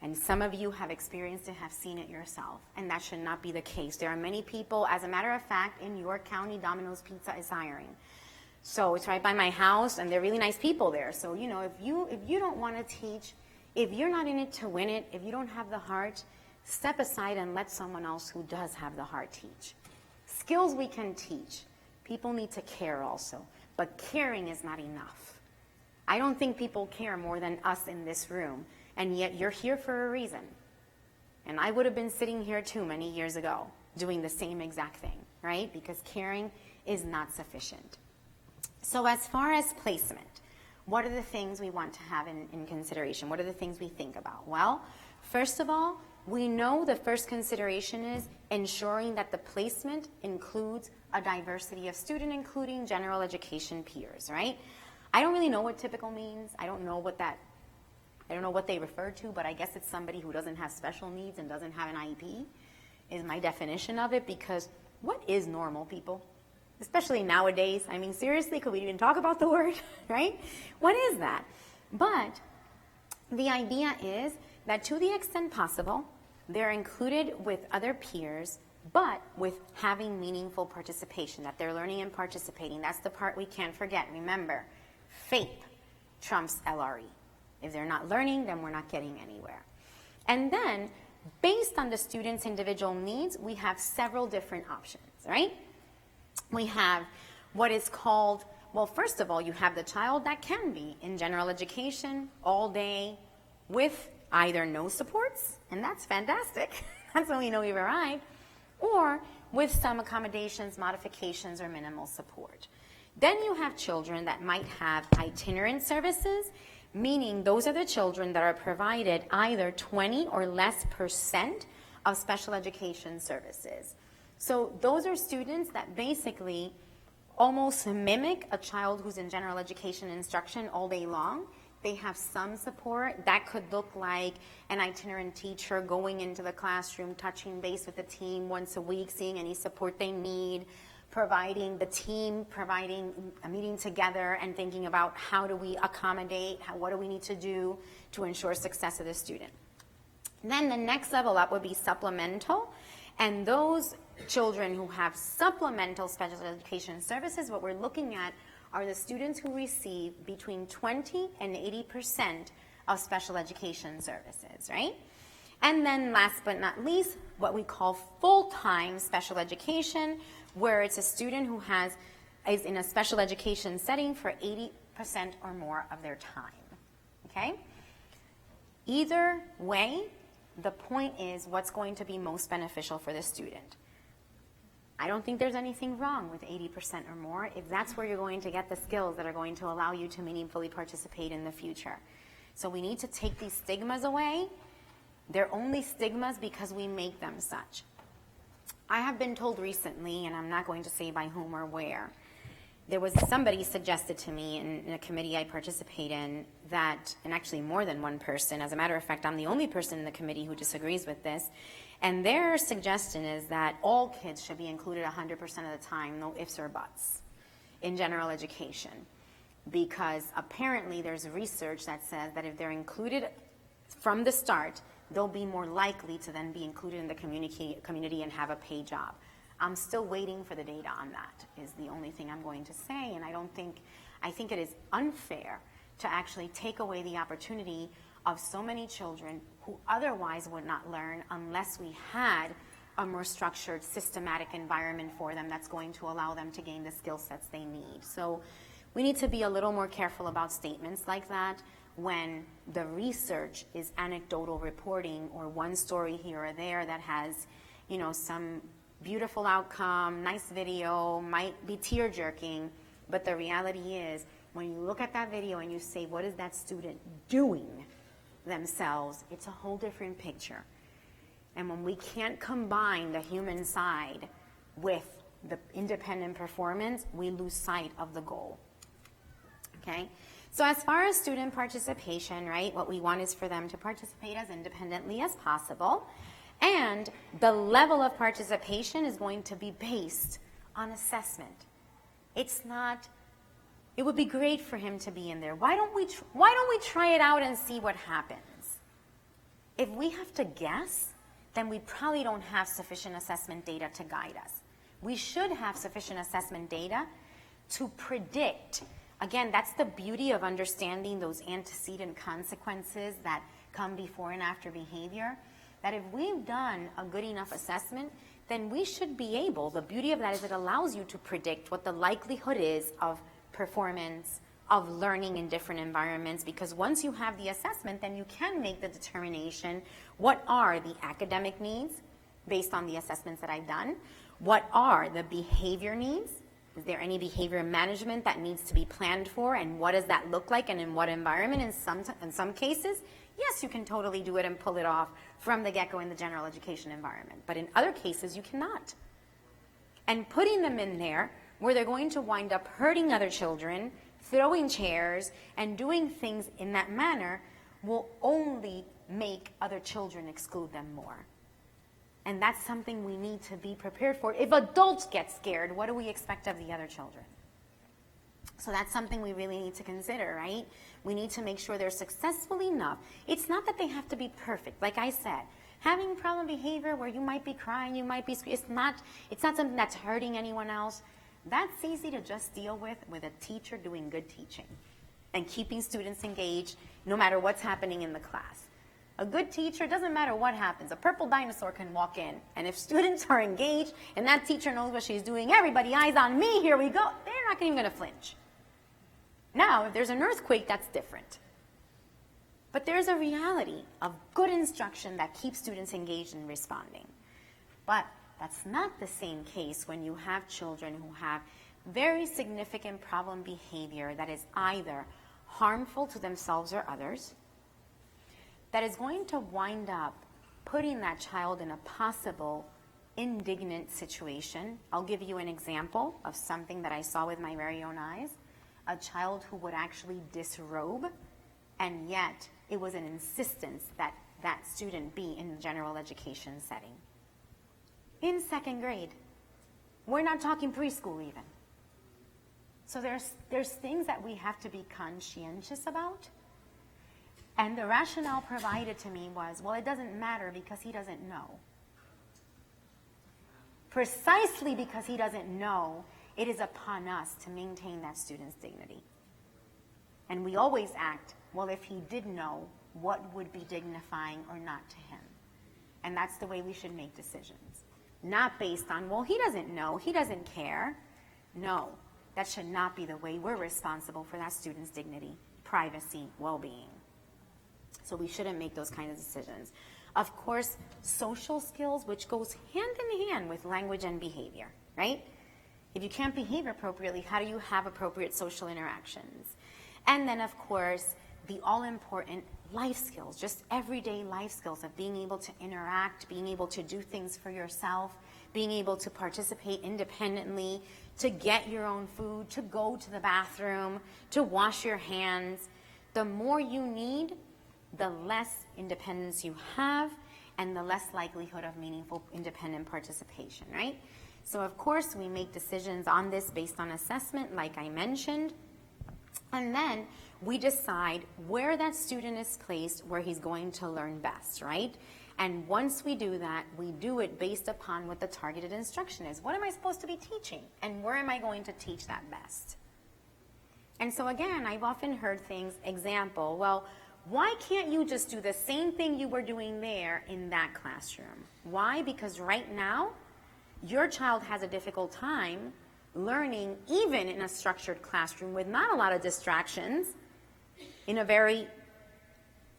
And some of you have experienced it, have seen it yourself, and that should not be the case. There are many people, as a matter of fact, in York County, Domino's Pizza is hiring. So it's right by my house, and they're really nice people there. So, if you don't want to teach, if you're not in it to win it, if you don't have the heart, step aside and let someone else who does have the heart teach. Skills we can teach. People need to care also, but caring is not enough. I don't think people care more than us in this room, and yet you're here for a reason. And I would have been sitting here too many years ago doing the same exact thing, right? Because caring is not sufficient. So as far as placement, what are the things we want to have in consideration? What are the things we think about? Well, first of all, we know the first consideration is ensuring that the placement includes a diversity of student, including general education peers, right? I don't really know what typical means. I don't know what they refer to, but I guess it's somebody who doesn't have special needs and doesn't have an IEP is my definition of it, because what is normal, people? Especially nowadays. I mean, seriously, could we even talk about the word, right? What is that? But the idea is that to the extent possible, they're included with other peers, but with having meaningful participation, that they're learning and participating. That's the part we can't forget. Remember, FAPE trumps LRE. If they're not learning, then we're not getting anywhere. And then, based on the student's individual needs, we have several different options, right? We have what is called, well, first of all, you have the child that can be in general education all day with either no supports, and that's fantastic. That's when we know we've arrived, or with some accommodations, modifications, or minimal support. Then you have children that might have itinerant services, meaning those are the children that are provided either 20 or less % of special education services. So those are students that basically almost mimic a child who's in general education instruction all day long. They have some support. That could look like an itinerant teacher going into the classroom, touching base with the team once a week, seeing any support they need, providing a meeting together and thinking about how do we accommodate, what do we need to do to ensure success of the student. Then the next level up would be supplemental, and those children who have supplemental special education services, what we're looking at are the students who receive between 20 and 80% of special education services, right? And then last but not least, what we call full-time special education, where it's a student who is in a special education setting for 80% or more of their time, okay? Either way, the point is what's going to be most beneficial for the student. I don't think there's anything wrong with 80% or more if that's where you're going to get the skills that are going to allow you to meaningfully participate in the future. So we need to take these stigmas away. They're only stigmas because we make them such. I have been told recently, and I'm not going to say by whom or where, there was somebody suggested to me in a committee I participate in that, and actually more than one person, as a matter of fact, I'm the only person in the committee who disagrees with this, and their suggestion is that all kids should be included 100% of the time, no ifs or buts, in general education. Because apparently there's research that says that if they're included from the start, they'll be more likely to then be included in the community and have a paid job. I'm still waiting for the data on that, is the only thing I'm going to say, and I think it is unfair to actually take away the opportunity of so many children who otherwise would not learn unless we had a more structured, systematic environment for them that's going to allow them to gain the skill sets they need. So we need to be a little more careful about statements like that when the research is anecdotal reporting or one story here or there that has, some beautiful outcome, nice video, might be tear-jerking, but the reality is when you look at that video and you say, what is that student doing themselves, it's a whole different picture. And when we can't combine the human side with the independent performance, we lose sight of the goal. Okay? So as far as student participation, right, what we want is for them to participate as independently as possible. And the level of participation is going to be based on assessment. It would be great for him to be in there. Why don't we try it out and see what happens? If we have to guess, then we probably don't have sufficient assessment data to guide us. We should have sufficient assessment data to predict. Again, that's the beauty of understanding those antecedent consequences that come before and after behavior, that if we've done a good enough assessment, then we should be able, the beauty of that is it allows you to predict what the likelihood is of performance, of learning in different environments, because once you have the assessment, then you can make the determination, what are the academic needs based on the assessments that I've done? What are the behavior needs? Is there any behavior management that needs to be planned for, and what does that look like and in what environment? In some cases, yes, you can totally do it and pull it off from the get-go in the general education environment, but in other cases, you cannot. And putting them in there where they're going to wind up hurting other children, throwing chairs, and doing things in that manner will only make other children exclude them more. And that's something we need to be prepared for. If adults get scared, what do we expect of the other children? So that's something we really need to consider, right? We need to make sure they're successful enough. It's not that they have to be perfect. Like I said, having problem behavior where you might be crying, you might be screaming, it's not something that's hurting anyone else. That's easy to just deal with a teacher doing good teaching and keeping students engaged no matter what's happening in the class. A good teacher, doesn't matter what happens. A purple dinosaur can walk in, and if students are engaged and that teacher knows what she's doing, everybody, eyes on me, here we go, they're not even going to flinch. Now, if there's an earthquake, that's different. But there's a reality of good instruction that keeps students engaged and responding. But that's not the same case when you have children who have very significant problem behavior that is either harmful to themselves or others, that is going to wind up putting that child in a possible indignant situation. I'll give you an example of something that I saw with my very own eyes. A child who would actually disrobe, and yet it was an insistence that that student be in the general education setting. In second grade. We're not talking preschool even. So there's things that we have to be conscientious about. And the rationale provided to me was, well, it doesn't matter because he doesn't know. Precisely because he doesn't know, it is upon us to maintain that student's dignity. And we always act, well, if he did know, what would be dignifying or not to him? And that's the way we should make decisions. Not based on, well, he doesn't know, he doesn't care. No, that should not be the way we're responsible for that student's dignity, privacy, well-being. So we shouldn't make those kinds of decisions. Of course, social skills, which goes hand in hand with language and behavior, right? If you can't behave appropriately, how do you have appropriate social interactions? And then, of course, the all-important life skills, just everyday life skills of being able to interact, being able to do things for yourself, being able to participate independently, to get your own food, to go to the bathroom, to wash your hands. The more you need, the less independence you have and the less likelihood of meaningful independent participation, right? So of course we make decisions on this based on assessment, like I mentioned, and then we decide where that student is placed, where he's going to learn best, right? And once we do that, we do it based upon what the targeted instruction is. What am I supposed to be teaching? And where am I going to teach that best? And so again, I've often heard things, example, well, why can't you just do the same thing you were doing there in that classroom? Why? Because right now, your child has a difficult time learning even in a structured classroom with not a lot of distractions in a very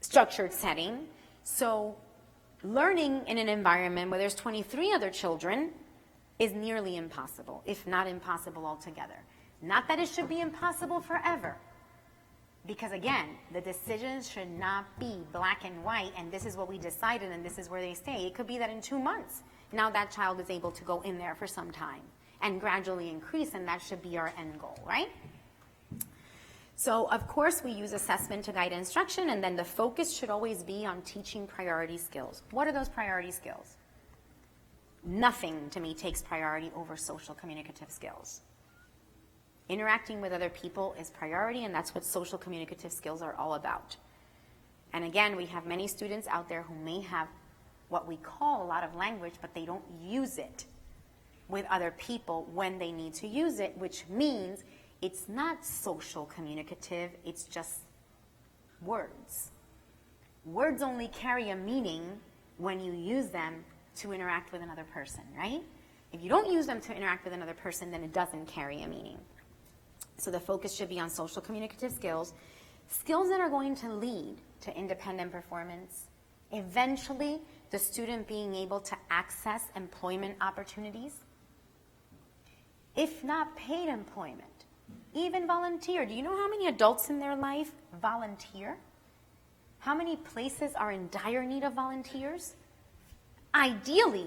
structured setting. So learning in an environment where there's 23 other children is nearly impossible, if not impossible altogether. Not that it should be impossible forever. Because again, the decisions should not be black and white, and this is what we decided and this is where they stay. It could be that in 2 months, now that child is able to go in there for some time and gradually increase, and that should be our end goal, right? So of course we use assessment to guide instruction, and then the focus should always be on teaching priority skills. What are those priority skills? Nothing to me takes priority over social communicative skills. Interacting with other people is priority, and that's what social communicative skills are all about. And again, we have many students out there who may have what we call a lot of language, but they don't use it with other people when they need to use it, which means it's not social communicative, it's just words. Words only carry a meaning when you use them to interact with another person, right? If you don't use them to interact with another person, then it doesn't carry a meaning. So the focus should be on social communicative skills, skills that are going to lead to independent performance, eventually the student being able to access employment opportunities, if not paid employment, even volunteer. Do you know how many adults in their life volunteer? How many places are in dire need of volunteers? Ideally,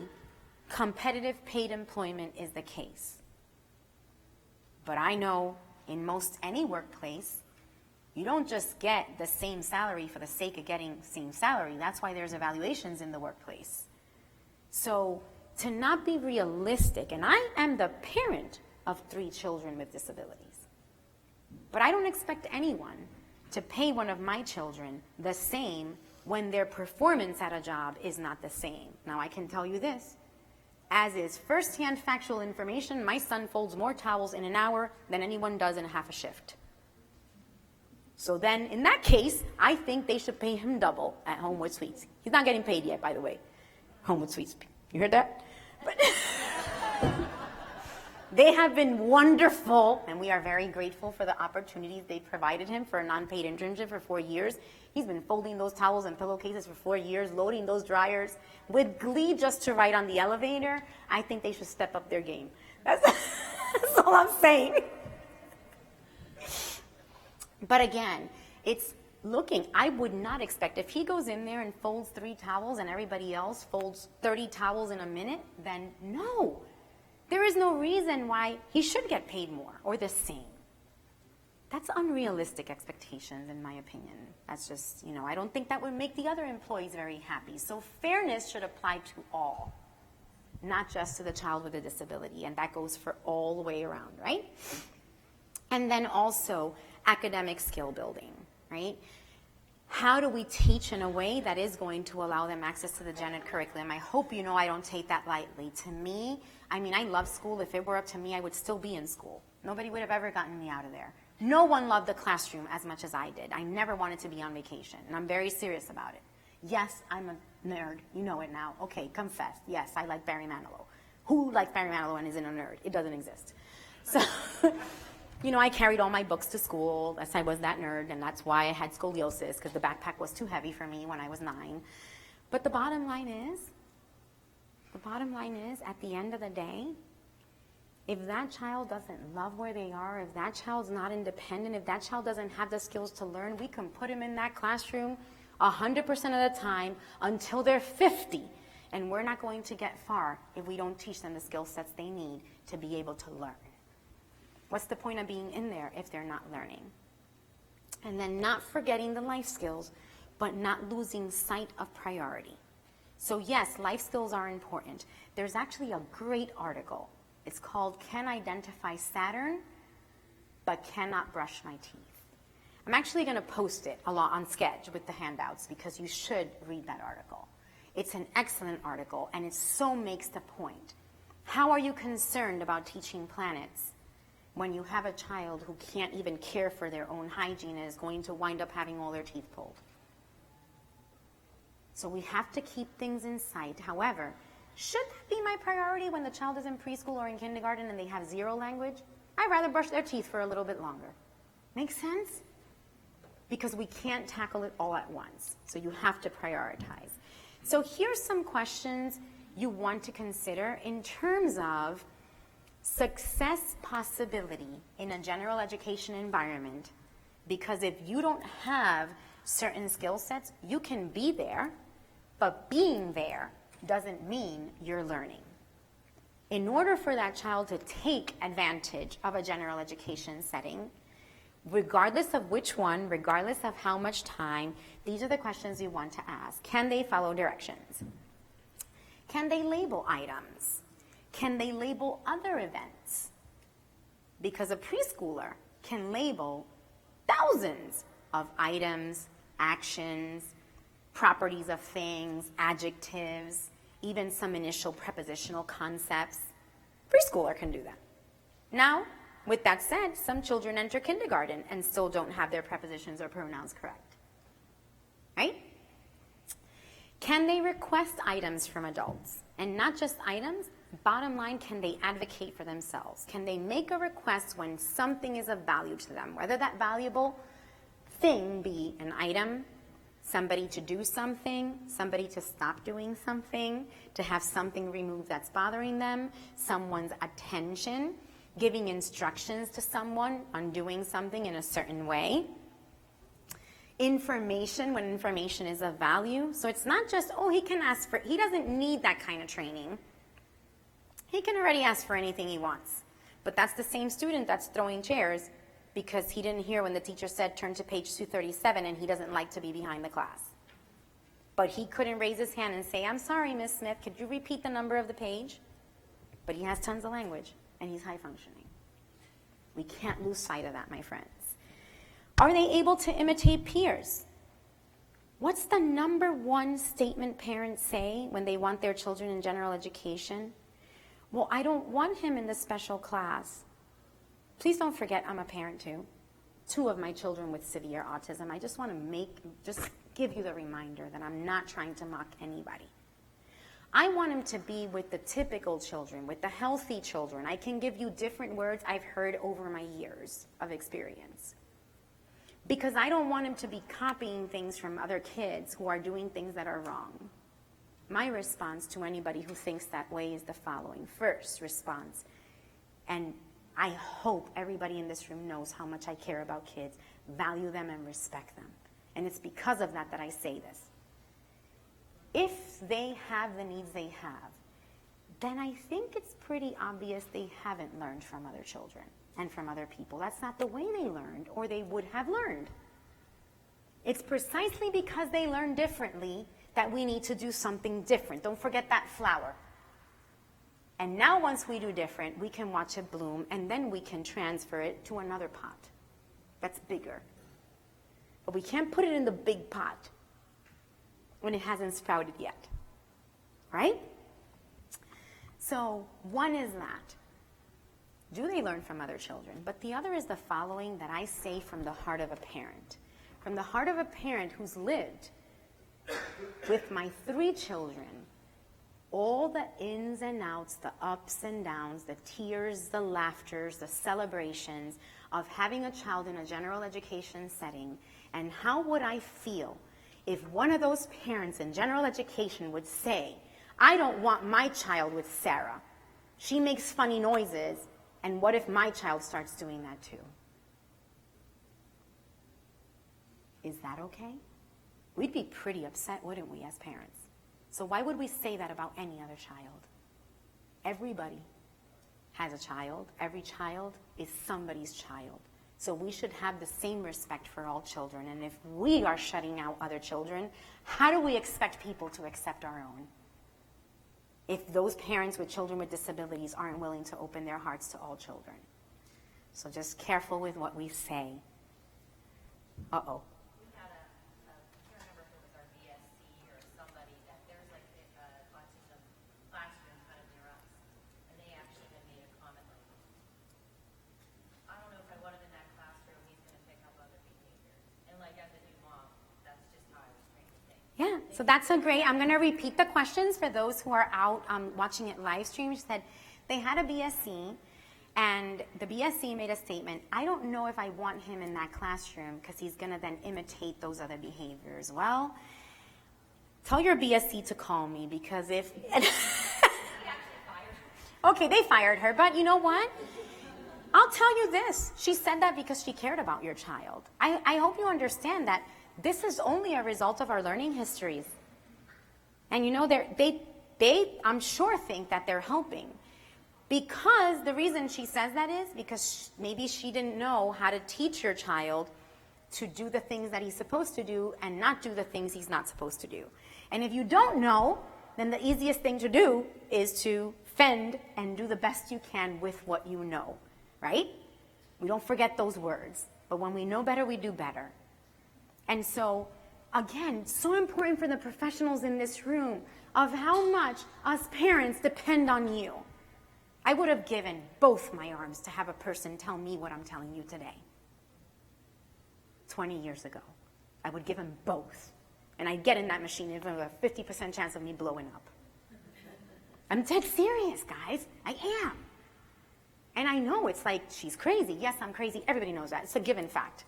competitive paid employment is the case. But I know in most any workplace, you don't just get the same salary for the sake of getting same salary. That's why there's evaluations in the workplace. So to not be realistic, and I am the parent of 3 children with disabilities, but I don't expect anyone to pay one of my children the same when their performance at a job is not the same. Now I can tell you this, as is firsthand factual information, my son folds more towels in an hour than anyone does in half a shift. So then, in that case, I think they should pay him double at Homewood Suites. He's not getting paid yet, by the way. Homewood Suites. You heard that? But they have been wonderful, and we are very grateful for the opportunities they provided him for a non-paid internship for 4 years. He's been folding those towels and pillowcases for 4 years, loading those dryers with glee just to ride on the elevator. I think they should step up their game. That's all I'm saying. But again, it's looking. I would not expect, if he goes in there and folds 3 towels and everybody else folds 30 towels in a minute, then no. There is no reason why he should get paid more or the same. That's unrealistic expectations, in my opinion. That's just, I don't think that would make the other employees very happy. So fairness should apply to all, not just to the child with a disability. And that goes for all the way around, right? And then also academic skill building, right? How do we teach in a way that is going to allow them access to the gen ed curriculum? I hope you know I don't take that lightly. To me, I love school. If it were up to me, I would still be in school. Nobody would have ever gotten me out of there. No one loved the classroom as much as I did. I never wanted to be on vacation, and I'm very serious about it. Yes, I'm a nerd. You know it now. Okay, confess. Yes, I like Barry Manilow. Who likes Barry Manilow and isn't a nerd? It doesn't exist. So, I carried all my books to school. Yes, I was that nerd, and that's why I had scoliosis, because the backpack was too heavy for me when I was 9. But the bottom line is, at the end of the day, If that child doesn't love where they are, if that child's not independent, if that child doesn't have the skills to learn, we can put them in that classroom 100% of the time until they're 50. And we're not going to get far if we don't teach them the skill sets they need to be able to learn. What's the point of being in there if they're not learning? And then not forgetting the life skills, but not losing sight of priority. So yes, life skills are important. There's actually a great article. It's called Can Identify Saturn, but Cannot Brush My Teeth. I'm actually going to post it on Sketch with the handouts because you should read that article. It's an excellent article, and it so makes the point. How are you concerned about teaching planets when you have a child who can't even care for their own hygiene and is going to wind up having all their teeth pulled? So we have to keep things in sight. However, should that be my priority when the child is in preschool or in kindergarten and they have zero language? I'd rather brush their teeth for a little bit longer. Make sense? Because we can't tackle it all at once. So you have to prioritize. So here's some questions you want to consider in terms of success possibility in a general education environment. Because if you don't have certain skill sets, you can be there, but being there doesn't mean you're learning. In order for that child to take advantage of a general education setting, regardless of which one, regardless of how much time, these are the questions you want to ask. Can they follow directions? Can they label items? Can they label other events? Because a preschooler can label thousands of items, actions, properties of things, adjectives, even some initial prepositional concepts. Preschooler can do that. Now, with that said, some children enter kindergarten and still don't have their prepositions or pronouns correct. Right? Can they request items from adults? And not just items, bottom line, can they advocate for themselves? Can they make a request when something is of value to them? Whether that valuable thing be an item, somebody to do something, somebody to stop doing something, to have something removed that's bothering them, someone's attention, giving instructions to someone on doing something in a certain way. Information, when information is of value. So it's not just, oh, he doesn't need that kind of training. He can already ask for anything he wants. But that's the same student that's throwing chairs because he didn't hear when the teacher said turn to page 237 and he doesn't like to be behind the class. But he couldn't raise his hand and say, I'm sorry, Miss Smith, could you repeat the number of the page? But he has tons of language and he's high functioning. We can't lose sight of that, my friends. Are they able to imitate peers? What's the number one statement parents say when they want their children in general education? Well, I don't want him in the special class. Please don't forget I'm a parent too. 2 of my children with severe autism. I just want to give you the reminder that I'm not trying to mock anybody. I want him to be with the typical children, with the healthy children. I can give you different words I've heard over my years of experience. Because I don't want him to be copying things from other kids who are doing things that are wrong. My response to anybody who thinks that way is the following. First response, and I hope everybody in this room knows how much I care about kids, value them and respect them. And it's because of that that I say this. If they have the needs they have, then I think it's pretty obvious they haven't learned from other children and from other people. That's not the way they learned, or they would have learned. It's precisely because they learn differently that we need to do something different. Don't forget that flower. And now once we do different, we can watch it bloom, and then we can transfer it to another pot that's bigger. But we can't put it in the big pot when it hasn't sprouted yet, right? So one is that. Do they learn from other children? But the other is the following that I say from the heart of a parent. From the heart of a parent who's lived with my 3 children, all the ins and outs, the ups and downs, the tears, the laughters, the celebrations of having a child in a general education setting, and how would I feel if one of those parents in general education would say, I don't want my child with Sarah. She makes funny noises And what if my child starts doing that too? Is that okay? We'd be pretty upset, wouldn't we, as parents? So why would we say that about any other child? Everybody has a child. Every child is somebody's child. So we should have the same respect for all children. And if we are shutting out other children, how do we expect people to accept our own? If those parents with children with disabilities aren't willing to open their hearts to all children. So just careful with what we say. Uh-oh. We had I can't remember if it was our BSC or somebody, that there's like an autism classroom kind of near us. And they actually had made a comment like, I don't know if I want him in that classroom, he's going to pick up other behaviors. And like as a new mom, that's just how I was trained to think. Yeah, so that's a great, I'm going to repeat the questions for those who are out watching it live stream. She said they had a BSC, and the BSC made a statement, I don't know if I want him in that classroom because he's going to then imitate those other behaviors. Well, tell your BSC to call me, because if... Okay, they fired her, but you know what? I'll tell you this. She said that because she cared about your child. I hope you understand that this is only a result of our learning histories. And you know, they I'm sure think that they're helping. Because the reason she says that is because maybe she didn't know how to teach your child to do the things that he's supposed to do and not do the things he's not supposed to do. And if you don't know, then the easiest thing to do is to fend and do the best you can with what you know, right? We don't forget those words. But when we know better, we do better. And so, again, so important for the professionals in this room of how much us parents depend on you. I would have given both my arms to have a person tell me what I'm telling you today. 20 years ago. I would give them both. And I'd get in that machine and have a 50% chance of me blowing up. I'm dead serious, guys. I am. And I know it's like, she's crazy. Yes, I'm crazy. Everybody knows that. It's a given fact.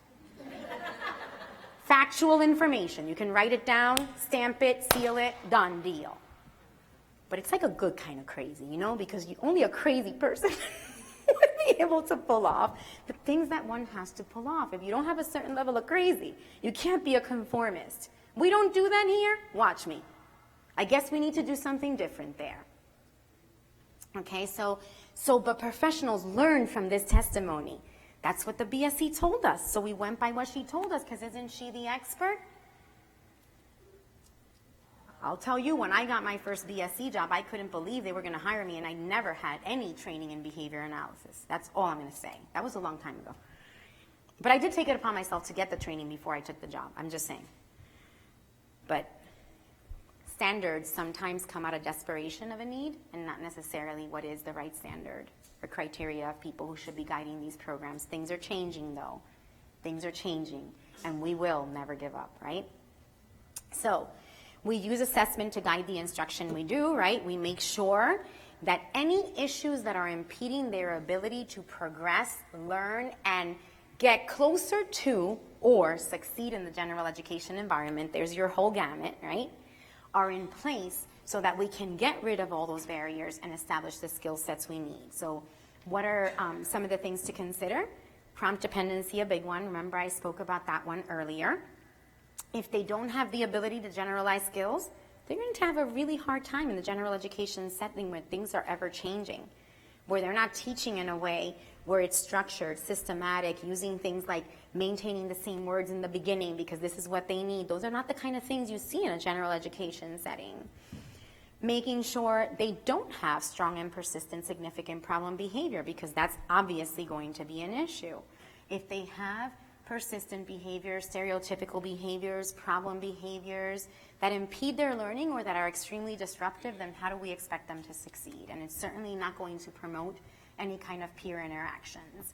Factual information. You can write it down, stamp it, seal it, done deal. But it's like a good kind of crazy, you know, because only a crazy person would be able to pull off the things that one has to pull off. If you don't have a certain level of crazy, you can't be a conformist. We don't do that here? Watch me. I guess we need to do something different there. Okay, but professionals learn from this testimony. That's what the BSC told us. So we went by what she told us, because isn't she the expert? I'll tell you, when I got my first BSc job, I couldn't believe they were going to hire me, and I never had any training in behavior analysis. That's all I'm going to say. That was a long time ago. But I did take it upon myself to get the training before I took the job. I'm just saying. But standards sometimes come out of desperation of a need and not necessarily what is the right standard or criteria of people who should be guiding these programs. Things are changing, though. Things are changing, and we will never give up, right? So we use assessment to guide the instruction we do, right? We make sure that any issues that are impeding their ability to progress, learn, and get closer to or succeed in the general education environment, there's your whole gamut, right, are in place so that we can get rid of all those barriers and establish the skill sets we need. So what are some of the things to consider? Prompt dependency, a big one. Remember, I spoke about that one earlier. If they don't have the ability to generalize skills, they're going to have a really hard time in the general education setting where things are ever changing, where they're not teaching in a way where it's structured, systematic, using things like maintaining the same words in the beginning because this is what they need. Those are not the kind of things you see in a general education setting. Making sure they don't have strong and persistent significant problem behavior, because that's obviously going to be an issue. If they have persistent behaviors, stereotypical behaviors, problem behaviors that impede their learning or that are extremely disruptive, then how do we expect them to succeed? And it's certainly not going to promote any kind of peer interactions.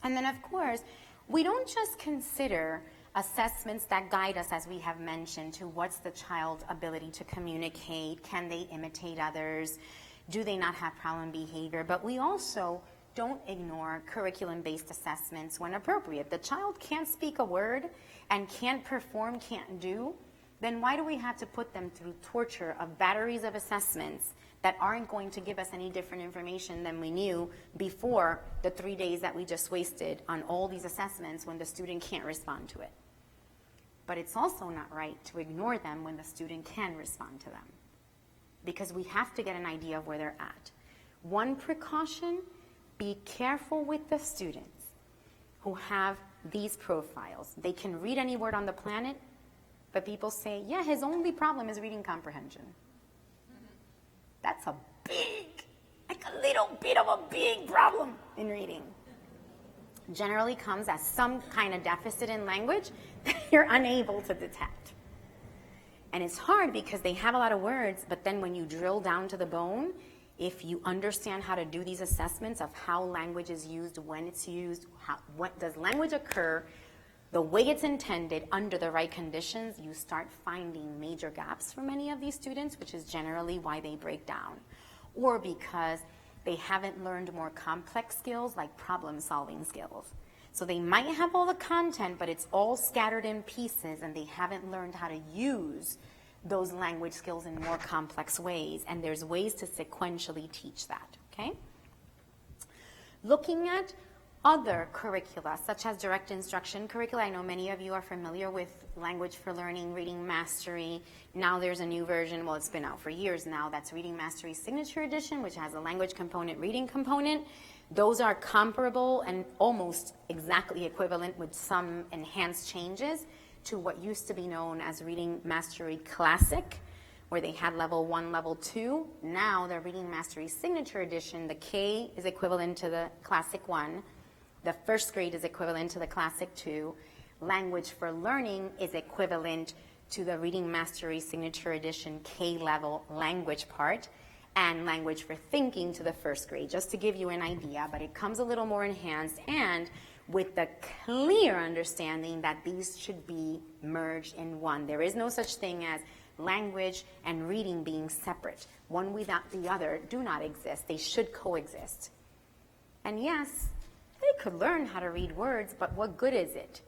And then, of course, we don't just consider assessments that guide us, as we have mentioned, to what's the child's ability to communicate, can they imitate others, do they not have problem behavior, but we also don't ignore curriculum-based assessments when appropriate. The child can't speak a word and can't perform, can't do, then why do we have to put them through torture of batteries of assessments that aren't going to give us any different information than we knew before the 3 days that we just wasted on all these assessments when the student can't respond to it? But it's also not right to ignore them when the student can respond to them, because we have to get an idea of where they're at. One precaution, be careful with the students who have these profiles. They can read any word on the planet, but people say, yeah, his only problem is reading comprehension. That's a big, like a little bit of a big problem in reading. Generally comes as some kind of deficit in language that you're unable to detect. And it's hard because they have a lot of words, but then when you drill down to the bone, if you understand how to do these assessments of how language is used, when it's used, what does language occur, the way it's intended under the right conditions, you start finding major gaps for many of these students, which is generally why they break down. Or because they haven't learned more complex skills like problem-solving skills. So they might have all the content, but it's all scattered in pieces, and they haven't learned how to use those language skills in more complex ways. And there's ways to sequentially teach that, okay? Looking at other curricula, such as direct instruction curricula. I know many of you are familiar with Language for Learning, Reading Mastery. Now there's a new version, well, it's been out for years now, that's Reading Mastery Signature Edition, which has a language component, reading component. Those are comparable and almost exactly equivalent with some enhanced changes to what used to be known as Reading Mastery Classic, where they had level 1, level 2. Now the Reading Mastery Signature Edition, the K is equivalent to the Classic 1. The first grade is equivalent to the Classic 2. Language for Learning is equivalent to the Reading Mastery Signature Edition K-level language part, and Language for Thinking to the first grade, just to give you an idea, but it comes a little more enhanced and with the clear understanding that these should be merged in one. There is no such thing as language and reading being separate. One without the other do not exist. They should coexist. And yes, they could learn how to read words, but what good is it?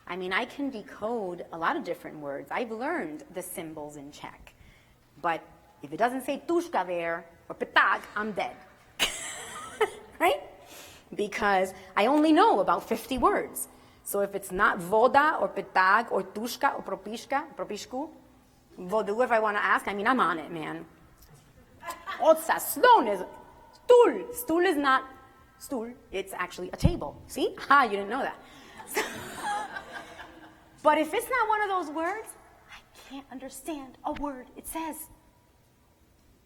I mean, I can decode a lot of different words. I've learned the symbols in Czech. But if it doesn't say tushka there or petag, I'm dead. Right? Because I only know about 50 words. So if it's not voda or petag or tushka or propishku, vodu if I want to ask, I mean, I'm on it, man. Otsa, stone is stool. Stool is not stool, it's actually a table. See? Ha, you didn't know that. But if it's not one of those words, I can't understand a word it says.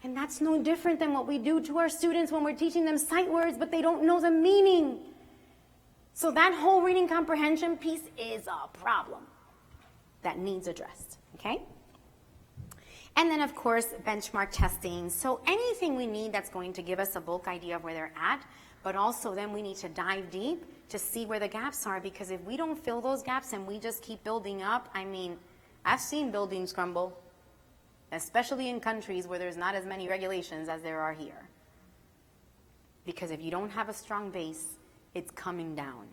And that's no different than what we do to our students when we're teaching them sight words, but they don't know the meaning. So that whole reading comprehension piece is a problem that needs addressed, okay? And then, of course, benchmark testing. So anything we need that's going to give us a bulk idea of where they're at, but also then we need to dive deep to see where the gaps are, because if we don't fill those gaps and we just keep building up, I mean, I've seen buildings crumble, especially in countries where there's not as many regulations as there are here. Because if you don't have a strong base, it's coming down,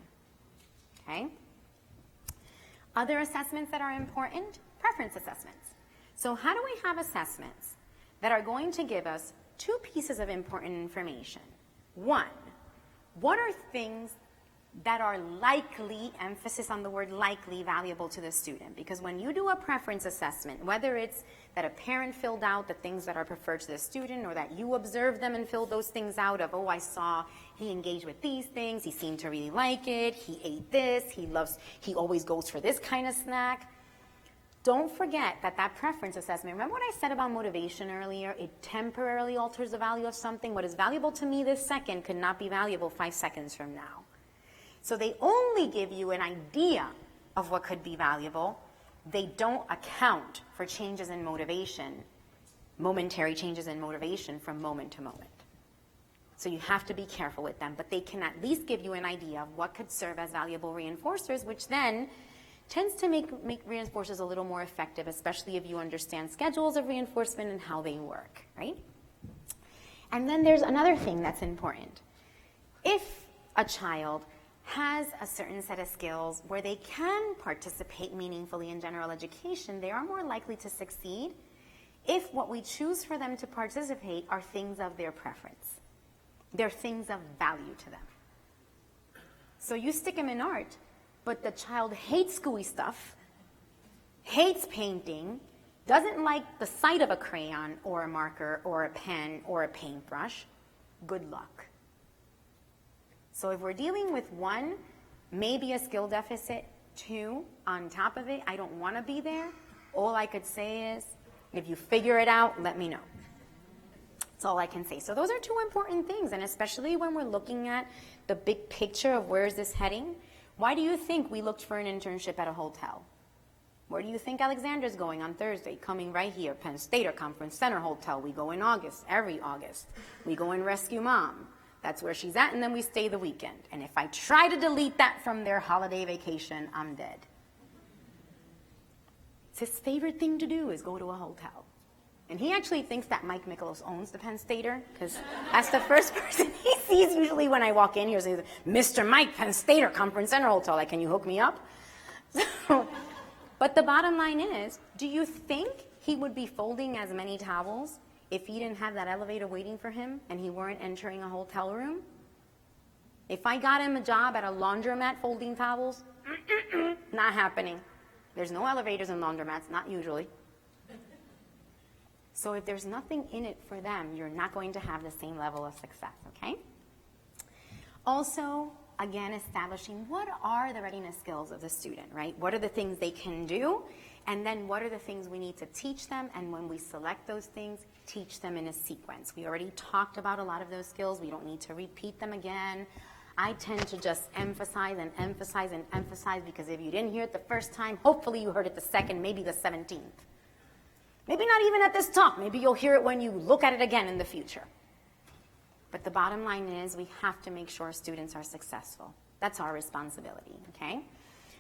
okay? Other assessments that are important, preference assessments. So how do we have assessments that are going to give us two pieces of important information? One, what are things that are likely, emphasis on the word likely, valuable to the student? Because when you do a preference assessment, whether it's that a parent filled out the things that are preferred to the student, or that you observed them and filled those things out of, oh, I saw he engaged with these things, he seemed to really like it, he ate this, he always goes for this kind of snack. Don't forget that that preference assessment, remember what I said about motivation earlier? It temporarily alters the value of something. What is valuable to me this second could not be valuable 5 seconds from now. So they only give you an idea of what could be valuable. They don't account for changes in motivation, momentary changes in motivation from moment to moment. So you have to be careful with them, but they can at least give you an idea of what could serve as valuable reinforcers, which then tends to make reinforcers a little more effective, especially if you understand schedules of reinforcement and how they work, right? And then there's another thing that's important. If a child has a certain set of skills where they can participate meaningfully in general education, they are more likely to succeed if what we choose for them to participate are things of their preference. They're things of value to them. So you stick them in art, but the child hates gooey stuff, hates painting, doesn't like the sight of a crayon or a marker or a pen or a paintbrush, good luck. So if we're dealing with one, maybe a skill deficit, two, on top of it, I don't want to be there, all I could say is, if you figure it out, let me know. That's all I can say. So those are two important things, and especially when we're looking at the big picture of where is this heading. Why do you think we looked for an internship at a hotel? Where do you think Alexandra's going on Thursday? Coming right here, Penn State or Conference Center Hotel. We go in August, every August. We go and rescue mom. That's where she's at, and then we stay the weekend. And if I try to delete that from their holiday vacation, I'm dead. It's his favorite thing to do is go to a hotel. And he actually thinks that Mike Mikolos owns the Penn Stater, because that's the first person he sees usually when I walk in here. Says, Mr. Mike, Penn Stater, Conference Center Hotel, like, can you hook me up? But the bottom line is, do you think he would be folding as many towels if he didn't have that elevator waiting for him and he weren't entering a hotel room? If I got him a job at a laundromat folding towels, not happening. There's no elevators in laundromats, not usually. So if there's nothing in it for them, you're not going to have the same level of success, okay? Also, again, establishing what are the readiness skills of the student, right? What are the things they can do? And then what are the things we need to teach them? And when we select those things, teach them in a sequence. We already talked about a lot of those skills. We don't need to repeat them again. I tend to just emphasize and emphasize and emphasize, because if you didn't hear it the first time, hopefully you heard it the second, maybe the 17th. Maybe not even at this talk. Maybe you'll hear it when you look at it again in the future. But the bottom line is we have to make sure students are successful. That's our responsibility, okay?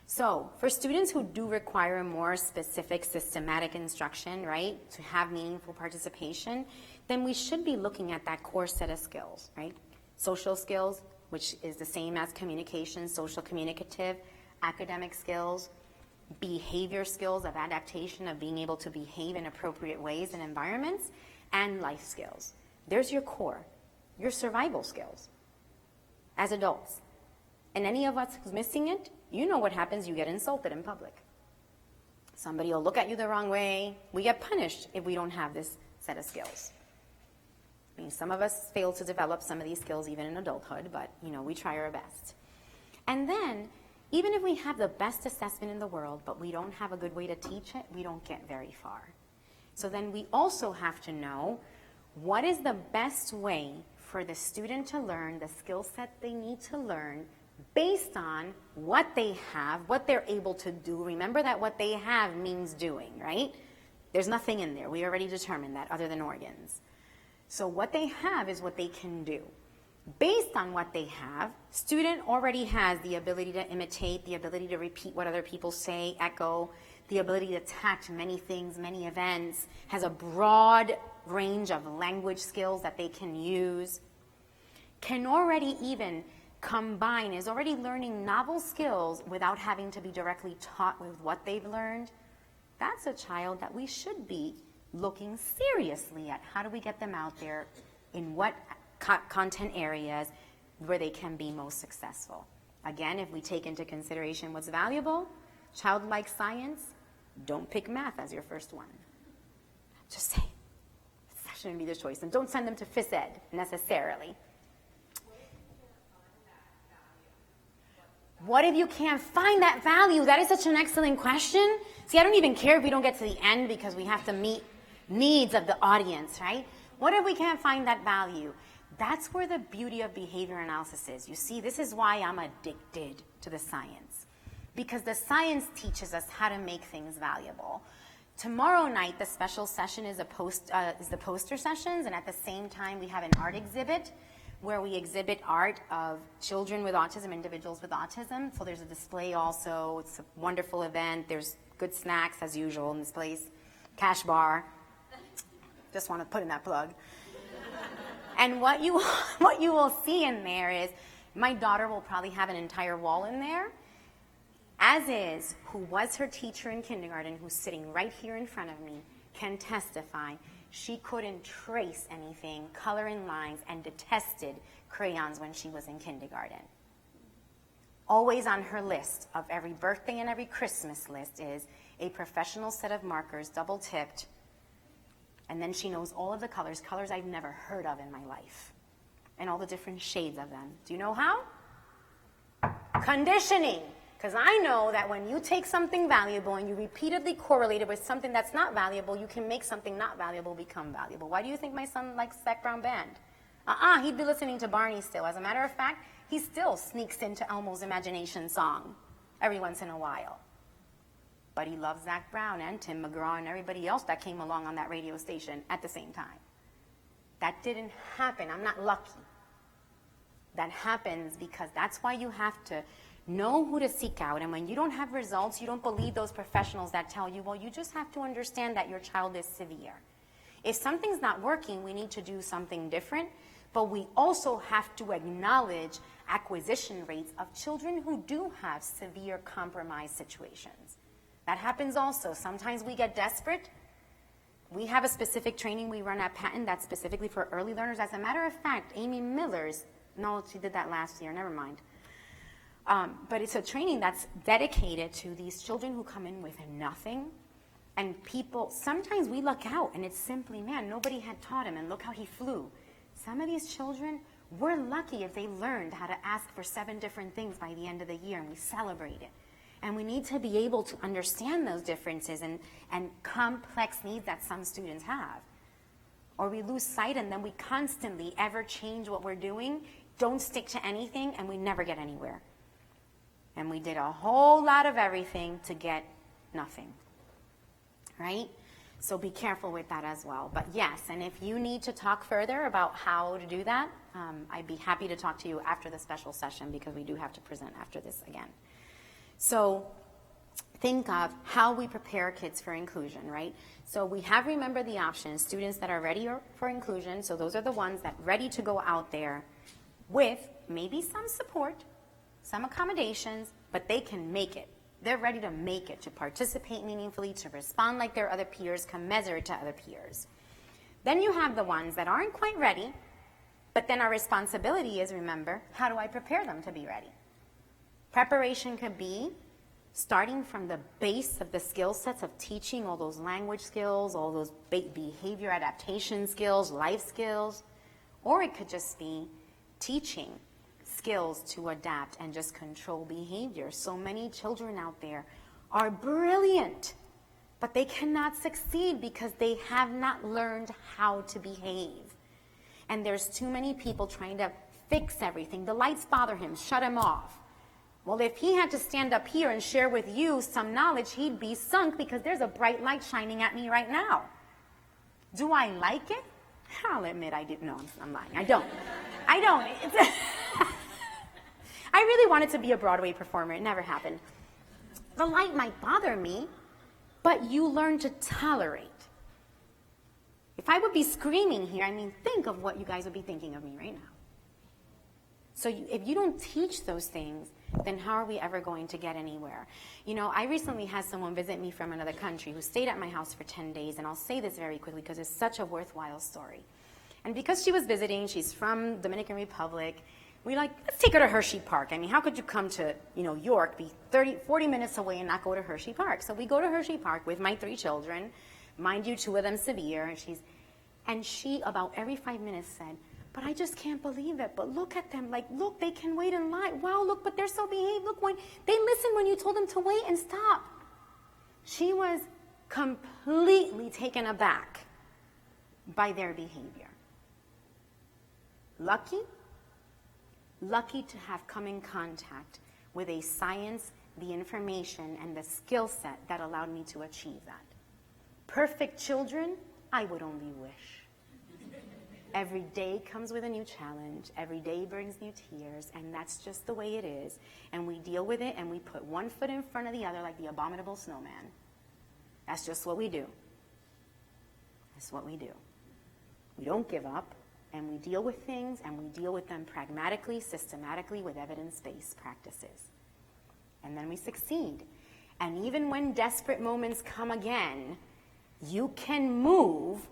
So for students who do require more specific systematic instruction, right, to have meaningful participation, then we should be looking at that core set of skills, right? Social skills, which is the same as communication, social communicative, academic skills, behavior skills of adaptation, of being able to behave in appropriate ways and environments, and life skills. There's your core, your survival skills as adults. And any of us who's missing it, you know what happens, you get insulted in public. Somebody will look at you the wrong way. We get punished if we don't have this set of skills. I mean, some of us fail to develop some of these skills even in adulthood, but we try our best. And then, even if we have the best assessment in the world, but we don't have a good way to teach it, we don't get very far. So then we also have to know what is the best way for the student to learn the skill set they need to learn based on what they have, what they're able to do. Remember that what they have means doing, right? There's nothing in there. We already determined that other than organs. So what they have is what they can do. Based on what they have, student already has the ability to imitate, the ability to repeat what other people say, echo, the ability to attach many things, many events, has a broad range of language skills that they can use, can already even combine, is already learning novel skills without having to be directly taught with what they've learned. That's a child that we should be looking seriously at. How do we get them out there in what content areas where they can be most successful? Again, if we take into consideration what's valuable, childlike science, don't pick math as your first one. Just say, that shouldn't be the choice. And don't send them to phys ed necessarily. What if you can't find that value? That is such an excellent question. See, I don't even care if we don't get to the end because we have to meet needs of the audience, right? What if we can't find that value? That's where the beauty of behavior analysis is. You see, this is why I'm addicted to the science, because the science teaches us how to make things valuable. Tomorrow night, the special session is the poster sessions, and at the same time, we have an art exhibit where we exhibit art of children with autism, individuals with autism. So there's a display also. It's a wonderful event. There's good snacks, as usual, in this place. Cash bar. Just want to put in that plug. And what you will see in there is My daughter will probably have an entire wall in there, as is, who was her teacher in kindergarten, who's sitting right here in front of me, can testify. She couldn't trace anything, color in lines, and detested crayons when she was in kindergarten. Always on her list of every birthday and every Christmas list is a professional set of markers, double-tipped, and then she knows all of the colors I've never heard of in my life, and all the different shades of them. Do you know how? Conditioning. Because I know that when you take something valuable and you repeatedly correlate it with something that's not valuable, you can make something not valuable become valuable. Why do you think my son likes Zac Brown Band? He'd be listening to Barney still. As a matter of fact, he still sneaks into Elmo's Imagination song every once in a while. But he loves Zac Brown and Tim McGraw and everybody else that came along on that radio station at the same time. That didn't happen. I'm not lucky. That happens because that's why you have to know who to seek out. And when you don't have results, you don't believe those professionals that tell you, well, you just have to understand that your child is severe. If something's not working, we need to do something different. But we also have to acknowledge acquisition rates of children who do have severe compromised situations. That happens also. Sometimes we get desperate. We have a specific training we run at Patton that's specifically for early learners. As a matter of fact, Amy Miller's, no, she did that last year, never mind. But it's a training that's dedicated to these children who come in with nothing. And people, sometimes we luck out, and it's simply, man, nobody had taught him, and look how he flew. Some of these children, we're lucky if they learned how to ask for 7 different things by the end of the year, and we celebrate it. And we need to be able to understand those differences and complex needs that some students have. Or we lose sight, and then we constantly ever change what we're doing, don't stick to anything, and we never get anywhere. And we did a whole lot of everything to get nothing, right? So be careful with that as well. But yes, and if you need to talk further about how to do that, I'd be happy to talk to you after the special session because we do have to present after this again. So think of how we prepare kids for inclusion, right? So we have, remember, the options, students that are ready for inclusion. So those are the ones that are ready to go out there with maybe some support, some accommodations, but they can make it. They're ready to make it, to participate meaningfully, to respond like their other peers, commensurate to other peers. Then you have the ones that aren't quite ready, but then our responsibility is, remember, how do I prepare them to be ready? Preparation could be starting from the base of the skill sets of teaching, all those language skills, all those behavior adaptation skills, life skills, or it could just be teaching skills to adapt and just control behavior. So many children out there are brilliant, but they cannot succeed because they have not learned how to behave. And there's too many people trying to fix everything. The lights bother him, shut him off. Well, if he had to stand up here and share with you some knowledge, he'd be sunk because there's a bright light shining at me right now. Do I like it? I'll admit I didn't. No, I'm lying. I don't. I really wanted to be a Broadway performer. It never happened. The light might bother me, but you learn to tolerate. If I would be screaming here, think of what you guys would be thinking of me right now. So if you don't teach those things, then how are we ever going to get anywhere? You know, I recently had someone visit me from another country who stayed at my house for 10 days, and I'll say this very quickly because it's such a worthwhile story. And because she was visiting, she's from Dominican Republic, let's take her to Hershey Park. How could you come to, York, be 40 minutes away and not go to Hershey Park? So we go to Hershey Park with my 3 children, mind you, 2 of them severe, and she about every 5 minutes said, but I just can't believe it. But look at them. Look, they can wait in line. Wow, look, but they're so behaved. Look, they listen when you told them to wait and stop. She was completely taken aback by their behavior. Lucky to have come in contact with a science, the information, and the skill set that allowed me to achieve that. Perfect children, I would only wish. Every day comes with a new challenge. Every day brings new tears, and that's just the way it is. And we deal with it, and we put one foot in front of the other like the abominable snowman. That's just what we do. That's what we do. We don't give up, And we deal with things, and we deal with them pragmatically, systematically, with evidence-based practices. And then we succeed. And even when desperate moments come again, you can move.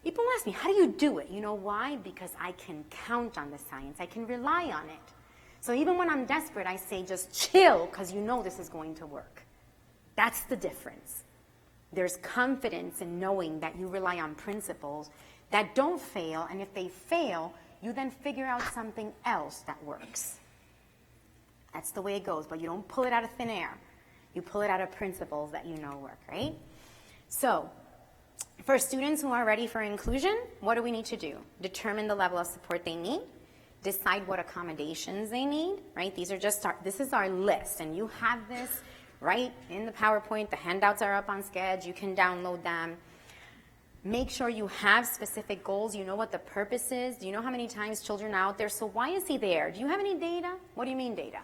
People ask me, how do you do it? You know why? Because I can count on the science. I can rely on it. So even when I'm desperate, I say just chill, because you know this is going to work. That's the difference. There's confidence in knowing that you rely on principles that don't fail, and if they fail, you then figure out something else that works. That's the way it goes, but you don't pull it out of thin air. You pull it out of principles that you know work, right? So, for students who are ready for inclusion, what do we need to do? Determine the level of support they need, decide what accommodations they need, right? This is our list, and you have this right in the PowerPoint. The handouts are up on Sketch. You can download them. Make sure you have specific goals. You know what the purpose is. Do you know how many times children are out there? So why is he there? Do you have any data? What do you mean data?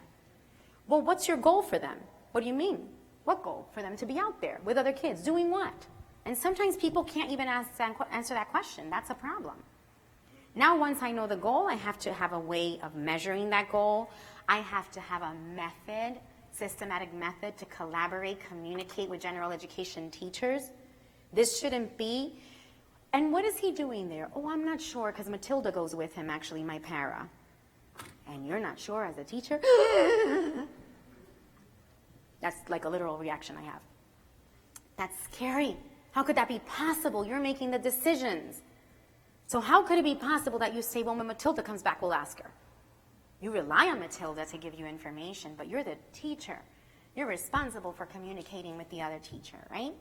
Well, what's your goal for them? What do you mean? What goal? For them to be out there with other kids. Doing what? And sometimes people can't even answer that question. That's a problem. Now, once I know the goal, I have to have a way of measuring that goal. I have to have a method, systematic method to collaborate, communicate with general education teachers. This shouldn't be, and what is he doing there? Oh, I'm not sure, because Matilda goes with him, actually, my para. And you're not sure as a teacher? That's like a literal reaction I have. That's scary. How could that be possible? You're making the decisions. So how could it be possible that you say, well, when Matilda comes back, we'll ask her? You rely on Matilda to give you information, but you're the teacher. You're responsible for communicating with the other teacher, right?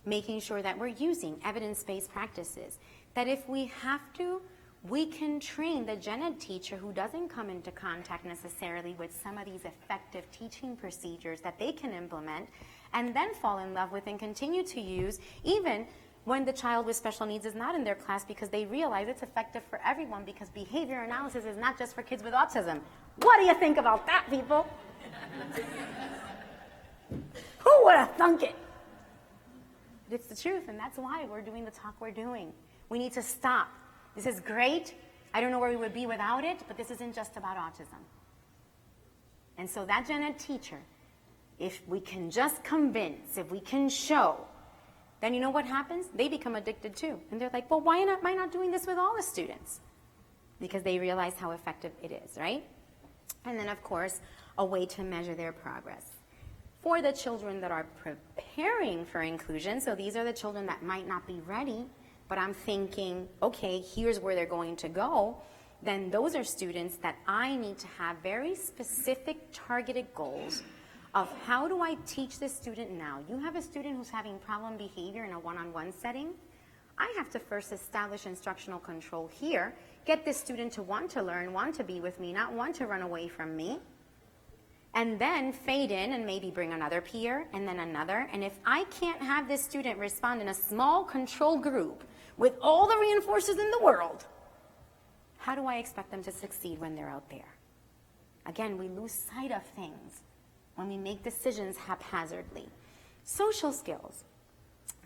Making sure that we're using evidence-based practices, that if we have to, we can train the gen ed teacher who doesn't come into contact necessarily with some of these effective teaching procedures that they can implement and then fall in love with and continue to use even when the child with special needs is not in their class, because they realize it's effective for everyone, because behavior analysis is not just for kids with autism. What do you think about that, people? Who would have thunk it? It's the truth, and that's why we're doing the talk we're doing. We need to stop. This is great. I don't know where we would be without it, but this isn't just about autism. And so that gen ed teacher, if we can just convince, if we can show, then you know what happens? They become addicted too. And they're like, well, why am I not doing this with all the students? Because they realize how effective it is, right? And then, of course, a way to measure their progress. For the children that are preparing for inclusion, so these are the children that might not be ready, but I'm thinking, okay, here's where they're going to go, then those are students that I need to have very specific targeted goals of how do I teach this student now. You have a student who's having problem behavior in a one-on-one setting. I have to first establish instructional control here, get this student to want to learn, want to be with me, not want to run away from me, and then fade in and maybe bring another peer and then another. And if I can't have this student respond in a small control group with all the reinforcers in the world, how do I expect them to succeed when they're out there? Again, we lose sight of things when we make decisions haphazardly. Social skills.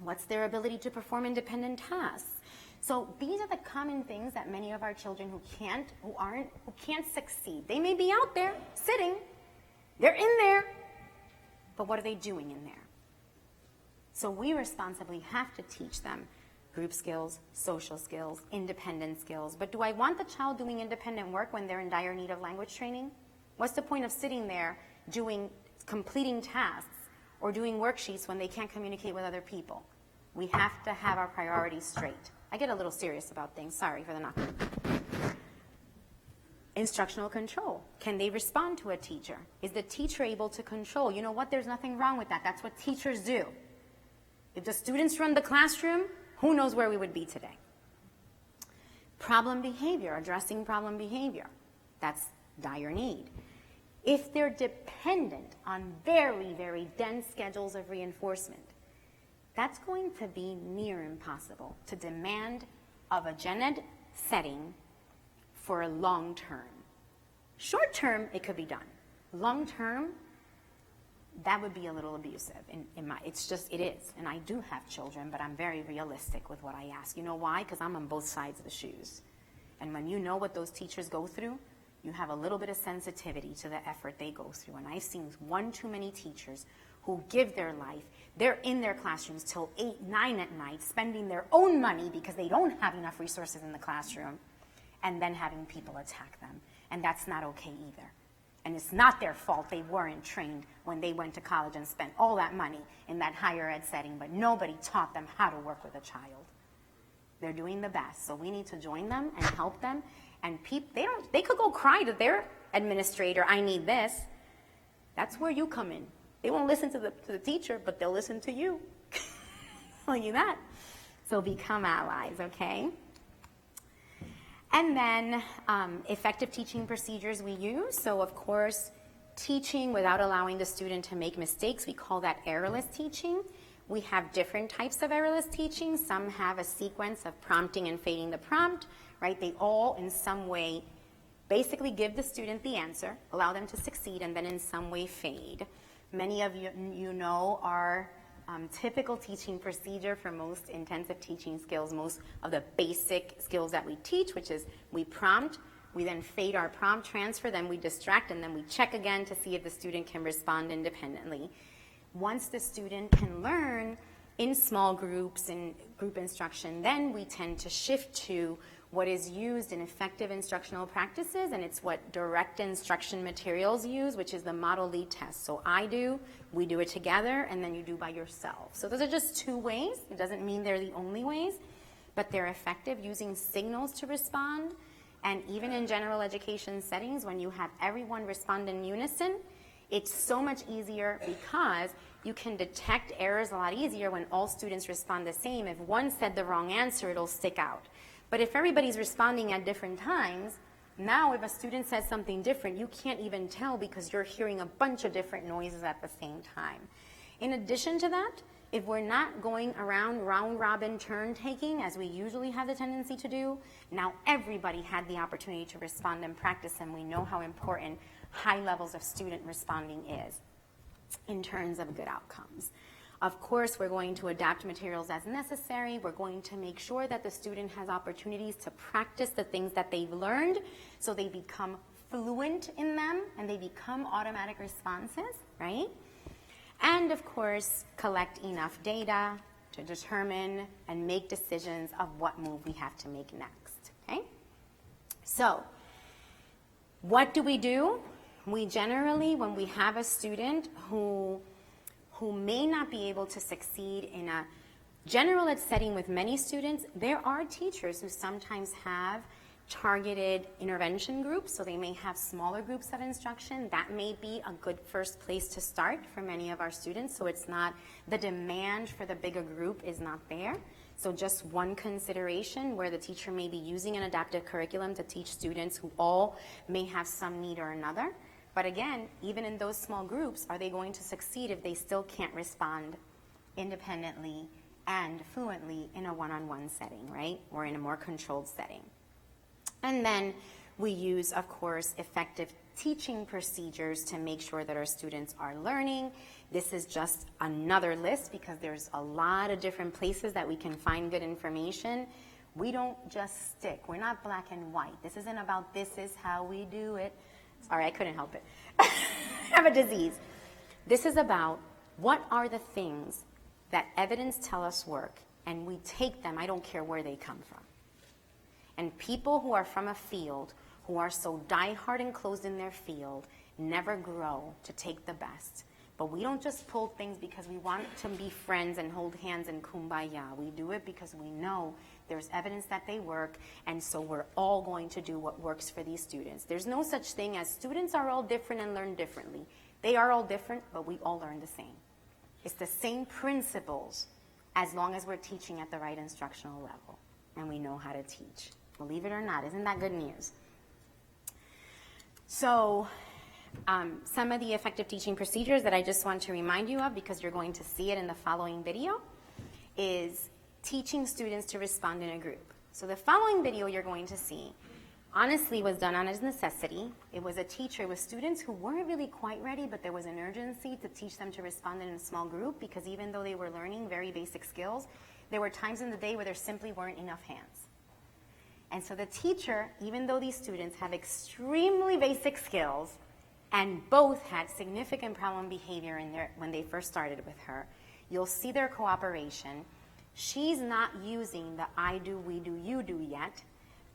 What's their ability to perform independent tasks? So these are the common things that many of our children who can't succeed. They may be out there sitting, they're in there, but what are they doing in there? So we responsibly have to teach them group skills, social skills, independent skills. But do I want the child doing independent work when they're in dire need of language training? What's the point of sitting there completing tasks or doing worksheets when they can't communicate with other people? We have to have our priorities straight. I get a little serious about things. Sorry for the knock. Instructional control. Can they respond to a teacher? Is the teacher able to control? You know what? There's nothing wrong with that. That's what teachers do. If the students run the classroom, who knows where we would be today? Problem behavior, addressing problem behavior. That's dire need. If they're dependent on very, very dense schedules of reinforcement, that's going to be near impossible to demand of a gen ed setting for a long term. Short term, it could be done. Long term, that would be a little abusive. It is. And I do have children, but I'm very realistic with what I ask. You know why? Because I'm on both sides of the shoes. And when you know what those teachers go through, you have a little bit of sensitivity to the effort they go through. And I've seen one too many teachers who give their life. They're in their classrooms till 8, 9 at night, spending their own money because they don't have enough resources in the classroom, and then having people attack them. And that's not okay either. And it's not their fault they weren't trained when they went to college and spent all that money in that higher ed setting, but nobody taught them how to work with a child. They're doing the best, so we need to join them and help them. And they could go cry to their administrator, I need this. That's where you come in. They won't listen to the teacher, but they'll listen to you. Tell you that. So become allies, okay? And then effective teaching procedures we use. So of course, teaching without allowing the student to make mistakes, we call that errorless teaching. We have different types of errorless teaching. Some have a sequence of prompting and fading the prompt, right? They all in some way basically give the student the answer, allow them to succeed, and then in some way fade. Many of you know our typical teaching procedure for most intensive teaching skills, most of the basic skills that we teach, which is we prompt, we then fade our prompt, transfer, then we distract, and then we check again to see if the student can respond independently. Once the student can learn in small groups and group instruction, then we tend to shift to what is used in effective instructional practices, and it's what direct instruction materials use, which is the model lead test. So we do it together, and then you do by yourself. So those are just two ways. It doesn't mean they're the only ways, but they're effective using signals to respond. And even in general education settings, when you have everyone respond in unison, it's so much easier because you can detect errors a lot easier when all students respond the same. If one said the wrong answer, it'll stick out. But if everybody's responding at different times, now if a student says something different, you can't even tell because you're hearing a bunch of different noises at the same time. In addition to that, if we're not going around round robin turn taking, as we usually have the tendency to do, now everybody had the opportunity to respond and practice, and we know how important high levels of student responding is in terms of good outcomes. Of course, we're going to adapt materials as necessary. We're going to make sure that the student has opportunities to practice the things that they've learned so they become fluent in them and they become automatic responses, right? And of course, collect enough data to determine and make decisions of what move we have to make next, okay? So, what do? We generally, when we have a student who may not be able to succeed in a general ed setting with many students, there are teachers who sometimes have targeted intervention groups, so they may have smaller groups of instruction. That may be a good first place to start for many of our students, so it's not, the demand for the bigger group is not there. So just one consideration where the teacher may be using an adaptive curriculum to teach students who all may have some need or another. But again, even in those small groups, are they going to succeed if they still can't respond independently and fluently in a one-on-one setting, right? Or in a more controlled setting. And then we use, of course, effective teaching procedures to make sure that our students are learning. This is just another list because there's a lot of different places that we can find good information. We don't just stick. We're not black and white. This isn't about this is how we do it. Sorry, I couldn't help it. I have a disease. This is about what are the things that evidence tell us work, and we take them, I don't care where they come from. And people who are from a field, who are so diehard and closed in their field, never grow to take the best. But we don't just pull things because we want to be friends and hold hands and kumbaya. We do it because we know there's evidence that they work, and so we're all going to do what works for these students. There's no such thing as students are all different and learn differently. They are all different, but we all learn the same. It's the same principles as long as we're teaching at the right instructional level and we know how to teach. Believe it or not, isn't that good news? So some of the effective teaching procedures that I just want to remind you of, because you're going to see it in the following video, is teaching students to respond in a group. So the following video you're going to see honestly was done on as necessity. It was a teacher with students who weren't really quite ready, but there was an urgency to teach them to respond in a small group, because even though they were learning very basic skills, there were times in the day where there simply weren't enough hands. And so the teacher, even though these students have extremely basic skills and both had significant problem behavior when they first started with her, you'll see their cooperation. She's not using the I do, we do, you do yet,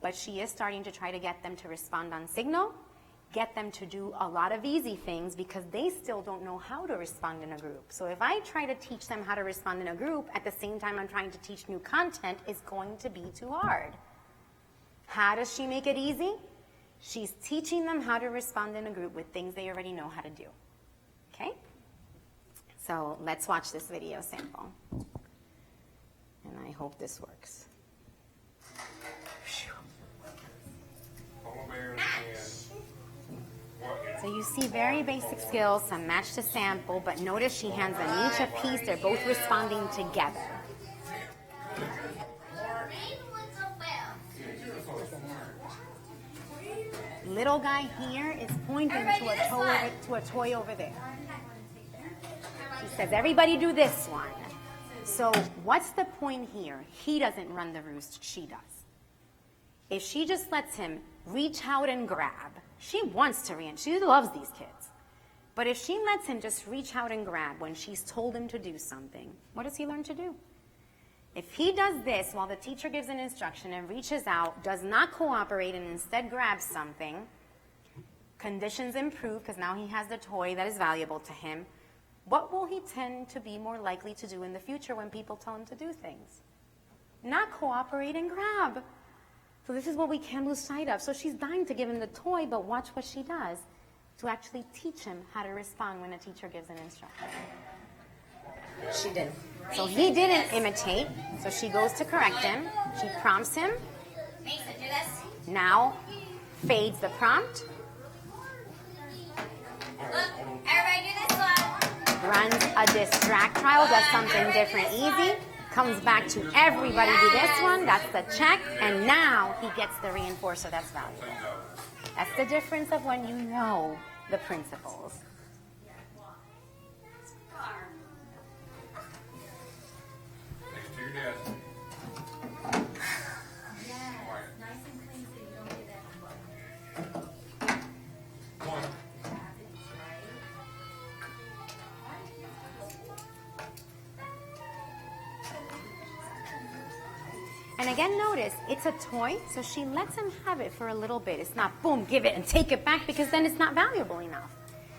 but she is starting to try to get them to respond on signal, get them to do a lot of easy things because they still don't know how to respond in a group. So if I try to teach them how to respond in a group at the same time I'm trying to teach new content, it's going to be too hard. How does she make it easy? She's teaching them how to respond in a group with things they already know how to do. Okay? So let's watch this video sample. And I hope this works. So you see very basic skills, some match to sample, but notice she hands them each a piece. They're both responding together. Little guy here is pointing to a toy over there. He says, everybody do this one. So what's the point here? He doesn't run the roost, she does. If she just lets him reach out and grab, she wants to she loves these kids. But if she lets him just reach out and grab when she's told him to do something, what does he learn to do? If he does this while the teacher gives an instruction and reaches out, does not cooperate and instead grabs something, conditions improve because now he has the toy that is valuable to him. What will he tend to be more likely to do in the future when people tell him to do things? Not cooperate and grab. So this is what we can't lose sight of. So she's dying to give him the toy, but watch what she does to actually teach him how to respond when a teacher gives an instruction. She didn't. So he didn't imitate, so she goes to correct him. She prompts him. Mason, do this. Now fades the prompt. Look, everybody do this one. Runs a distract trial, does something different easy. Comes back to everybody do this one. That's the check. And now he gets the reinforcer that's valuable. That's the difference of when you know the principles. And again, notice, it's a toy, so she lets him have it for a little bit. It's not, boom, give it and take it back, because then it's not valuable enough.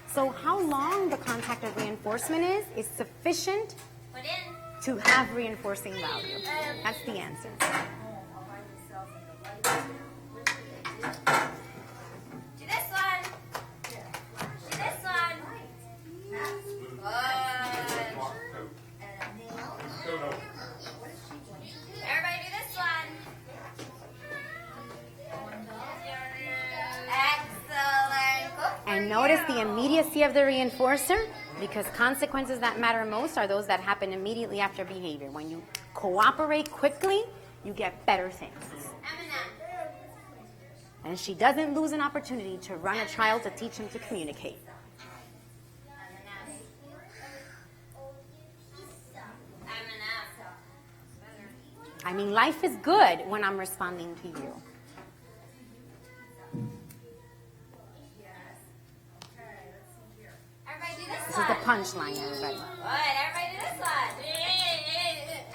So how long the contact of reinforcement is sufficient to have reinforcing value. That's the answer. Do this one. Do this one. Good. Everybody do this one. Excellent. And notice the immediacy of the reinforcer, because consequences that matter most are those that happen immediately after behavior. When you cooperate quickly, you get better things. And she doesn't lose an opportunity to run a trial to teach him to communicate. I mean, life is good when I'm responding to you. Everybody do this This one. is the punchline, everybody. Good. Everybody do this one.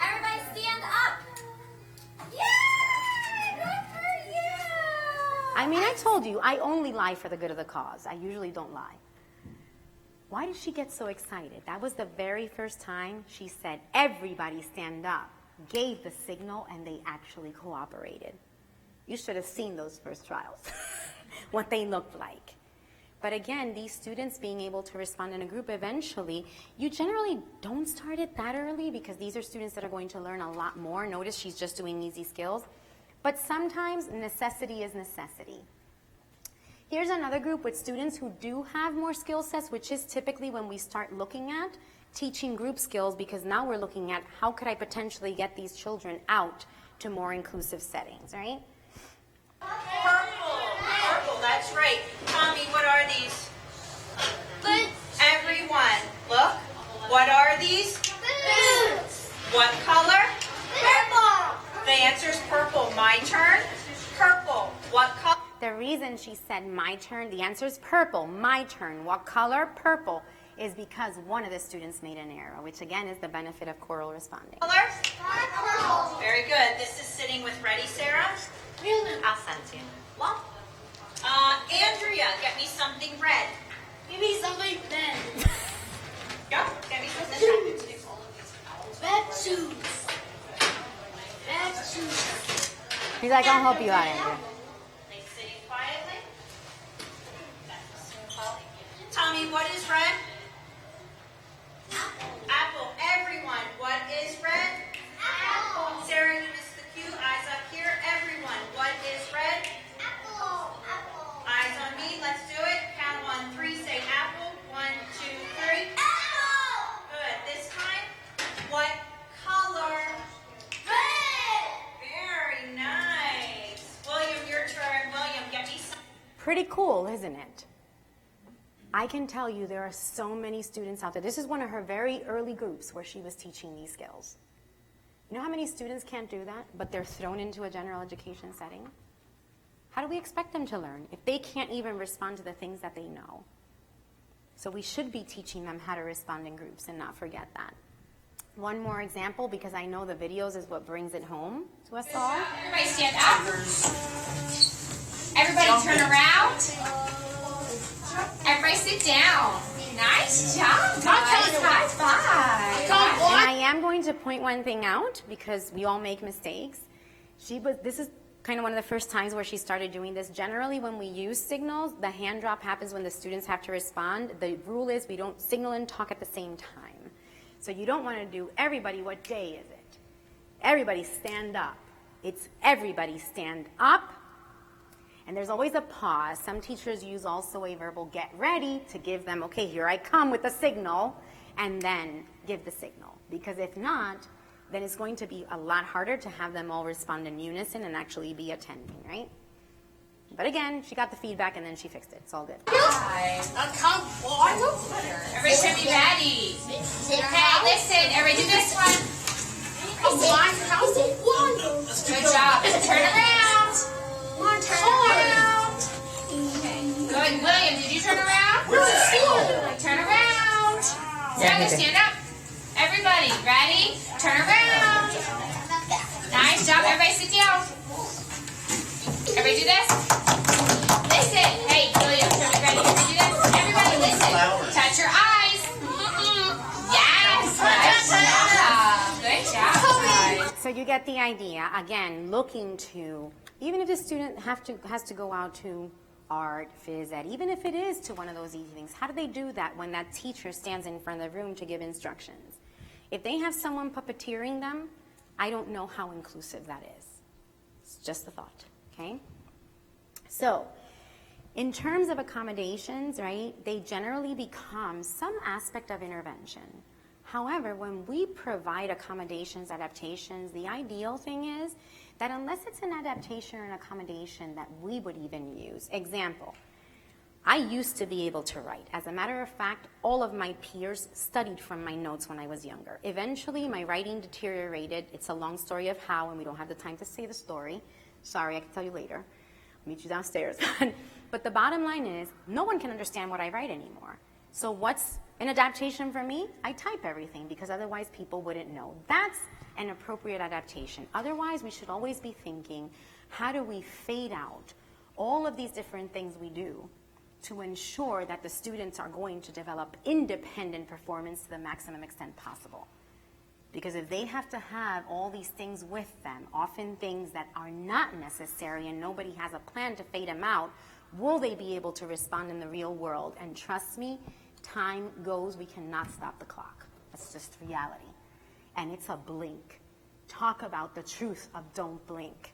Everybody stand up. Yay! Good for you. I mean, I told you, I only lie for the good of the cause. I usually don't lie. Why did she get so excited? That was the very first time she said, everybody stand up, gave the signal, and they actually cooperated. You should have seen those first trials, what they looked like. But again, these students being able to respond in a group eventually, you generally don't start it that early because these are students that are going to learn a lot more. Notice she's just doing easy skills. But sometimes necessity is necessity. Here's another group with students who do have more skill sets, which is typically when we start looking at teaching group skills, because now we're looking at how could I potentially get these children out to more inclusive settings, right? Purple, that's right. Tommy, what are these? Boots. Everyone, look. What are these? Boots. What color? Purple. The answer's purple. My turn. the reason she said my turn, the answer is purple, my turn. What color? Purple, is because one of the students made an error, which again is the benefit of choral responding. Color? Purple. Very good. This is sitting with ready, Sarah? I'll send to you. Well, Andrea, get me something red. Give me something red. Go. Get me something red. Red shoes. Red shoes. He's like, I'll help you out, Andrea. They sitting quietly. Tommy, what is red? Apple. Everyone, what is red? Apple. Sarah, you missed the cue. Eyes up here. Everyone, what is red? Apple. Eyes on me. Let's do it. Count 1, 3. Say apple. 1, 2, 3. Apple. Good. This time, what color? Red. Very nice. William, your turn. William, get me some. Pretty cool, isn't it? I can tell you there are so many students out there. This is one of her very early groups where she was teaching these skills. You know how many students can't do that, but they're thrown into a general education setting? How do we expect them to learn if they can't even respond to the things that they know? So we should be teaching them how to respond in groups and not forget that. One more example, because I know the videos is what brings it home to us all. Everybody stand up. Everybody turn around. Everybody sit down. Nice job, guys. High five. And I am going to point one thing out because we all make mistakes. This is kind of one of the first times where she started doing this. Generally, when we use signals, the hand drop happens when the students have to respond. The rule is we don't signal and talk at the same time. So you don't want to do everybody, what day is it? Everybody stand up. It's everybody stand up. And there's always a pause. Some teachers use also a verbal get ready to give them, okay, here I come with the signal, and then give the signal. Because if not, then it's going to be a lot harder to have them all respond in unison and actually be attending, right? But again, she got the feedback and then she fixed it. It's all good. Come on. Everybody should be ready. Okay, listen. Everybody do this one. Good job. Turn around. Turn around. Okay. Good. William, did you turn around? Turn around. Sarah, stand up. Everybody, ready? Turn around. Nice job. Everybody sit down. Everybody do this. Listen. Hey, William, ready? Everybody do this. Everybody listen. Touch your eyes. Yes. Good job. So you get the idea. Again, looking to, even if the student has to go out to art, phys ed, even if it is to one of those easy things, how do they do that when that teacher stands in front of the room to give instructions? If they have someone puppeteering them, I don't know how inclusive that is. It's just a thought, okay? So, in terms of accommodations, right, they generally become some aspect of intervention. However, when we provide accommodations, adaptations, the ideal thing is that unless it's an adaptation or an accommodation that we would even use. Example, I used to be able to write. As a matter of fact, all of my peers studied from my notes when I was younger. Eventually, my writing deteriorated. It's a long story of how, and we don't have the time to say the story. Sorry, I can tell you later. I'll meet you downstairs. But the bottom line is, no one can understand what I write anymore. So what's an adaptation for me? I type everything because otherwise people wouldn't know. That's an appropriate adaptation. Otherwise, we should always be thinking, how do we fade out all of these different things we do to ensure that the students are going to develop independent performance to the maximum extent possible? Because if they have to have all these things with them, often things that are not necessary and nobody has a plan to fade them out, will they be able to respond in the real world? And trust me, time goes, we cannot stop the clock. That's just reality. And it's a blink. Talk about the truth of don't blink.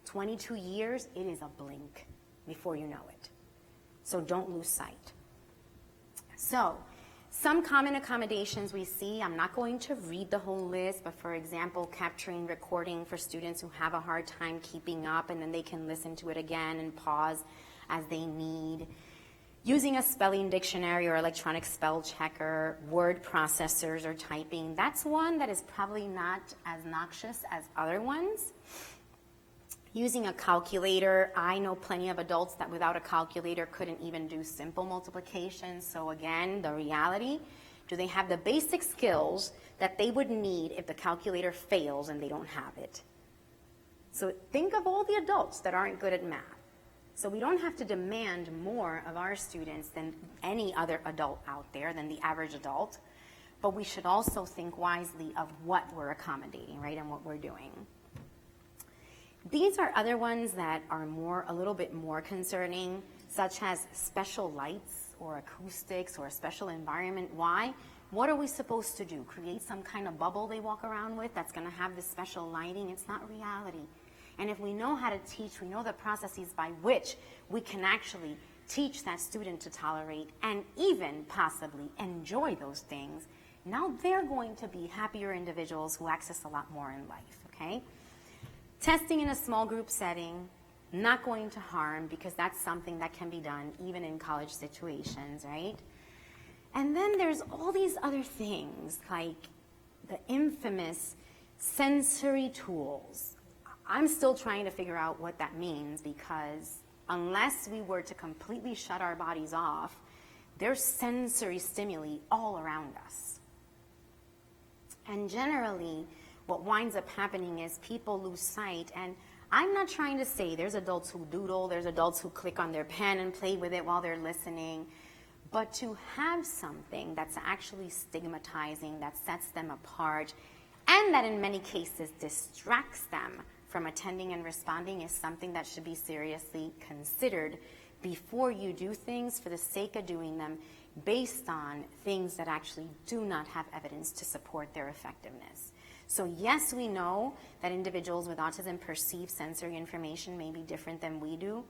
22 years, it is a blink before you know it. So don't lose sight. So, some common accommodations we see, I'm not going to read the whole list, but for example, capturing recording for students who have a hard time keeping up and then they can listen to it again and pause as they need. Using a spelling dictionary or electronic spell checker, word processors or typing, that's one that is probably not as noxious as other ones. Using a calculator, I know plenty of adults that without a calculator couldn't even do simple multiplication. So again, the reality, do they have the basic skills that they would need if the calculator fails and they don't have it? So think of all the adults that aren't good at math. So we don't have to demand more of our students than any other adult out there, than the average adult. But we should also think wisely of what we're accommodating, right, and what we're doing. These are other ones that are a little bit more concerning, such as special lights or acoustics or a special environment. Why? What are we supposed to do? Create some kind of bubble they walk around with that's going to have this special lighting? It's not reality. And if we know how to teach, we know the processes by which we can actually teach that student to tolerate and even possibly enjoy those things, now they're going to be happier individuals who access a lot more in life, okay? Testing in a small group setting, not going to harm, because that's something that can be done even in college situations, right? And then there's all these other things, like the infamous sensory tools. I'm still trying to figure out what that means, because unless we were to completely shut our bodies off, there's sensory stimuli all around us. And generally, what winds up happening is people lose sight, and I'm not trying to say there's adults who doodle, there's adults who click on their pen and play with it while they're listening, but to have something that's actually stigmatizing, that sets them apart, and that in many cases distracts them from attending and responding is something that should be seriously considered before you do things for the sake of doing them based on things that actually do not have evidence to support their effectiveness. So yes, we know that individuals with autism perceive sensory information may be different than we do,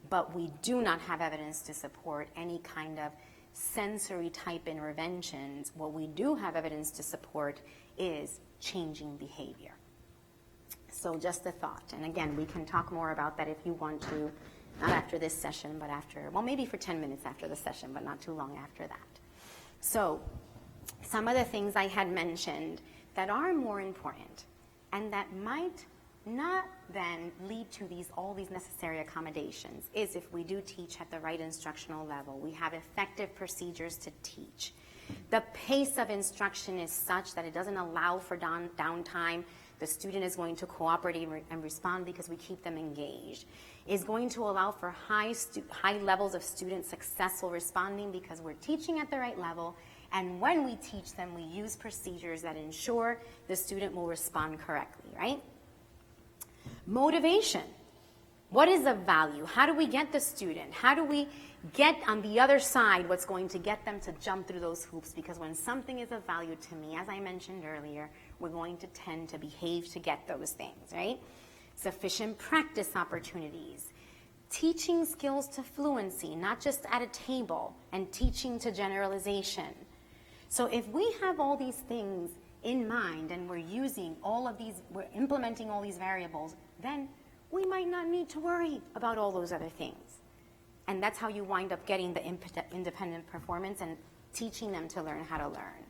but we do not have evidence to support any kind of sensory type interventions. What we do have evidence to support is changing behavior. So just a thought. And again, we can talk more about that if you want to, not after this session, but after, well, maybe for 10 minutes after the session, but not too long after that. So some of the things I had mentioned that are more important and that might not then lead to all these necessary accommodations is if we do teach at the right instructional level. We have effective procedures to teach. The pace of instruction is such that it doesn't allow for downtime. The student is going to cooperate and respond because we keep them engaged. Is going to allow for high levels of student successful responding because we're teaching at the right level. And when we teach them, we use procedures that ensure the student will respond correctly, right? Motivation. What is the value? How do we get the student? How do we get on the other side what's going to get them to jump through those hoops? Because when something is of value to me, as I mentioned earlier, we're going to tend to behave to get those things, right? Sufficient practice opportunities. Teaching skills to fluency, not just at a table, and teaching to generalization. So if we have all these things in mind and we're implementing all these variables, then we might not need to worry about all those other things. And that's how you wind up getting the independent performance and teaching them to learn how to learn.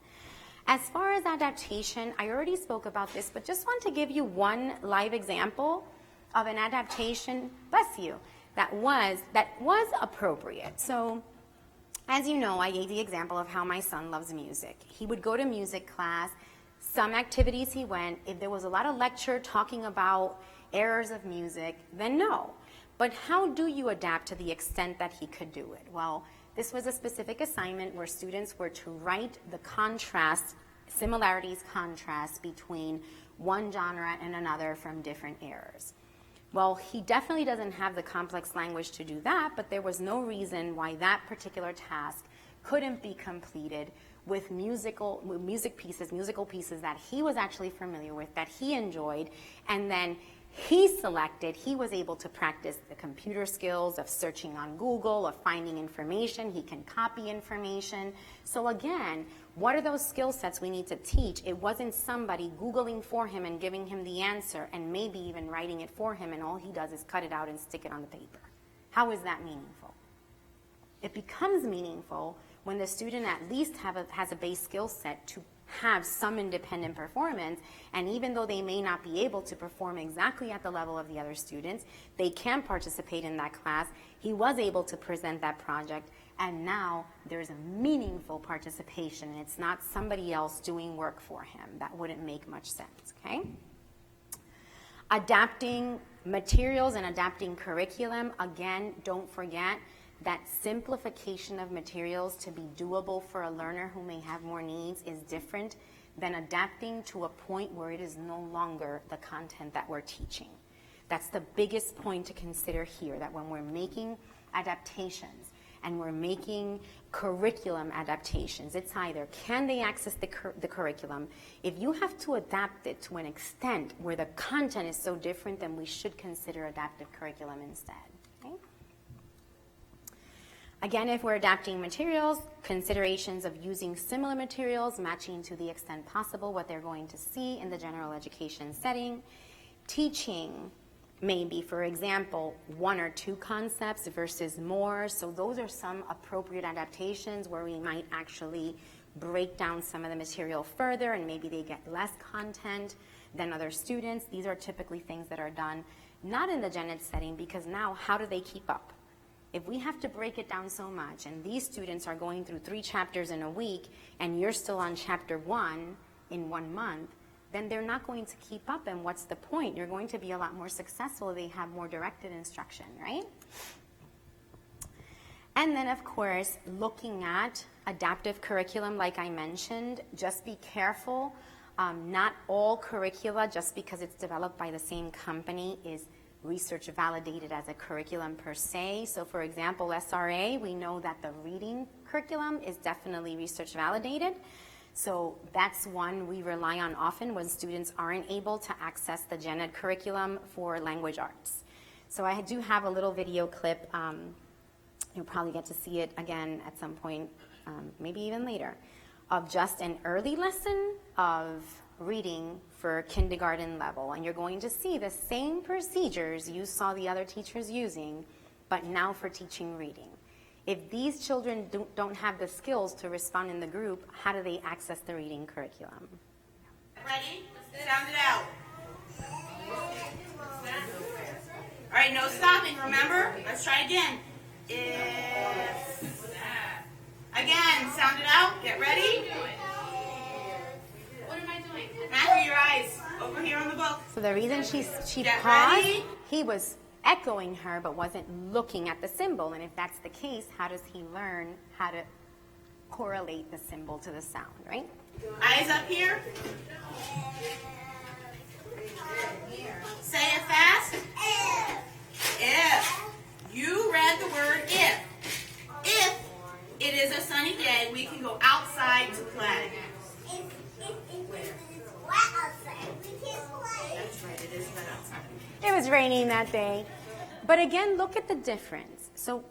As far as adaptation, I already spoke about this, but just want to give you one live example of an adaptation, bless you, that was appropriate. So, as you know, I gave the example of how my son loves music. He would go to music class. Some activities he went. If there was a lot of lecture talking about errors of music, then no. But how do you adapt to the extent that he could do it? Well, this was a specific assignment where students were to write the similarities, contrasts between one genre and another from different errors. Well, he definitely doesn't have the complex language to do that, but there was no reason why that particular task couldn't be completed with musical pieces that he was actually familiar with, that he enjoyed, and then he was able to practice the computer skills of searching on Google, of finding information. He can copy information. So again, what are those skill sets we need to teach? It wasn't somebody Googling for him and giving him the answer and maybe even writing it for him, and all he does is cut it out and stick it on the paper. How is that meaningful? It becomes meaningful when the student at least has a base skill set to have some independent performance, and even though they may not be able to perform exactly at the level of the other students, they can participate in that class. He was able to present that project, and now there's a meaningful participation, and it's not somebody else doing work for him. That wouldn't make much sense, okay? Adapting materials and adapting curriculum, again, don't forget that simplification of materials to be doable for a learner who may have more needs is different than adapting to a point where it is no longer the content that we're teaching. That's the biggest point to consider here, that when we're making adaptations and we're making curriculum adaptations, it's either can they access the curriculum. If you have to adapt it to an extent where the content is so different, then we should consider adaptive curriculum instead. Okay? Again, if we're adapting materials, considerations of using similar materials, matching to the extent possible what they're going to see in the general education setting. Teaching maybe, for example, 1 or 2 concepts versus more. So those are some appropriate adaptations where we might actually break down some of the material further and maybe they get less content than other students. These are typically things that are done not in the gen ed setting, because now how do they keep up? If we have to break it down so much and these students are going through 3 chapters in a week and you're still on chapter 1 in 1 month, then they're not going to keep up, and what's the point? You're going to be a lot more successful if they have more directed instruction, right? And then, of course, looking at adaptive curriculum, like I mentioned, just be careful. Not all curricula, just because it's developed by the same company, is research validated as a curriculum per se. So for example, SRA, we know that the reading curriculum is definitely research validated. So that's one we rely on often when students aren't able to access the gen ed curriculum for language arts. So I do have a little video clip. You'll probably get to see it again at some point, maybe even later, of just an early lesson of reading for kindergarten level. And you're going to see the same procedures you saw the other teachers using, but now for teaching reading. If these children don't have the skills to respond in the group, how do they access the reading curriculum? Ready? Sound it out. All right, no stopping, remember? Let's try again. If. Again, sound it out. Get ready. What am I doing? Matthew, your eyes. Over here on the book. So the reason she Get paused, ready. he was echoing her but wasn't looking at the symbol. And if that's the case, how does he learn how to correlate the symbol to the sound, right? Eyes up here. Say it fast. If. You read the word if. If it is a sunny day, we can go outside to play. That's right, it is wet outside. It was raining that day. But again, look at the difference. So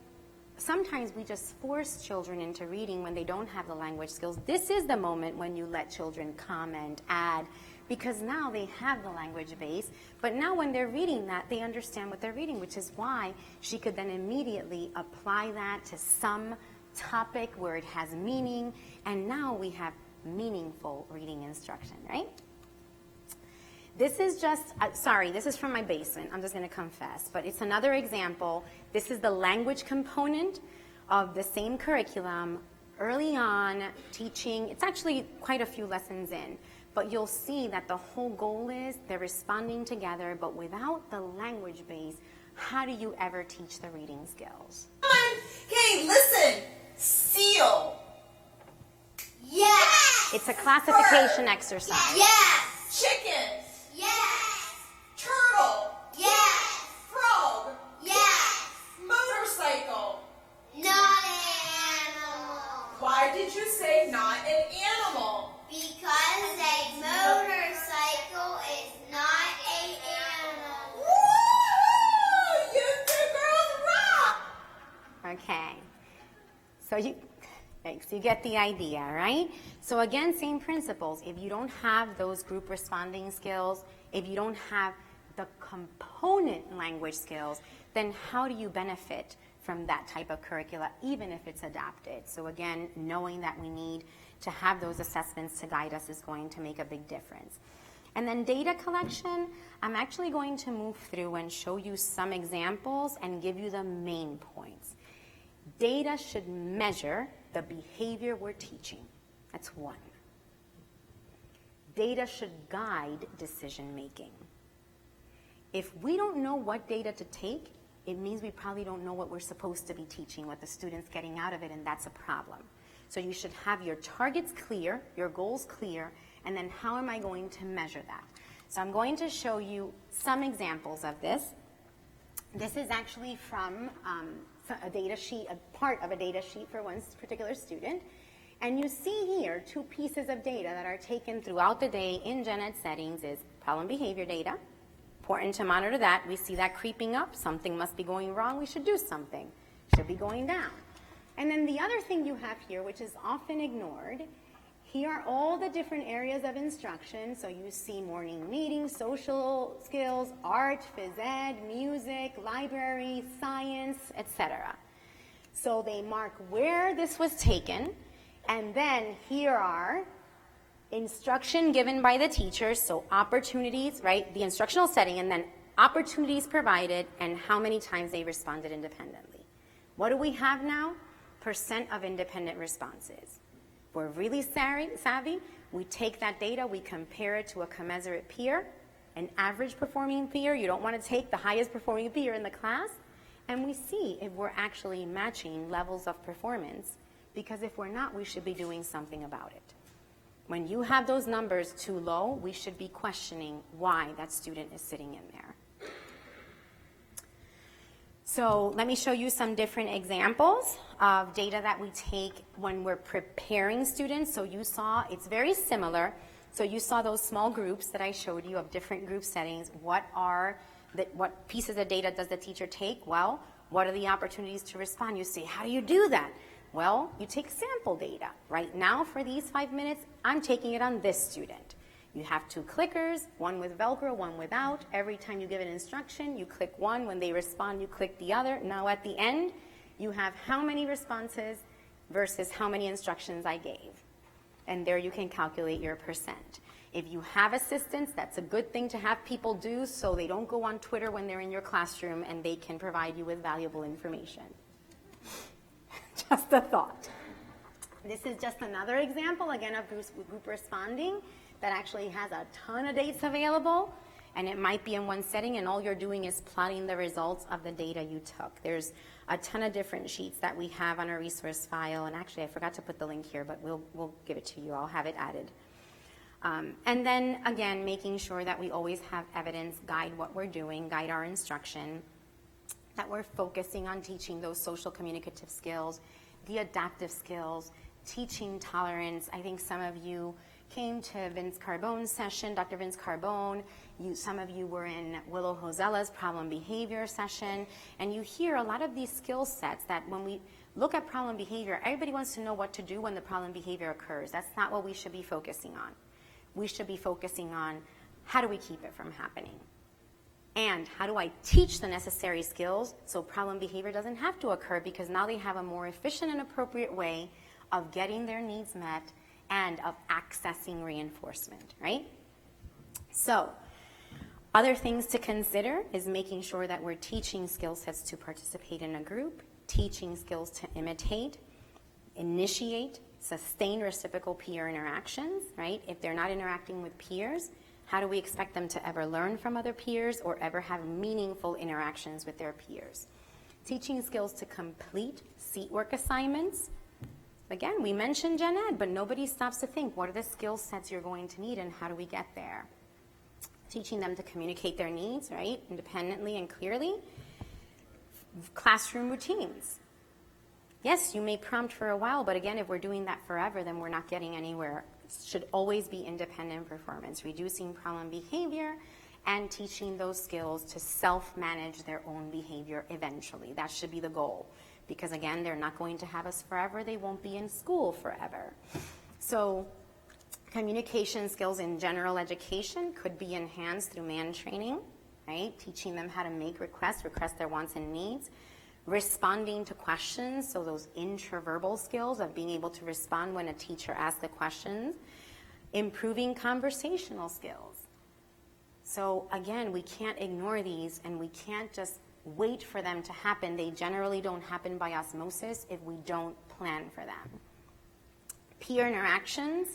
sometimes we just force children into reading when they don't have the language skills. This is the moment when you let children comment, add, because now they have the language base. But now when they're reading that, they understand what they're reading, which is why she could then immediately apply that to some topic where it has meaning. And now we have meaningful reading instruction, right? This is just, sorry, this is from my basement. I'm just going to confess. But it's another example. This is the language component of the same curriculum early on teaching. It's actually quite a few lessons in. But you'll see that the whole goal is they're responding together. But without the language base, how do you ever teach the reading skills? Okay, listen. Seal. Yes. It's a classification exercise. Yes. Chicken. Yes. Turtle. Yes. Frog. Yes. Motorcycle. Not an animal. Why did you say not an animal? Because a motorcycle is not an animal. Woo! You two girls rock! Okay. So you get the idea, right? So again, same principles. If you don't have those group responding skills, if you don't have the component language skills, then how do you benefit from that type of curricula, even if it's adapted? So again, knowing that we need to have those assessments to guide us is going to make a big difference. And then data collection, I'm actually going to move through and show you some examples and give you the main points. Data should measure the behavior we're teaching. That's one. Data should guide decision making. If we don't know what data to take, it means we probably don't know what we're supposed to be teaching, what the student's getting out of it, and that's a problem. So you should have your targets clear, your goals clear, and then how am I going to measure that? So I'm going to show you some examples of this. This is actually from a data sheet, a part of a data sheet for one particular student. And you see here 2 pieces of data that are taken throughout the day in gen ed settings is problem behavior data. Important to monitor that. We see that creeping up. Something must be going wrong. We should do something. Should be going down. And then the other thing you have here, which is often ignored, here are all the different areas of instruction. So you see morning meetings, social skills, art, phys ed, music, library, science, etc. So they mark where this was taken, and then here are instruction given by the teachers, so opportunities, right, the instructional setting, and then opportunities provided and how many times they responded independently. What do we have now? Percent of independent responses. We're really savvy. We take that data, we compare it to a commensurate peer, an average performing peer. You don't want to take the highest performing peer in the class, and we see if we're actually matching levels of performance, because if we're not, we should be doing something about it. When you have those numbers too low, we should be questioning why that student is sitting in there. So let me show you some different examples of data that we take when we're preparing students. So you saw, it's very similar. So you saw those small groups that I showed you of different group settings. What pieces of data does the teacher take? Well, what are the opportunities to respond? You say, how do you do that? Well, you take sample data. Right now, for these 5 minutes, I'm taking it on this student. You have 2 clickers, one with Velcro, one without. Every time you give an instruction, you click one. When they respond, you click the other. Now at the end, you have how many responses versus how many instructions I gave. And there you can calculate your percent. If you have assistants, that's a good thing to have people do so they don't go on Twitter when they're in your classroom, and they can provide you with valuable information. Just a thought. This is just another example, again, of group responding that actually has a ton of dates available, and it might be in one setting, and all you're doing is plotting the results of the data you took. There's a ton of different sheets that we have on our resource file, and actually I forgot to put the link here, but we'll give it to you. I'll have it added. And then, again, making sure that we always have evidence guide what we're doing, guide our instruction, that we're focusing on teaching those social communicative skills, the adaptive skills, teaching tolerance. I think some of you came to Vince Carbone's session, Dr. Vince Carbone. Some of you were in Willow Hosella's problem behavior session, and you hear a lot of these skill sets that when we look at problem behavior, everybody wants to know what to do when the problem behavior occurs. That's not what we should be focusing on. We should be focusing on how do we keep it from happening? And how do I teach the necessary skills so problem behavior doesn't have to occur, because now they have a more efficient and appropriate way of getting their needs met and of accessing reinforcement, right? So other things to consider is making sure that we're teaching skill sets to participate in a group, teaching skills to imitate, initiate, sustain reciprocal peer interactions, right? If they're not interacting with peers, how do we expect them to ever learn from other peers or ever have meaningful interactions with their peers? Teaching skills to complete seat work assignments. Again, we mentioned gen ed, but nobody stops to think, what are the skill sets you're going to need and how do we get there? Teaching them to communicate their needs, right, independently and clearly. Classroom routines. Yes, you may prompt for a while, but again, if we're doing that forever, then we're not getting anywhere. It should always be independent performance, reducing problem behavior and teaching those skills to self-manage their own behavior eventually. That should be the goal. Because again, they're not going to have us forever. They won't be in school forever. So communication skills in general education could be enhanced through man training right? Teaching them how to make request their wants and needs, responding to questions, so those intraverbal skills of being able to respond when a teacher asks the questions, improving conversational skills. So again, we can't ignore these, and we can't just wait for them to happen. They generally don't happen by osmosis if we don't plan for them. Peer interactions.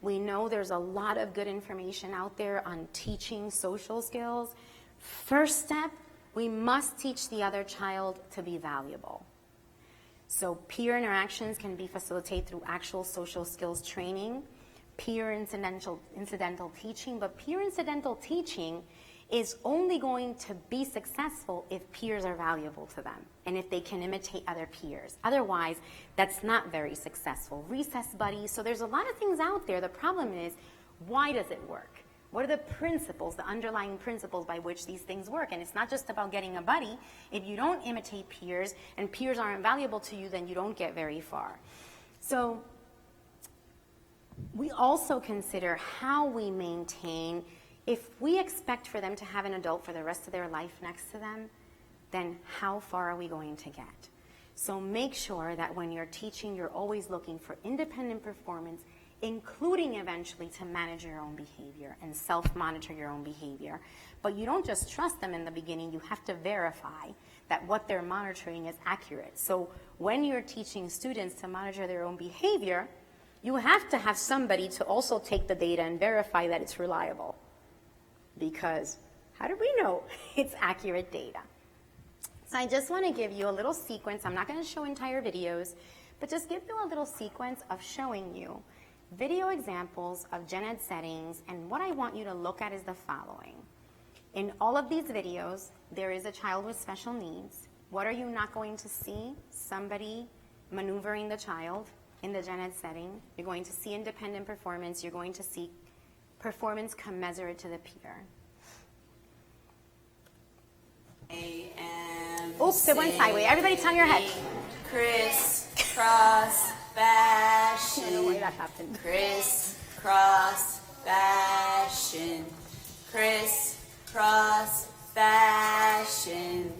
We know there's a lot of good information out there on teaching social skills. First step, we must teach the other child to be valuable. So peer interactions can be facilitated through actual social skills training, peer incidental teaching, but peer incidental teaching is only going to be successful if peers are valuable to them and if they can imitate other peers. Otherwise, that's not very successful. Recess buddies, so there's a lot of things out there. The problem is, why does it work? What are the principles, the underlying principles by which these things work? And it's not just about getting a buddy. If you don't imitate peers and peers aren't valuable to you, then you don't get very far. So we also consider how we maintain. If we expect for them to have an adult for the rest of their life next to them, then how far are we going to get? So make sure that when you're teaching, you're always looking for independent performance, including eventually to manage your own behavior and self-monitor your own behavior. But you don't just trust them in the beginning, you have to verify that what they're monitoring is accurate. So when you're teaching students to monitor their own behavior, you have to have somebody to also take the data and verify that it's reliable. Because how do we know it's accurate data? So I just want to give you a little sequence. I'm not going to show entire videos, but just give you a little sequence of showing you video examples of gen ed settings, and what I want you to look at is the following. In all of these videos, there is a child with special needs. What are you not going to see? Somebody maneuvering the child in the gen ed setting. You're going to see independent performance. You're going to see performance commensurate to the peer. Oops, it went sideways. Everybody turn your head. Crisscross fashion. I don't know why that happened. Crisscross fashion. Crisscross fashion.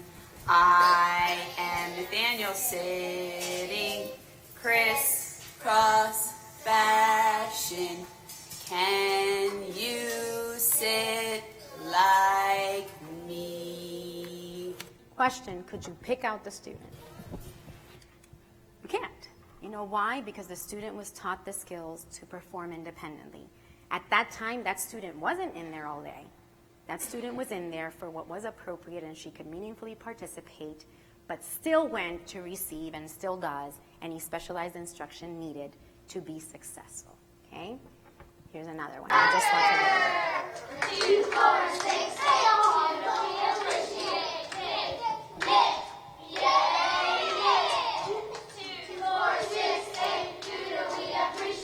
I am Nathaniel sitting. Crisscross fashion. Can you sit like me? Question, could you pick out the student? You can't. You know why? Because the student was taught the skills to perform independently. At that time, that student wasn't in there all day. That student was in there for what was appropriate, and she could meaningfully participate, but still went to receive, and still does, any specialized instruction needed to be successful. Okay? Here's another one. I just want to do it. 2, 4, 6, 8.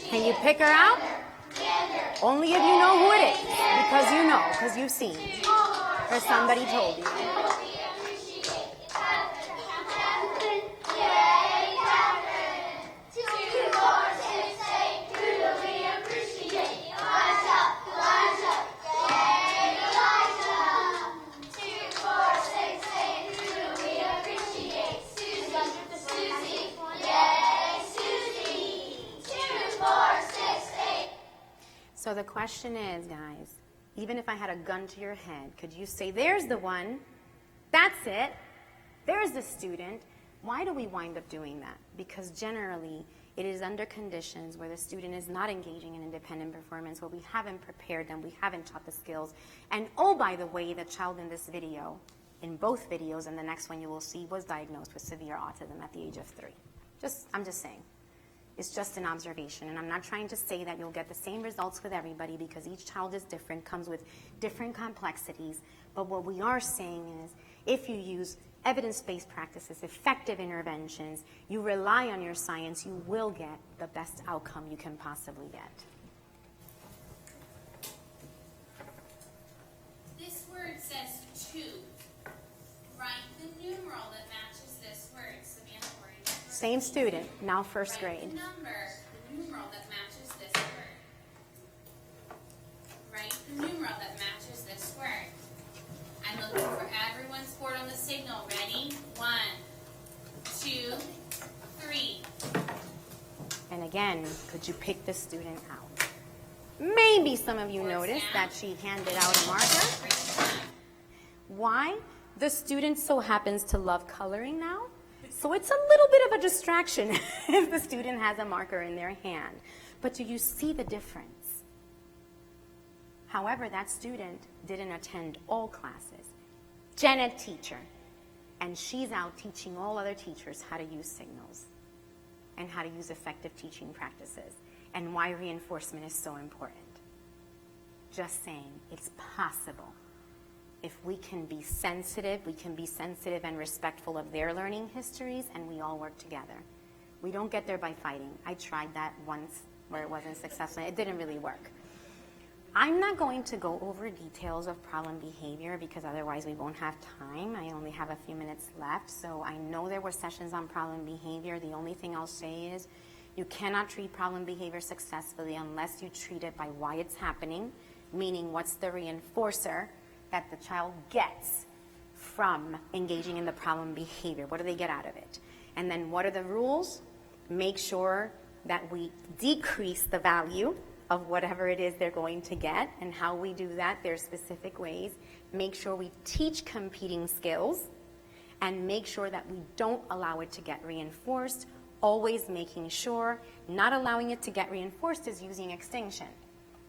Can you pick her out? Only if you know who it is, because you know, because you've seen, or somebody told you. So the question is, guys, even if I had a gun to your head, could you say, there's the one, that's it, there's the student? Why do we wind up doing that? Because generally, it is under conditions where the student is not engaging in independent performance, where we haven't prepared them, we haven't taught the skills. And oh, by the way, the child in this video, in both videos and the next one you will see, was diagnosed with severe autism at the age of 3. I'm just saying. It's just an observation, and I'm not trying to say that you'll get the same results with everybody, because each child is different, comes with different complexities. But what we are saying is, if you use evidence-based practices, effective interventions, you rely on your science, you will get the best outcome you can possibly get. This word says 2. Write the numeral that matches this word. Savannah, where are you? Same student, now first grade. Write the numeral that matches this word. Write the numeral that matches this word. I'm looking for everyone's board on the signal. Ready? 1, 2, 3. And again, could you pick the student out? Maybe some of you noticed that she handed out a marker. Why? The student so happens to love coloring now, so it's a little bit of a distraction if the student has a marker in their hand. But do you see the difference? However, that student didn't attend all classes. Janet, teacher, and she's out teaching all other teachers how to use signals and how to use effective teaching practices and why reinforcement is so important. Just saying, it's possible. If we can be sensitive and respectful of their learning histories, and we all work together. We don't get there by fighting. I tried that once where it wasn't successful. It didn't really work. I'm not going to go over details of problem behavior because otherwise we won't have time. I only have a few minutes left, so I know there were sessions on problem behavior. The only thing I'll say is you cannot treat problem behavior successfully unless you treat it by why it's happening, meaning what's the reinforcer that the child gets from engaging in the problem behavior. What do they get out of it? And then what are the rules? Make sure that we decrease the value of whatever it is they're going to get, and how we do that, there's specific ways. Make sure we teach competing skills, and make sure that we don't allow it to get reinforced, always making sure not allowing it to get reinforced is using extinction.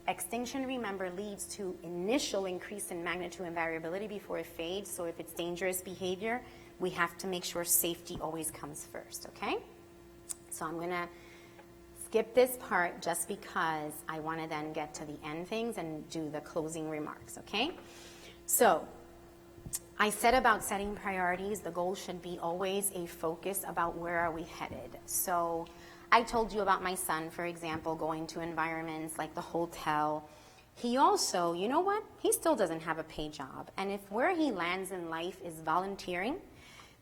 Extinction, remember, leads to initial increase in magnitude and variability before it fades, so if it's dangerous behavior, we have to make sure safety always comes first, okay? So I'm gonna skip this part just because I want to then get to the end things and do the closing remarks, okay? So I said about setting priorities, the goal should be always a focus about where are we headed. So I told you about my son, for example, going to environments like the hotel. He also, you know what? He still doesn't have a paid job. And if where he lands in life is volunteering,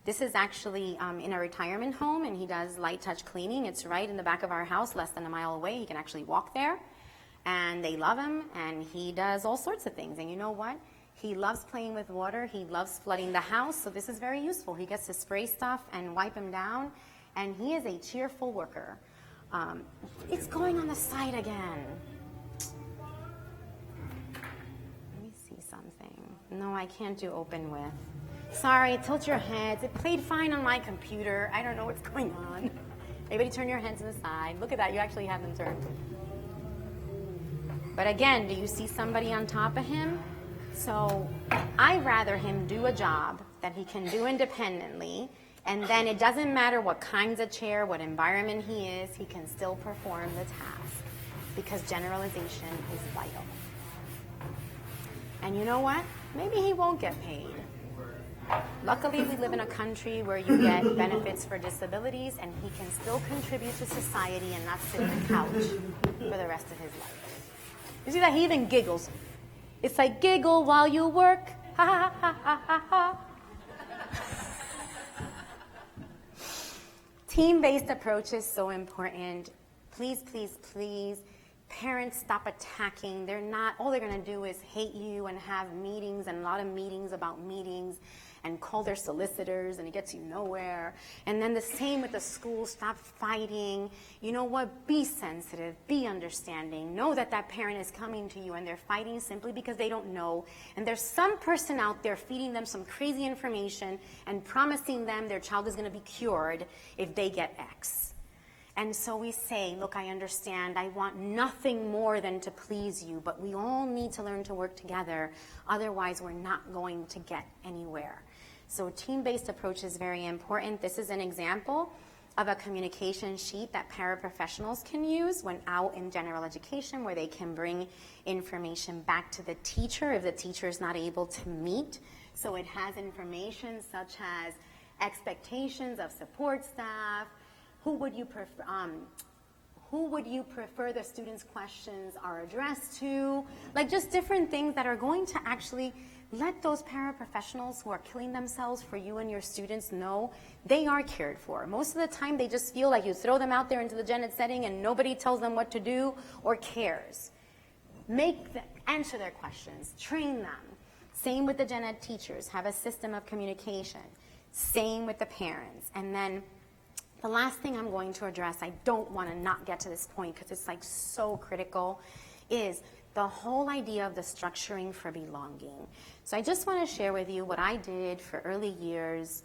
this is actually in a retirement home, and he does light touch cleaning. It's right in the back of our house, less than a mile away. He can actually walk there, and they love him, and he does all sorts of things. And you know what? He loves playing with water. He loves flooding the house, so this is very useful. He gets to spray stuff and wipe him down, and he is a cheerful worker. It's going on the side again. Let me see something. No, I can't do open with. Sorry, tilt your heads. It played fine on my computer. I don't know what's going on. Everybody turn your heads to the side. Look at that, you actually have them turned. But again, do you see somebody on top of him? So I'd rather him do a job that he can do independently, and then it doesn't matter what kinds of chair, what environment he can still perform the task, because generalization is vital. And you know what? Maybe he won't get paid. Luckily, we live in a country where you get benefits for disabilities, and he can still contribute to society and not sit on the couch for the rest of his life. You see that? He even giggles. It's like, giggle while you work. Ha ha ha ha ha ha. Team-based approach is so important. Please, please, please. Parents, stop attacking. All they're going to do is hate you and have meetings, and a lot of meetings about meetings, and call their solicitors, and it gets you nowhere. And then the same with the school. Stop fighting. You know what? Be sensitive. Be understanding. Know that that parent is coming to you and they're fighting simply because they don't know. And there's some person out there feeding them some crazy information and promising them their child is going to be cured if they get X. And so we say, look, I understand. I want nothing more than to please you, but we all need to learn to work together. Otherwise, we're not going to get anywhere. So a team-based approach is very important. This is an example of a communication sheet that paraprofessionals can use when out in general education, where they can bring information back to the teacher if the teacher is not able to meet. So it has information such as expectations of support staff, who would you prefer the students' questions are addressed to, like just different things that are going to actually let those paraprofessionals who are killing themselves for you and your students know they are cared for. Most of the time, they just feel like you throw them out there into the gen ed setting and nobody tells them what to do or cares. Answer their questions, train them, Same with the gen ed teachers, have a system of communication. Same with the parents. And then the last thing I'm going to address, I don't want to not get to this point because it's like so critical, is the whole idea of the structuring for belonging. So I just want to share with you what I did for early years.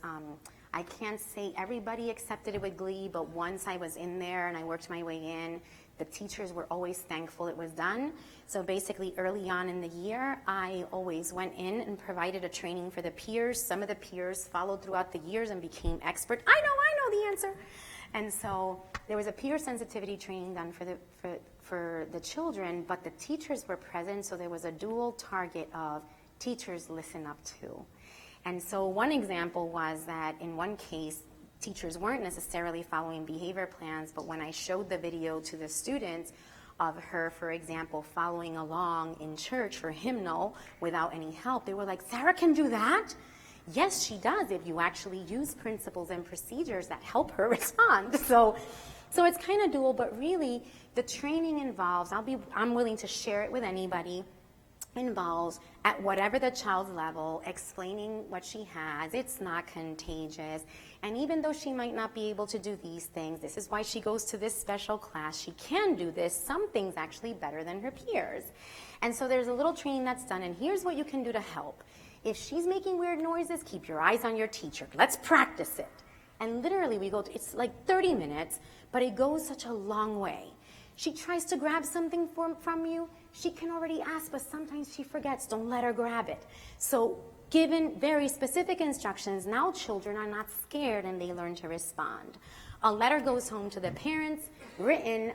I can't say everybody accepted it with glee, but once I was in there and I worked my way in, the teachers were always thankful it was done. So basically early on in the year, I always went in and provided a training for the peers. Some of the peers followed throughout the years and became expert. I know the answer. And so there was a peer sensitivity training done for the children, but the teachers were present, so there was a dual target of teachers listen up to. And so one example was that in one case, teachers weren't necessarily following behavior plans, but when I showed the video to the students of her, for example, following along in church for hymnal without any help, they were like, Sarah can do that? Yes, she does, if you actually use principles and procedures that help her respond. So it's kind of dual, but really the training involves, I'm willing to share it with anybody, involves at whatever the child's level, explaining what she has. It's not contagious. And even though she might not be able to do these things, this is why she goes to this special class. She can do this, some things actually better than her peers. And so there's a little training that's done, and here's what you can do to help. If she's making weird noises, keep your eyes on your teacher. Let's practice it. And literally it's like 30 minutes, but it goes such a long way. She tries to grab something from you, she can already ask, but sometimes she forgets. Don't let her grab it. So given very specific instructions, now children are not scared and they learn to respond. A letter goes home to the parents, written.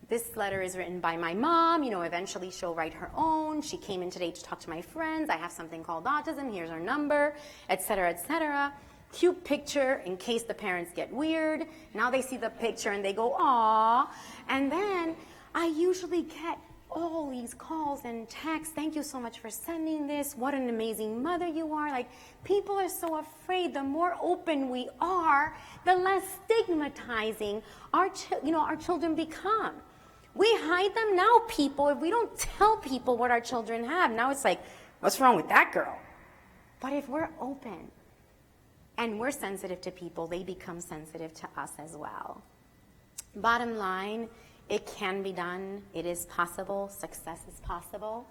This letter is written by my mom. Eventually she'll write her own. She came in today to talk to my friends. I have something called autism. Here's her number, et cetera, et cetera. Cute picture in case the parents get weird. Now they see the picture and they go, aw. And then I usually get all these calls and texts. Thank you so much for sending this. What an amazing mother you are. Like, people are so afraid. The more open we are, the less stigmatizing our children become. We hide them now, people. If we don't tell people what our children have, now it's like, what's wrong with that girl? But if we're open and we're sensitive to people, they become sensitive to us as well. Bottom line, it can be done. It is possible. Success is possible.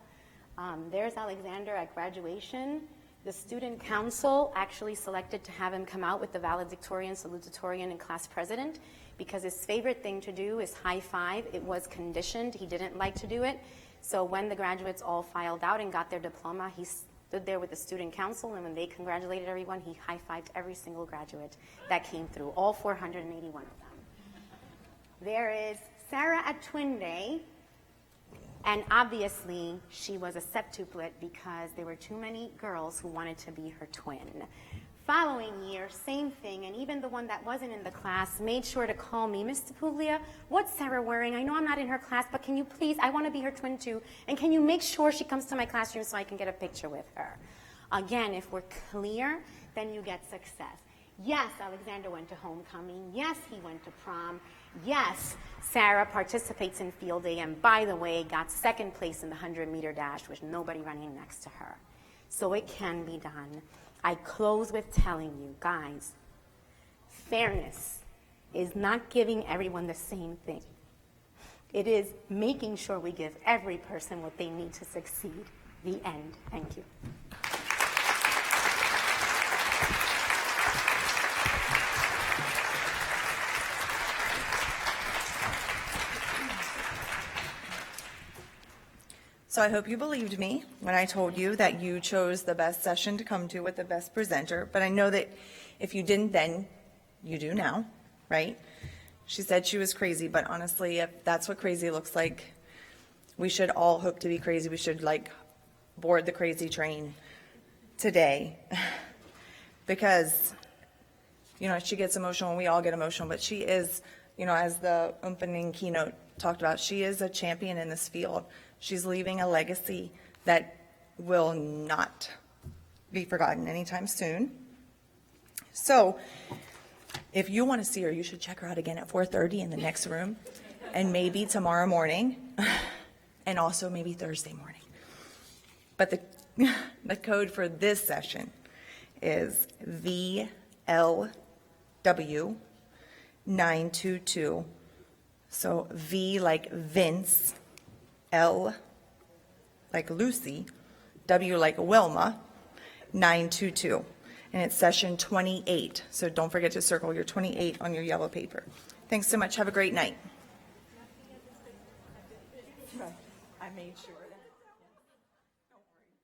There's Alexander at graduation. The student council actually selected to have him come out with the valedictorian, salutatorian, and class president because his favorite thing to do is high five. It was conditioned. He didn't like to do it. So when the graduates all filed out and got their diploma, he stood there with the student council, and when they congratulated everyone, he high-fived every single graduate that came through, all 481 of them. There is Sarah at Twin Day, and obviously she was a septuplet because there were too many girls who wanted to be her twin. Following year, same thing, and even the one that wasn't in the class made sure to call me, Ms. Puglia, what's Sarah wearing? I know I'm not in her class, but can you please, I want to be her twin too, and can you make sure she comes to my classroom so I can get a picture with her? Again, if we're clear, then you get success. Yes, Alexander went to homecoming. Yes, he went to prom. Yes, Sarah participates in field day, and by the way, got second place in the 100-meter dash with nobody running next to her. So it can be done. I close with telling you, guys, fairness is not giving everyone the same thing. It is making sure we give every person what they need to succeed. The end. Thank you. So I hope you believed me when I told you that you chose the best session to come to with the best presenter, but I know that if you didn't then, you do now, right? She said she was crazy, but honestly, if that's what crazy looks like, we should all hope to be crazy. We should board the crazy train today because, she gets emotional and we all get emotional, but she is, as the opening keynote talked about, she is a champion in this field. She's leaving a legacy that will not be forgotten anytime soon. So if you want to see her, you should check her out again at 4:30 in the next room, and maybe tomorrow morning, and also maybe Thursday morning. But The code for this session is VLW 922. So V like Vince, L like Lucy, W like Wilma, 922. And it's session 28. So don't forget to circle your 28 on your yellow paper. Thanks so much. Have a great night. I made sure that.